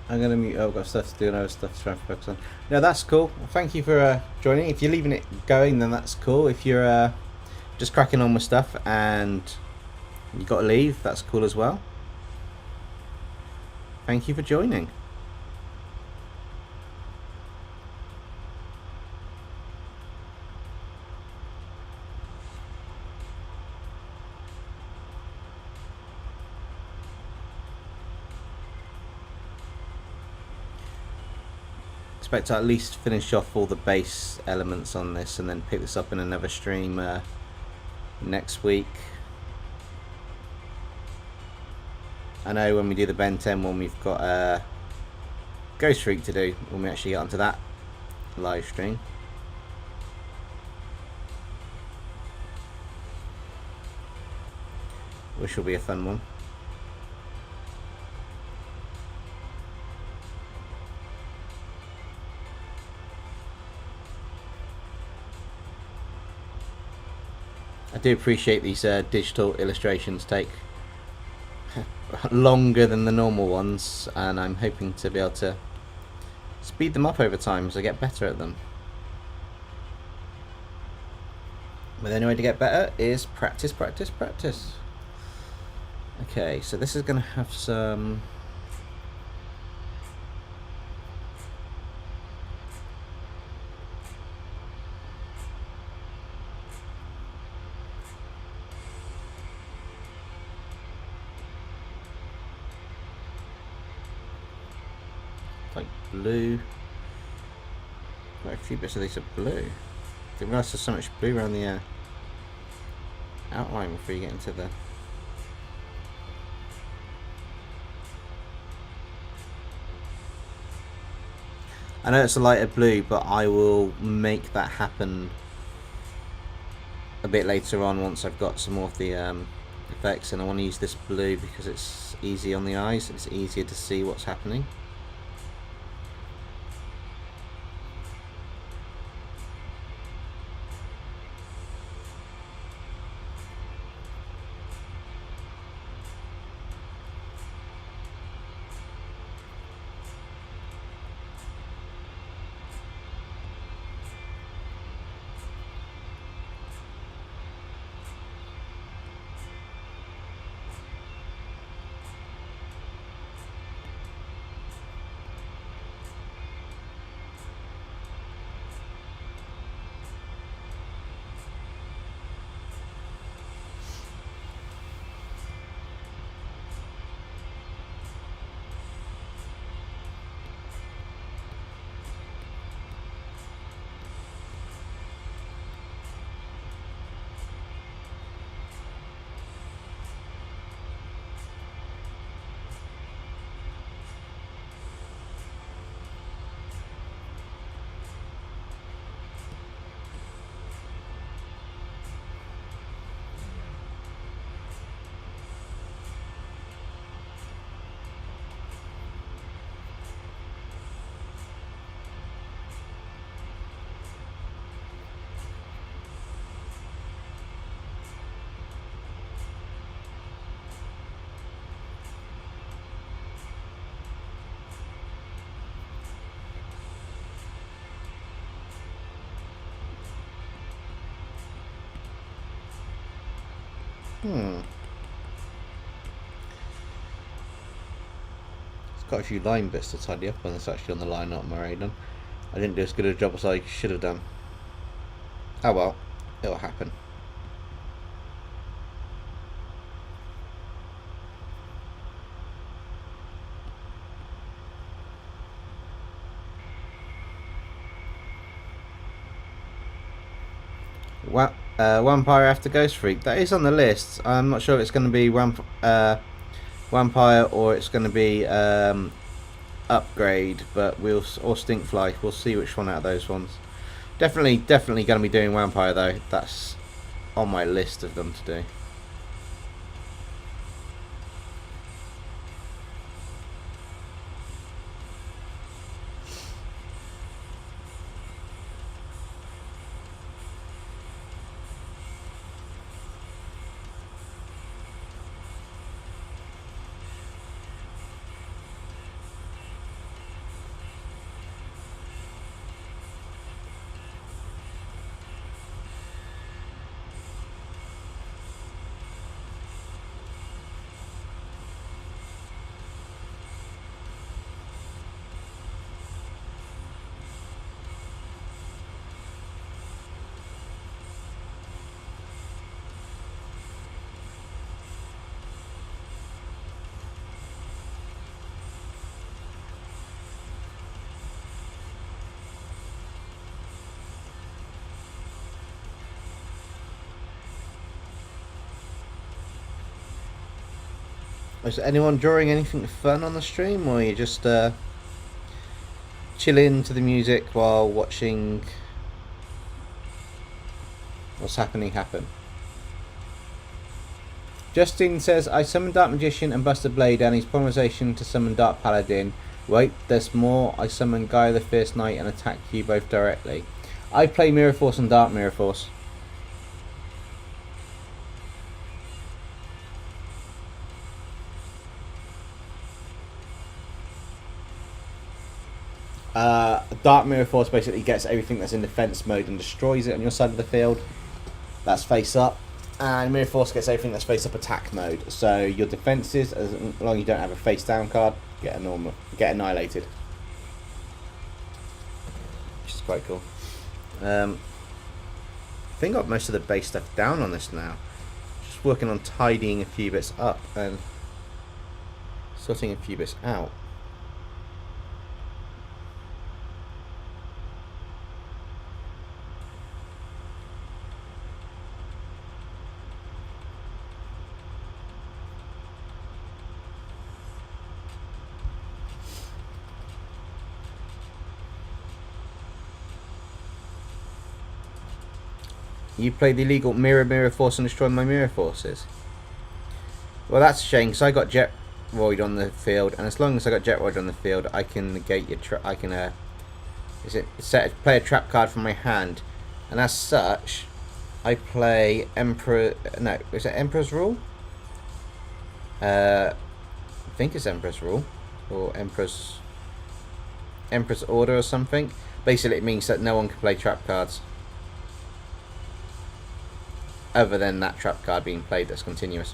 I'm going to mute. Oh, I've got stuff to do and other stuff to try and focus on. No, that's cool. Well, thank you for joining. If you're leaving it going, then that's cool. If you're just cracking on with stuff and you've got to leave, that's cool as well. Thank you for joining. Expect to at least finish off all the base elements on this and then pick this up in another stream next week. I know when we do the Ben 10 one, we've got a Ghost Freak to do when we actually get onto that live stream. Which will be a fun one. I do appreciate these digital illustrations take longer than the normal ones, and I'm hoping to be able to speed them up over time as I get better at them. But the only way to get better is practice, practice, practice. Okay, so this is going to have some... like blue. Quite a few bits of these are blue. I didn't realise there's so much blue around the outline before you get into the... I know it's a lighter blue, but I will make that happen a bit later on once I've got some more of the effects, and I want to use this blue because it's easy on the eyes, it's easier to see what's happening. It's got a few line bits to tidy up when it's actually on the line, not Miraidon. I didn't do as good a job as I should have done. Oh well, it'll happen. Vampire after Ghost Freak. That is on the list. I'm not sure if it's going to be Vampire or it's going to be Upgrade, but or Stinkfly. We'll see which one out of those ones. Definitely going to be doing Vampire though. That's on my list of them to do. Is anyone drawing anything fun on the stream, or are you just chilling to the music while watching what's happening happen? Justin says, I summoned Dark Magician and Buster Blade and his polymerization to summon Dark Paladin. Wait, there's more. I summoned Gaia the Fierce Knight and attack you both directly. I play Mirror Force and Dark Mirror Force. Dark Mirror Force basically gets everything that's in defense mode and destroys it on your side of the field. That's face up. And Mirror Force gets everything that's face up attack mode. So your defenses, as long as you don't have a face down card, get annihilated. Which is quite cool. I think I've got most of the base stuff down on this now. Just working on tidying a few bits up and sorting a few bits out. You play the illegal Mirror Force and destroy my Mirror Forces. Well, that's a shame, because I got Jet Roid on the field, and as long as I got Jet Roid on the field, I can negate your I can play a trap card from my hand, and as such, I play Emperor. No, is it Emperor's Rule? I think it's Emperor's Rule, or Emperor's Order or something. Basically, it means that no one can play trap cards. Other than that trap card being played that's continuous.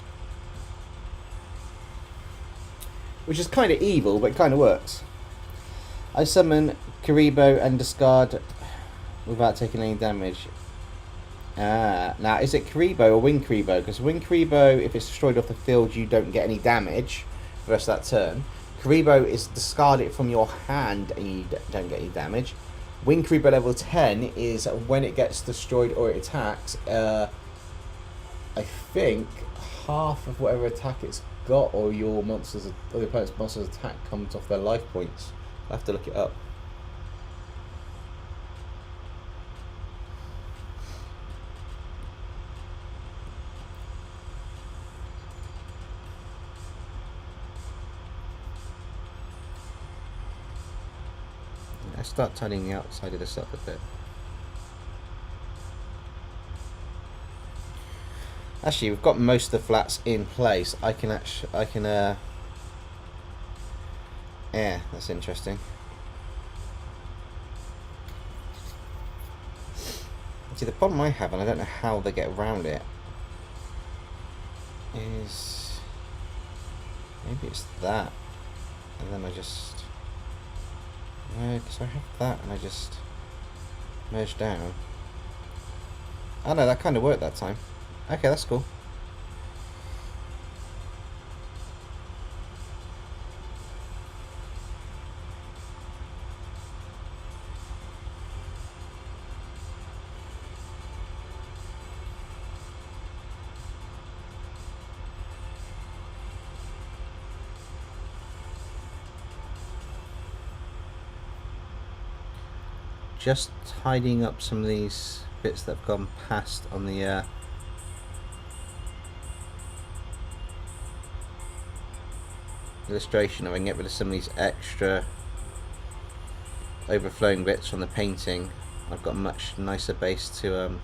Which is kind of evil, but it kind of works. I summon Karibo and discard without taking any damage. Now, is it Karibo or Wing Karibo? Because Wing Karibo, if it's destroyed off the field, you don't get any damage for the rest of that turn. Karibo is discard it from your hand and you don't get any damage. Wing Karibo level 10 is when it gets destroyed or it attacks, I think half of whatever attack it's got, or your monsters, or the opponent's monster's attack, comes off their life points. I'll have to look it up. I'll start tidying the outside of this up a bit. Actually, we've got most of the flats in place. Yeah, that's interesting. See, the problem I have, and I don't know how they get around it, is... Maybe it's that. And then I just... No, because I have that and I just merge down. Oh no, that kind of worked that time. Okay, that's cool. Just tidying up some of these bits that have gone past on the illustration, I can get rid of some of these extra overflowing bits from the painting. I've got a much nicer base to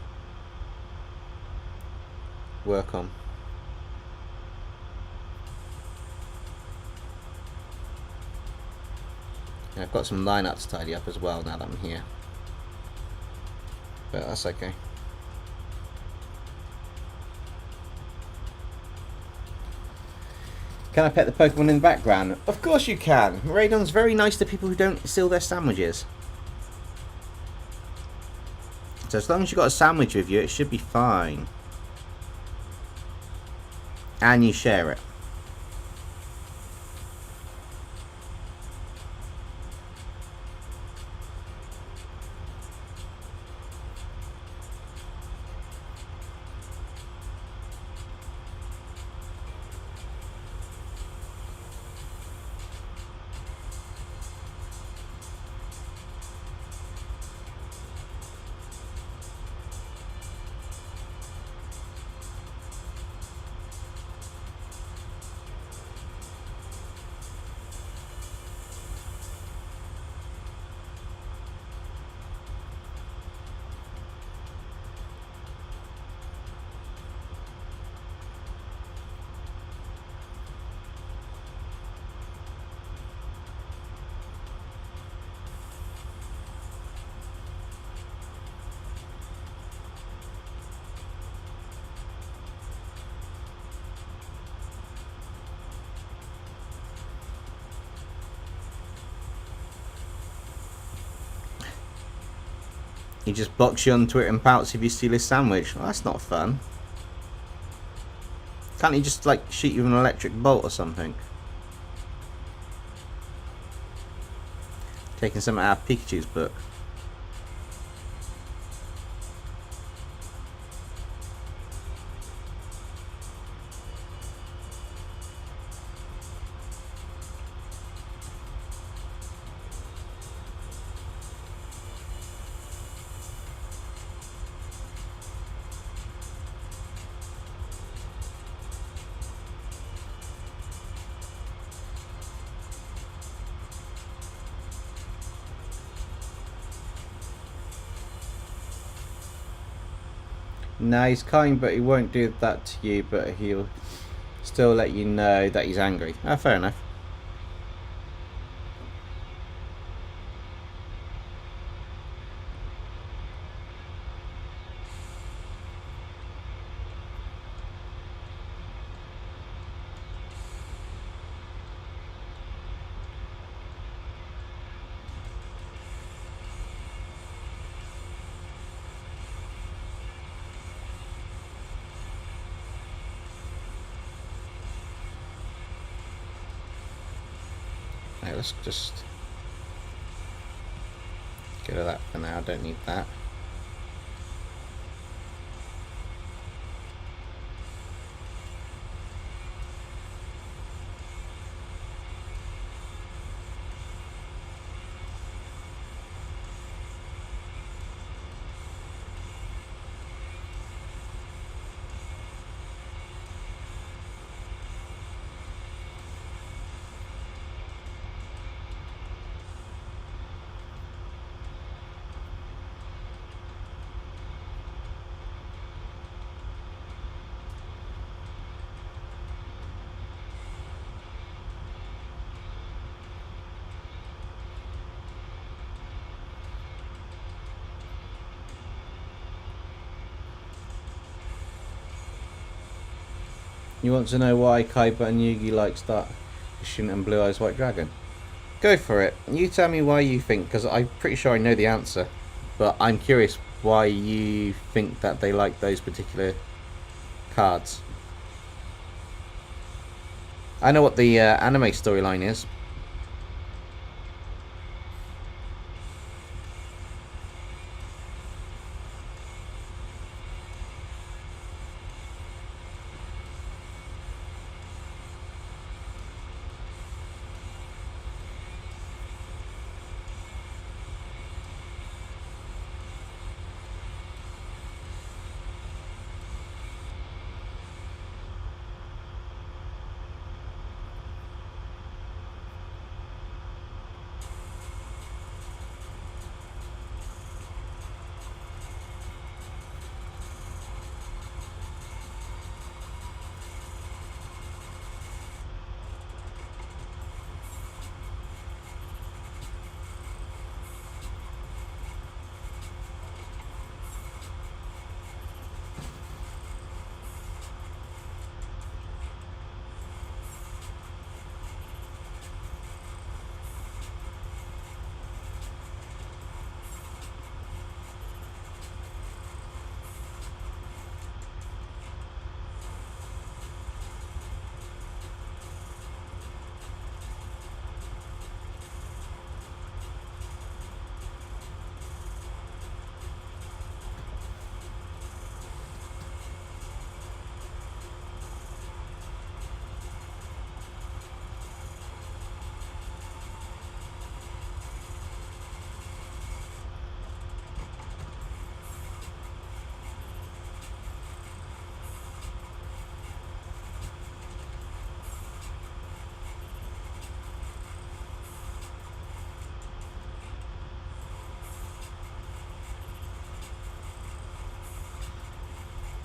work on. And I've got some line art to tidy up as well now that I'm here. But that's okay. Can I pet the Pokemon in the background? Of course you can. Miraidon's very nice to people who don't steal their sandwiches. So as long as you've got a sandwich with you, it should be fine. And you share it. He just blocks you on Twitter and pouts if you steal his sandwich. Well, that's not fun. Can't he just like shoot you with an electric bolt or something? Taking something out of Pikachu's book. No, he's kind, but he won't do that to you, but he'll still let you know that he's angry. Ah, fair enough. Right, let's just get rid of that for now. I don't need that. You want to know why Kaiba and Yugi like Star Ocean and Blue Eyes White Dragon? Go for it. You tell me why you think, because I'm pretty sure I know the answer, but I'm curious why you think that they like those particular cards. I know what the anime storyline is.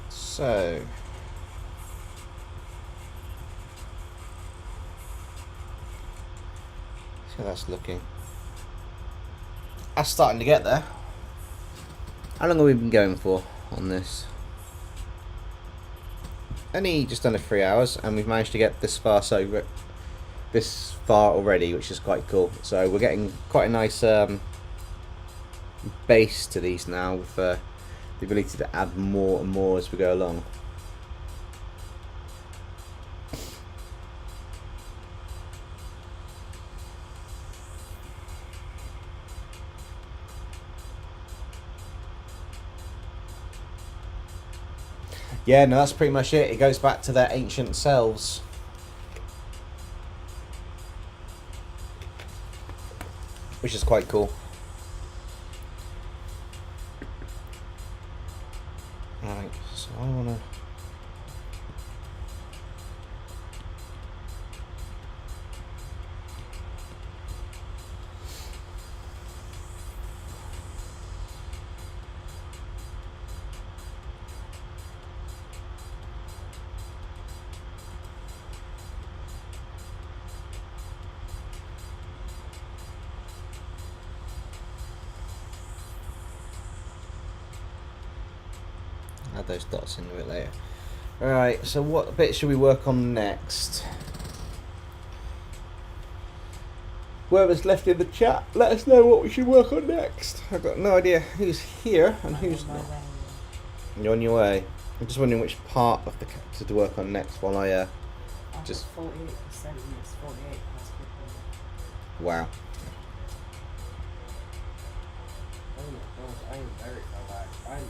So, see how that's looking. That's starting to get there. How long have we been going for on this? Only just under 3 hours, and we've managed to get this far already, which is quite cool. So we're getting quite a nice base to these now, with the ability to add more and more as we go along. Yeah, no, that's pretty much it. It goes back to their ancient selves. Which is quite cool. Right, so I want to... add those dots in a bit later. Alright, so what bit should we work on next? Whoever's left in the chat, let us know what we should work on next. I've got no idea who's here and who's not. You're on your way. I'm just wondering which part of the character to work on next while I just... 48% and it's 48 plus 50. Wow. Oh my god, I am very far back. I'm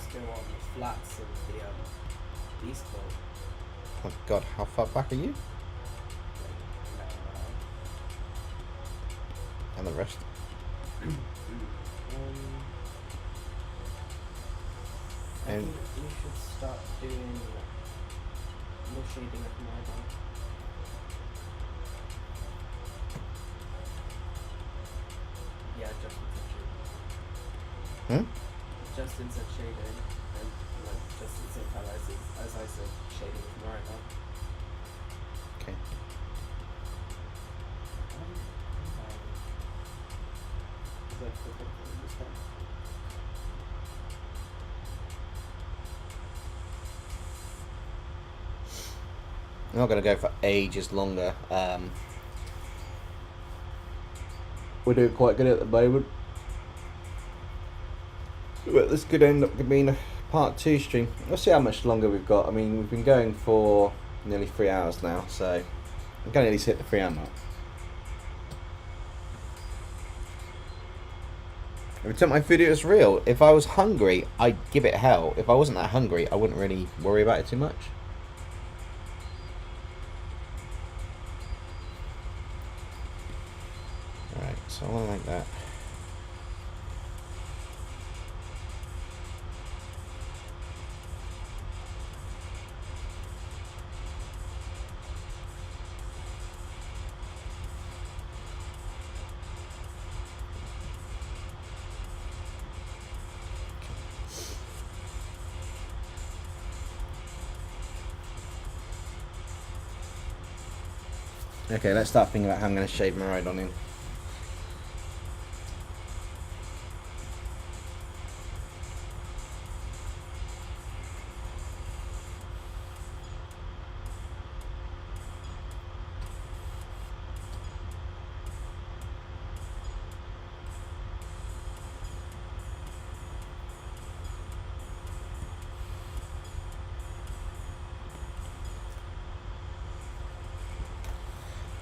still on the flats of the East Coast. Oh god, how far back are you? And the rest? I think we should start doing more shading of Miraidon. Yeah, Justin said shading. Justin said shading, and like Justin said highlights as I said shading of Miraidon. Okay. I'm not going to go for ages longer. We're doing quite good at the moment. But this could end up being a part 2 stream. We'll see how much longer we've got. I mean, we've been going for nearly 3 hours now, so I'm going to at least hit the 3 hour mark. Every time my food was real, if I was hungry, I'd give it hell. If I wasn't that hungry, I wouldn't really worry about it too much. Alright, so I want to make that. Okay, let's start thinking about how I'm going to shave Miraidon in.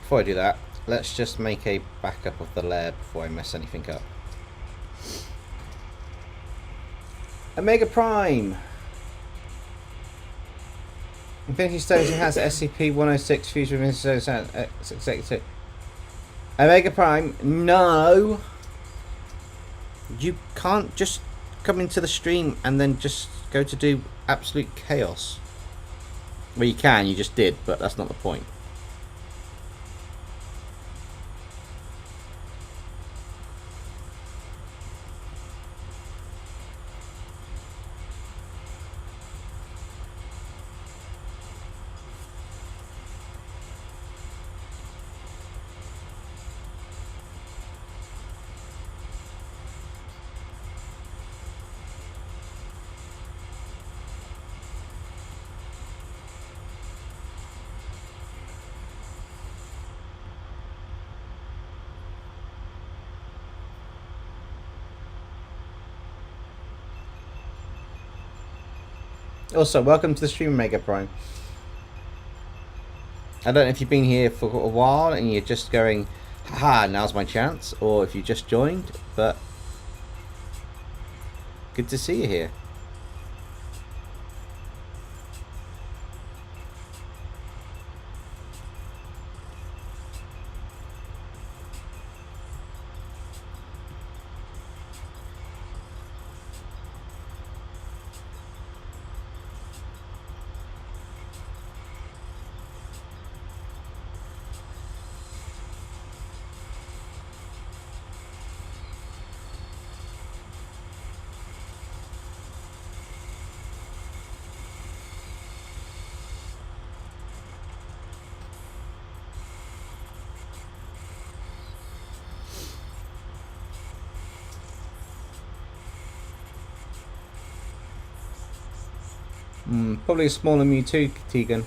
Before I do that, let's just make a backup of the lair before I mess anything up. Omega Prime! Infinity Stones has SCP-106 fused with Infinity Stones executive. Omega Prime, no! You can't just come into the stream and then just go to do absolute chaos. Well, you can, you just did, but that's not the point. Also, welcome to the stream, Omega Prime. I don't know if you've been here for a while and you're just going, haha, now's my chance, or if you just joined, but good to see you here. Probably a smaller Mewtwo, Tegan.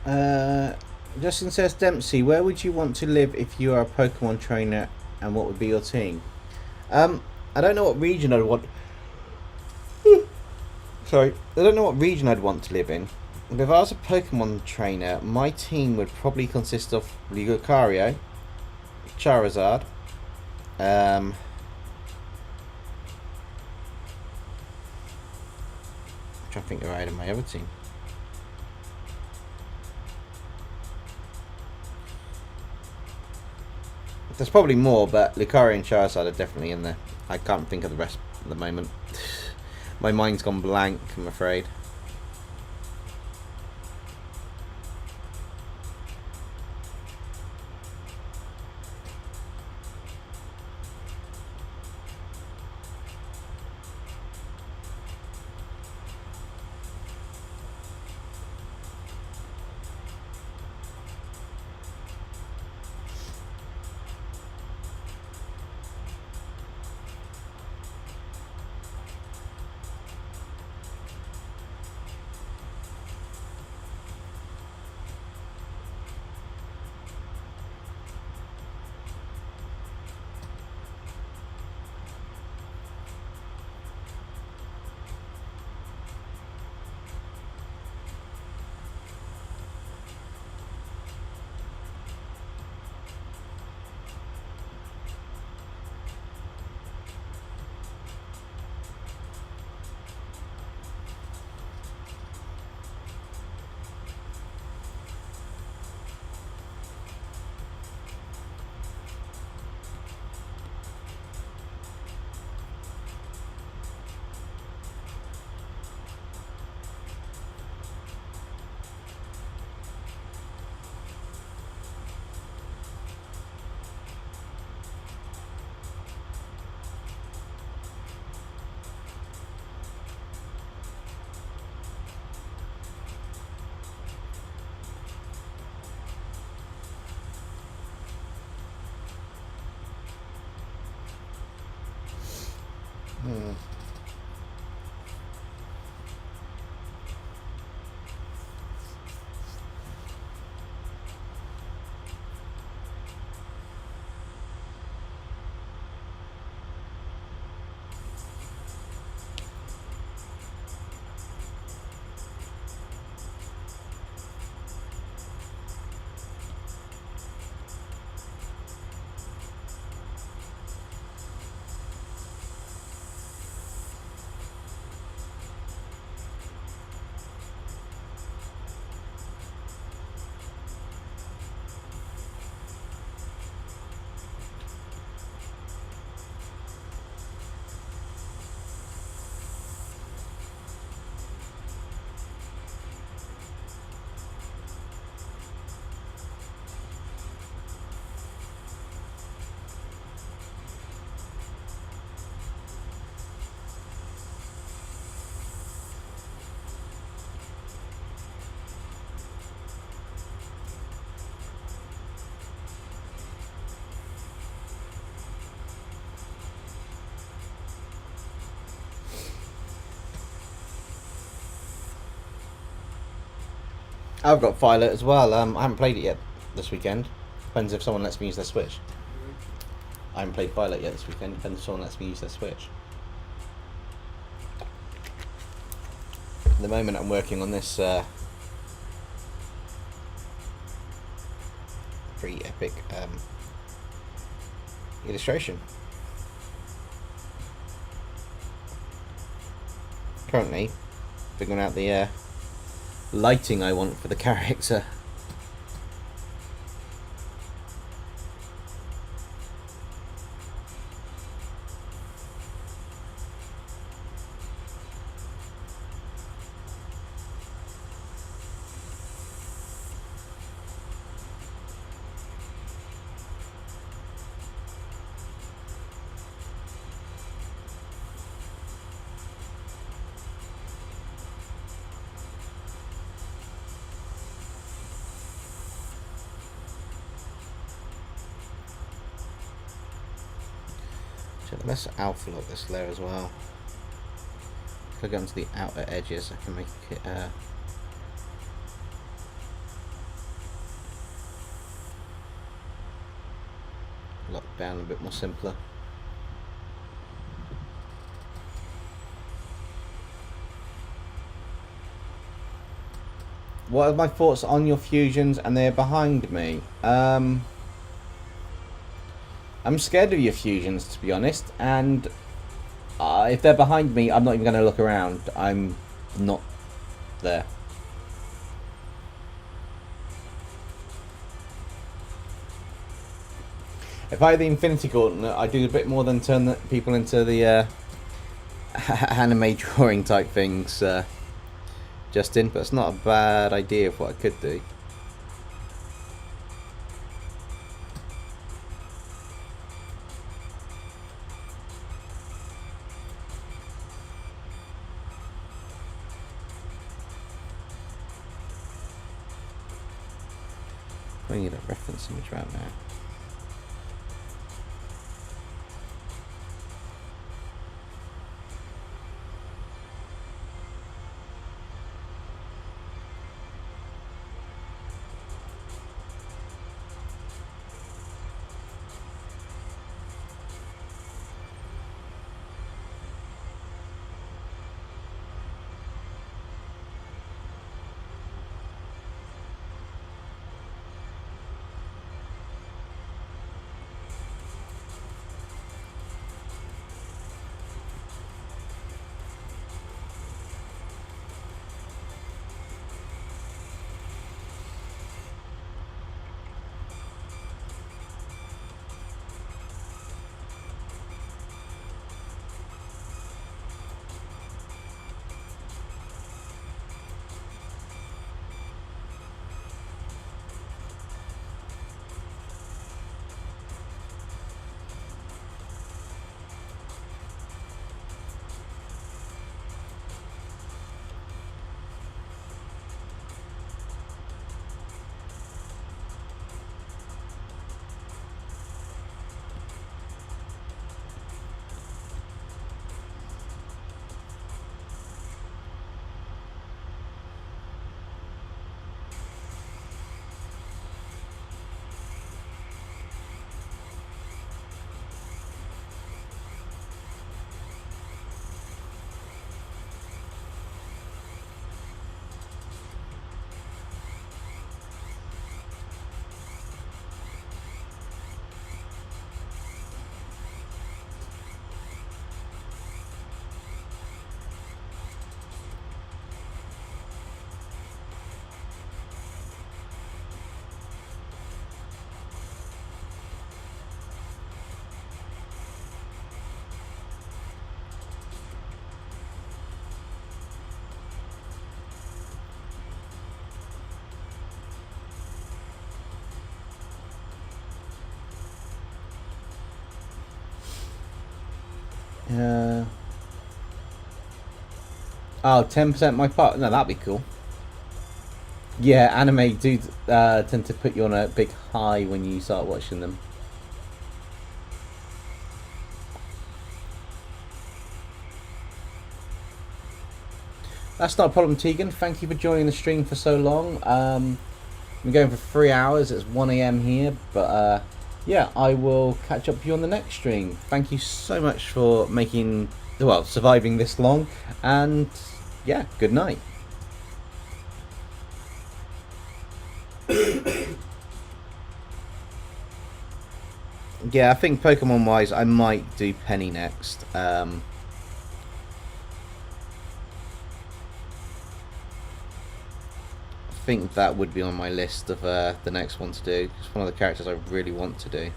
Justin says, Dempsey, where would you want to live if you are a Pokemon trainer, and what would be your team? I don't know what region I'd want. Sorry, I don't know what region I'd want to live in. But if I was a Pokemon trainer, my team would probably consist of Lucario, Charizard, I'm trying to think of right in my other team. There's probably more, but Lucario and Charizard are definitely in there. I can't think of the rest at the moment. My mind's gone blank, I'm afraid. I've got Violet as well. I haven't played it yet this weekend. Depends if someone lets me use their Switch. I haven't played Violet yet this weekend. Depends if someone lets me use their Switch. At the moment I'm working on this pretty epic illustration. Currently figuring out the lighting I want for the character. So let's alpha lock this layer as well. If I go onto the outer edges, I can make it locked down a bit more simpler. What are my thoughts on your fusions? And they're behind me. I'm scared of your fusions, to be honest, and if they're behind me, I'm not even going to look around. I'm not there. If I had the Infinity Gauntlet, I'd do a bit more than turn people into the anime drawing type things, Justin, but it's not a bad idea of what I could do. I need a reference image right now. Oh, 10% my part. No, that'd be cool. Yeah, anime do tend to put you on a big high when you start watching them. That's not a problem, Tegan. Thank you for joining the stream for so long. We're going for 3 hours. It's 1 AM here, but yeah, I will catch up with you on the next stream. Thank you so much for surviving this long, and yeah, good night. Yeah, I think Pokemon wise, I might do Penny next. I think that would be on my list of the next one to do. It's one of the characters I really want to do.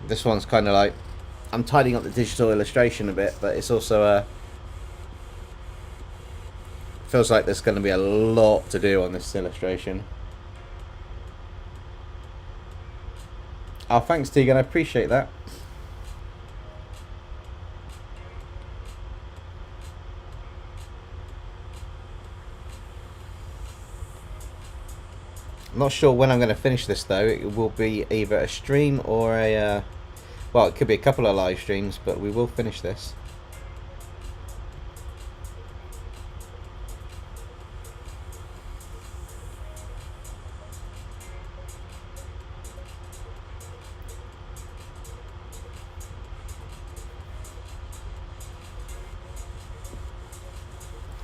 This one's kind of like, I'm tidying up the digital illustration a bit, but it's also feels like there's going to be a lot to do on this illustration. Oh, thanks, Tegan. I appreciate that. I'm not sure when I'm going to finish this though. It will be either a stream or a well, it could be a couple of live streams, but we will finish this.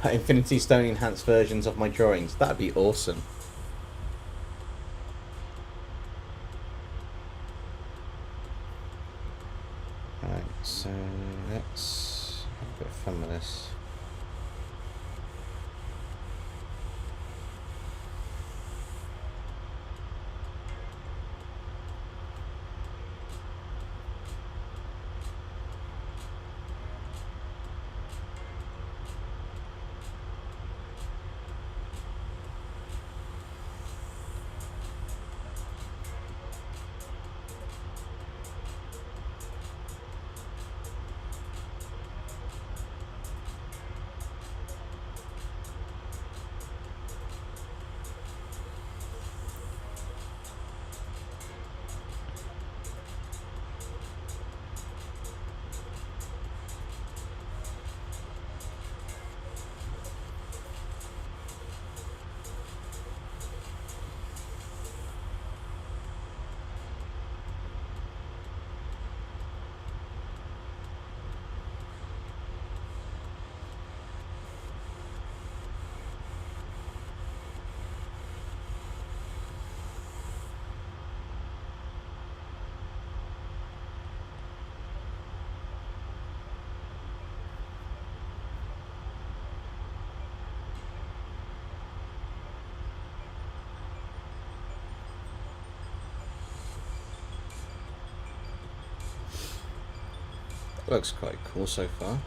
Infinity Stone enhanced versions of my drawings. That'd be awesome. Right, so let's have a bit of fun with this. Looks quite cool so far.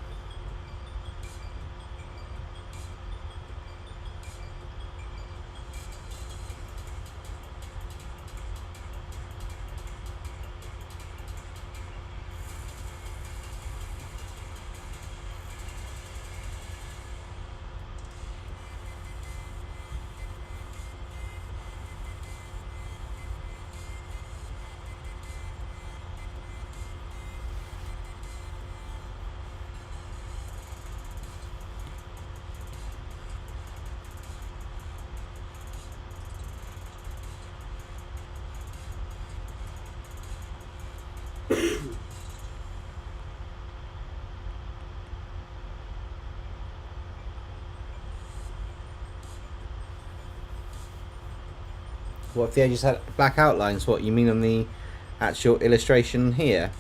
What if the edges had black outlines? What you mean on the actual illustration here?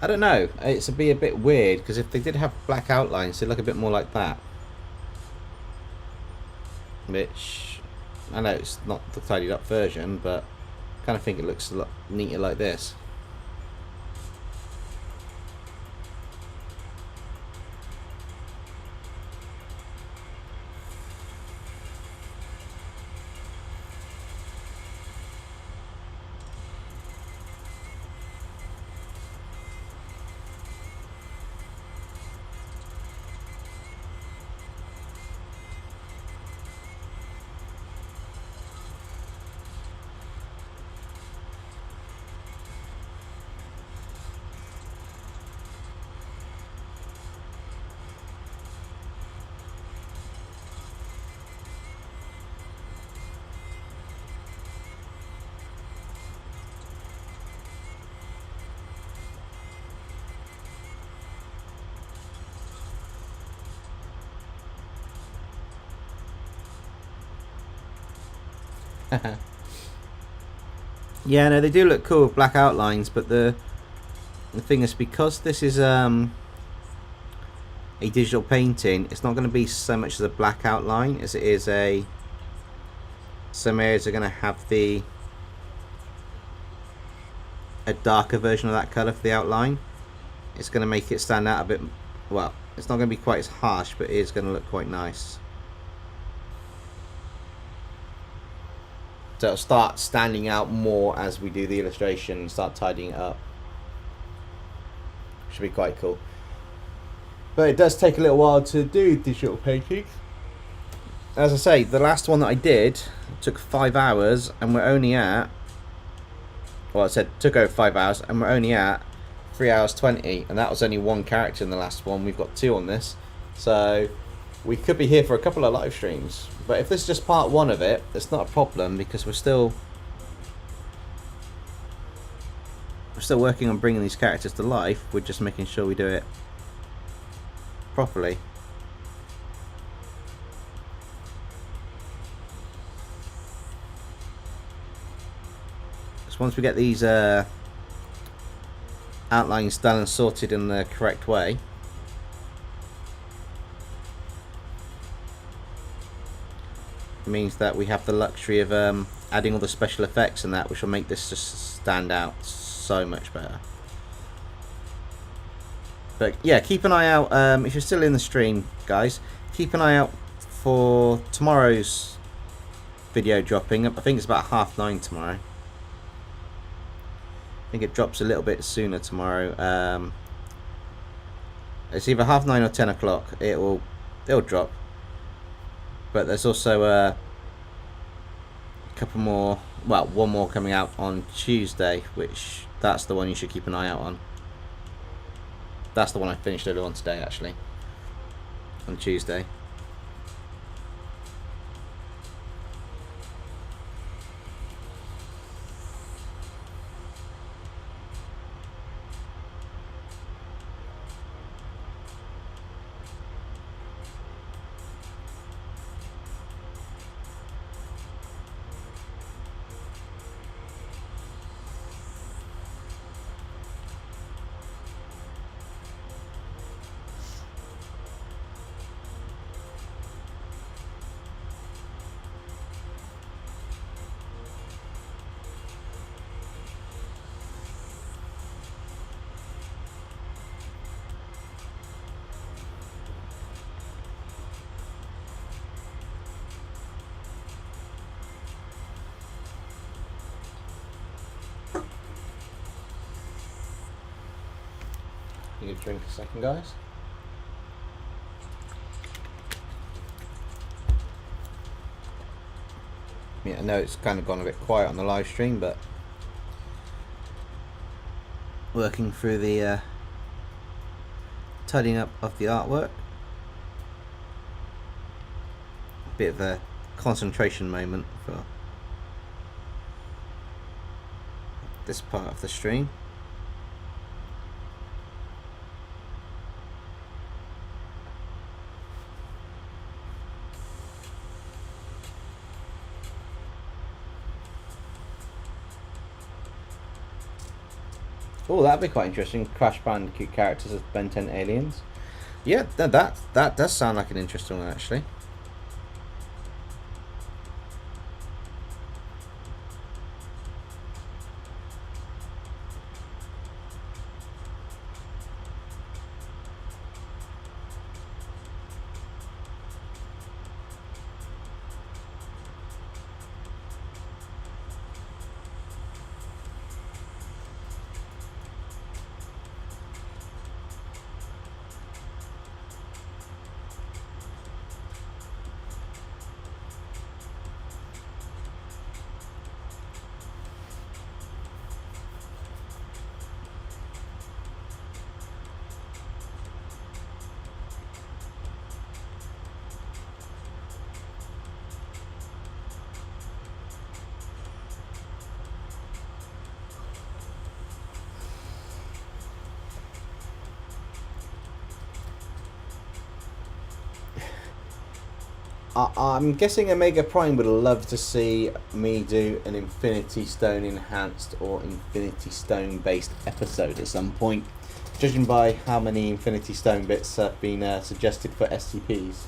I don't know. It's be a bit weird because if they did have black outlines, they'd look a bit more like that. Which I know it's not the tidied up version, but I kind of think it looks a lot neater like this. Yeah, no, they do look cool with black outlines, but the thing is, because this is a digital painting, it's not going to be so much as a black outline as it is a. Some areas are going to have a darker version of that colour for the outline. It's going to make it stand out a bit. Well, it's not going to be quite as harsh, but it is going to look quite nice. So it'll start standing out more as we do the illustration and start tidying it up. Should be quite cool. But it does take a little while to do digital paintings. As I say, the last one that I did took 5 hours, and we're only at. Well, I said took over 5 hours, and we're only at 3 hours 20, and that was only one character in the last one. We've got 2 on this, so we could be here for a couple of live streams. But if this is just part 1 of it, it's not a problem because we're still working on bringing these characters to life. We're just making sure we do it properly. once we get these outlines done and sorted in the correct way, it means that we have the luxury of adding all the special effects and that, which will make this just stand out so much better. But yeah, keep an eye out, if you're still in the stream, guys, keep an eye out for tomorrow's video dropping. I think it's about 9:30 tomorrow. I think it drops a little bit sooner tomorrow. It's either 9:30 or 10 o'clock. It'll drop. But there's also a couple more, well, one more coming out on Tuesday, which that's the one you should keep an eye out on. That's the one I finished earlier on today, actually, on Tuesday. You need a drink a second, guys. Yeah, I know it's kind of gone a bit quiet on the live stream, but working through the tidying up of the artwork. A bit of a concentration moment for this part of the stream. Oh, that'd be quite interesting. Crash Bandicoot characters as Ben 10 aliens. Yeah, that does sound like an interesting one, actually. I'm guessing Omega Prime would love to see me do an Infinity Stone enhanced or Infinity Stone based episode at some point, judging by how many Infinity Stone bits have been suggested for SCPs.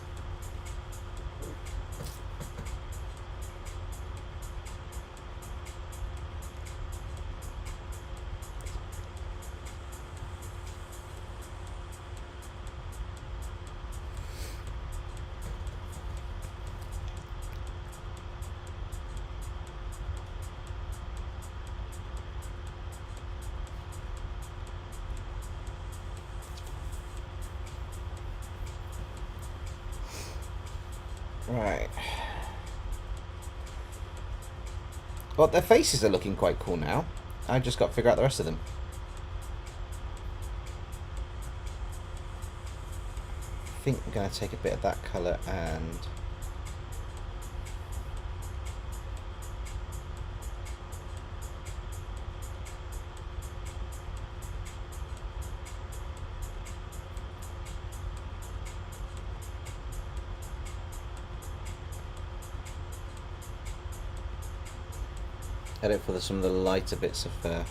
Right. Well, their faces are looking quite cool now. I've just got to figure out the rest of them. I think I'm going to take a bit of that colour and... Edit for some of the lighter bits of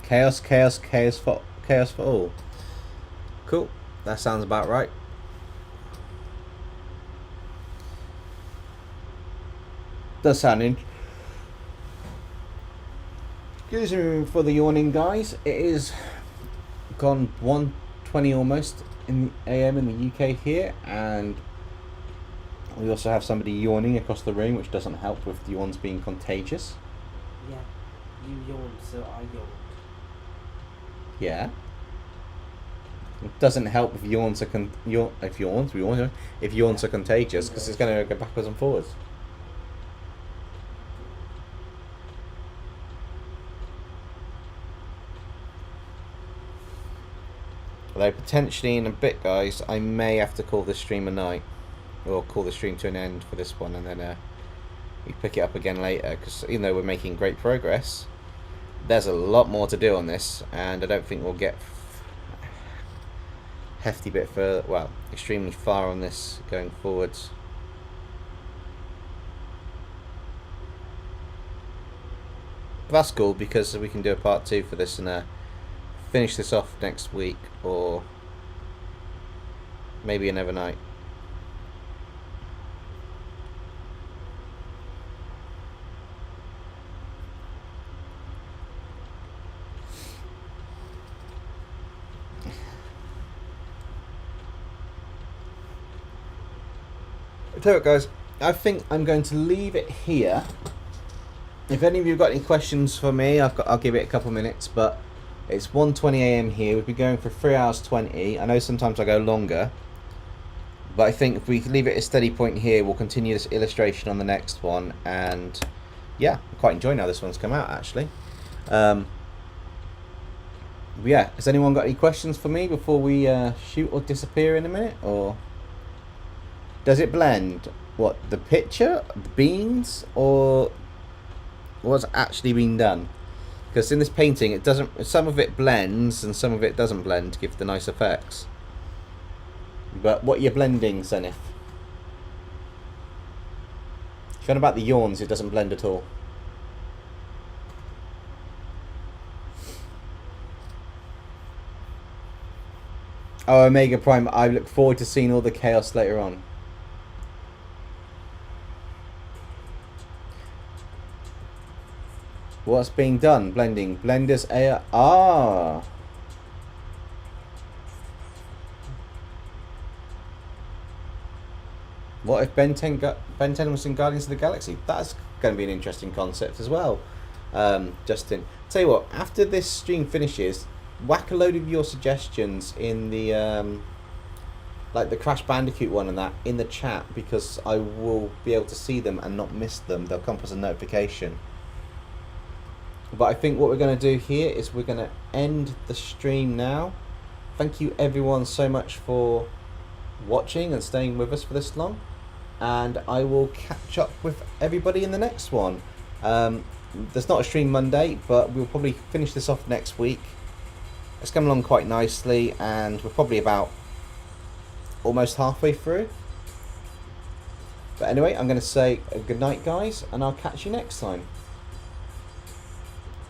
chaos for all. Cool. That sounds about right. Does sound excuse me for the yawning, guys. It is gone 1:20 almost in the AM in the UK here, and we also have somebody yawning across the room, which doesn't help with yawns being contagious. Yeah, you yawned, so I yawned. Yeah. It doesn't help if yawns are if yawns are contagious, because it's going to go backwards and forwards. Although potentially in a bit, guys, I may have to call this stream a night, or call the stream to an end for this one, and then we pick it up again later. Because even though we're making great progress, there's a lot more to do on this, and I don't think we'll get hefty bit further, well, extremely far on this going forwards. But that's cool, because we can do a part 2 for this and finish this off next week, or maybe another night. Tell you what, guys, I think I'm going to leave it here. If any of you have got any questions for me, I'll give it a couple minutes, but it's 1:20 AM here. We've been going for 3 hours 20. I know sometimes I go longer, but I think if we leave it at a steady point here, we'll continue this illustration on the next one. And yeah, I'm quite enjoying how this one's come out, actually. Yeah, has anyone got any questions for me before we shoot or disappear in a minute? Or does it blend what, the picture, the beans, or what's actually been done? Because in this painting, it doesn't. Some of it blends and some of it doesn't blend to give the nice effects. But what you're blending, Zenith? Showing about the yawns, it doesn't blend at all. Oh, Omega Prime, I look forward to seeing all the chaos later on. What's being done? Blending. Blenders AI. Ah. What if Ben 10 was in Guardians of the Galaxy? That's going to be an interesting concept as well. Justin, tell you what, after this stream finishes, whack a load of your suggestions in the like the Crash Bandicoot one and that in the chat, because I will be able to see them and not miss them. They'll come as a notification. But I think what we're going to do here is we're going to end the stream now. Thank you everyone so much for watching and staying with us for this long, and I will catch up with everybody in the next one. There's not a stream Monday, but we'll probably finish this off next week. It's come along quite nicely, and we're probably about almost halfway through. But anyway, I'm going to say good night, guys, and I'll catch you next time.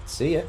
See ya.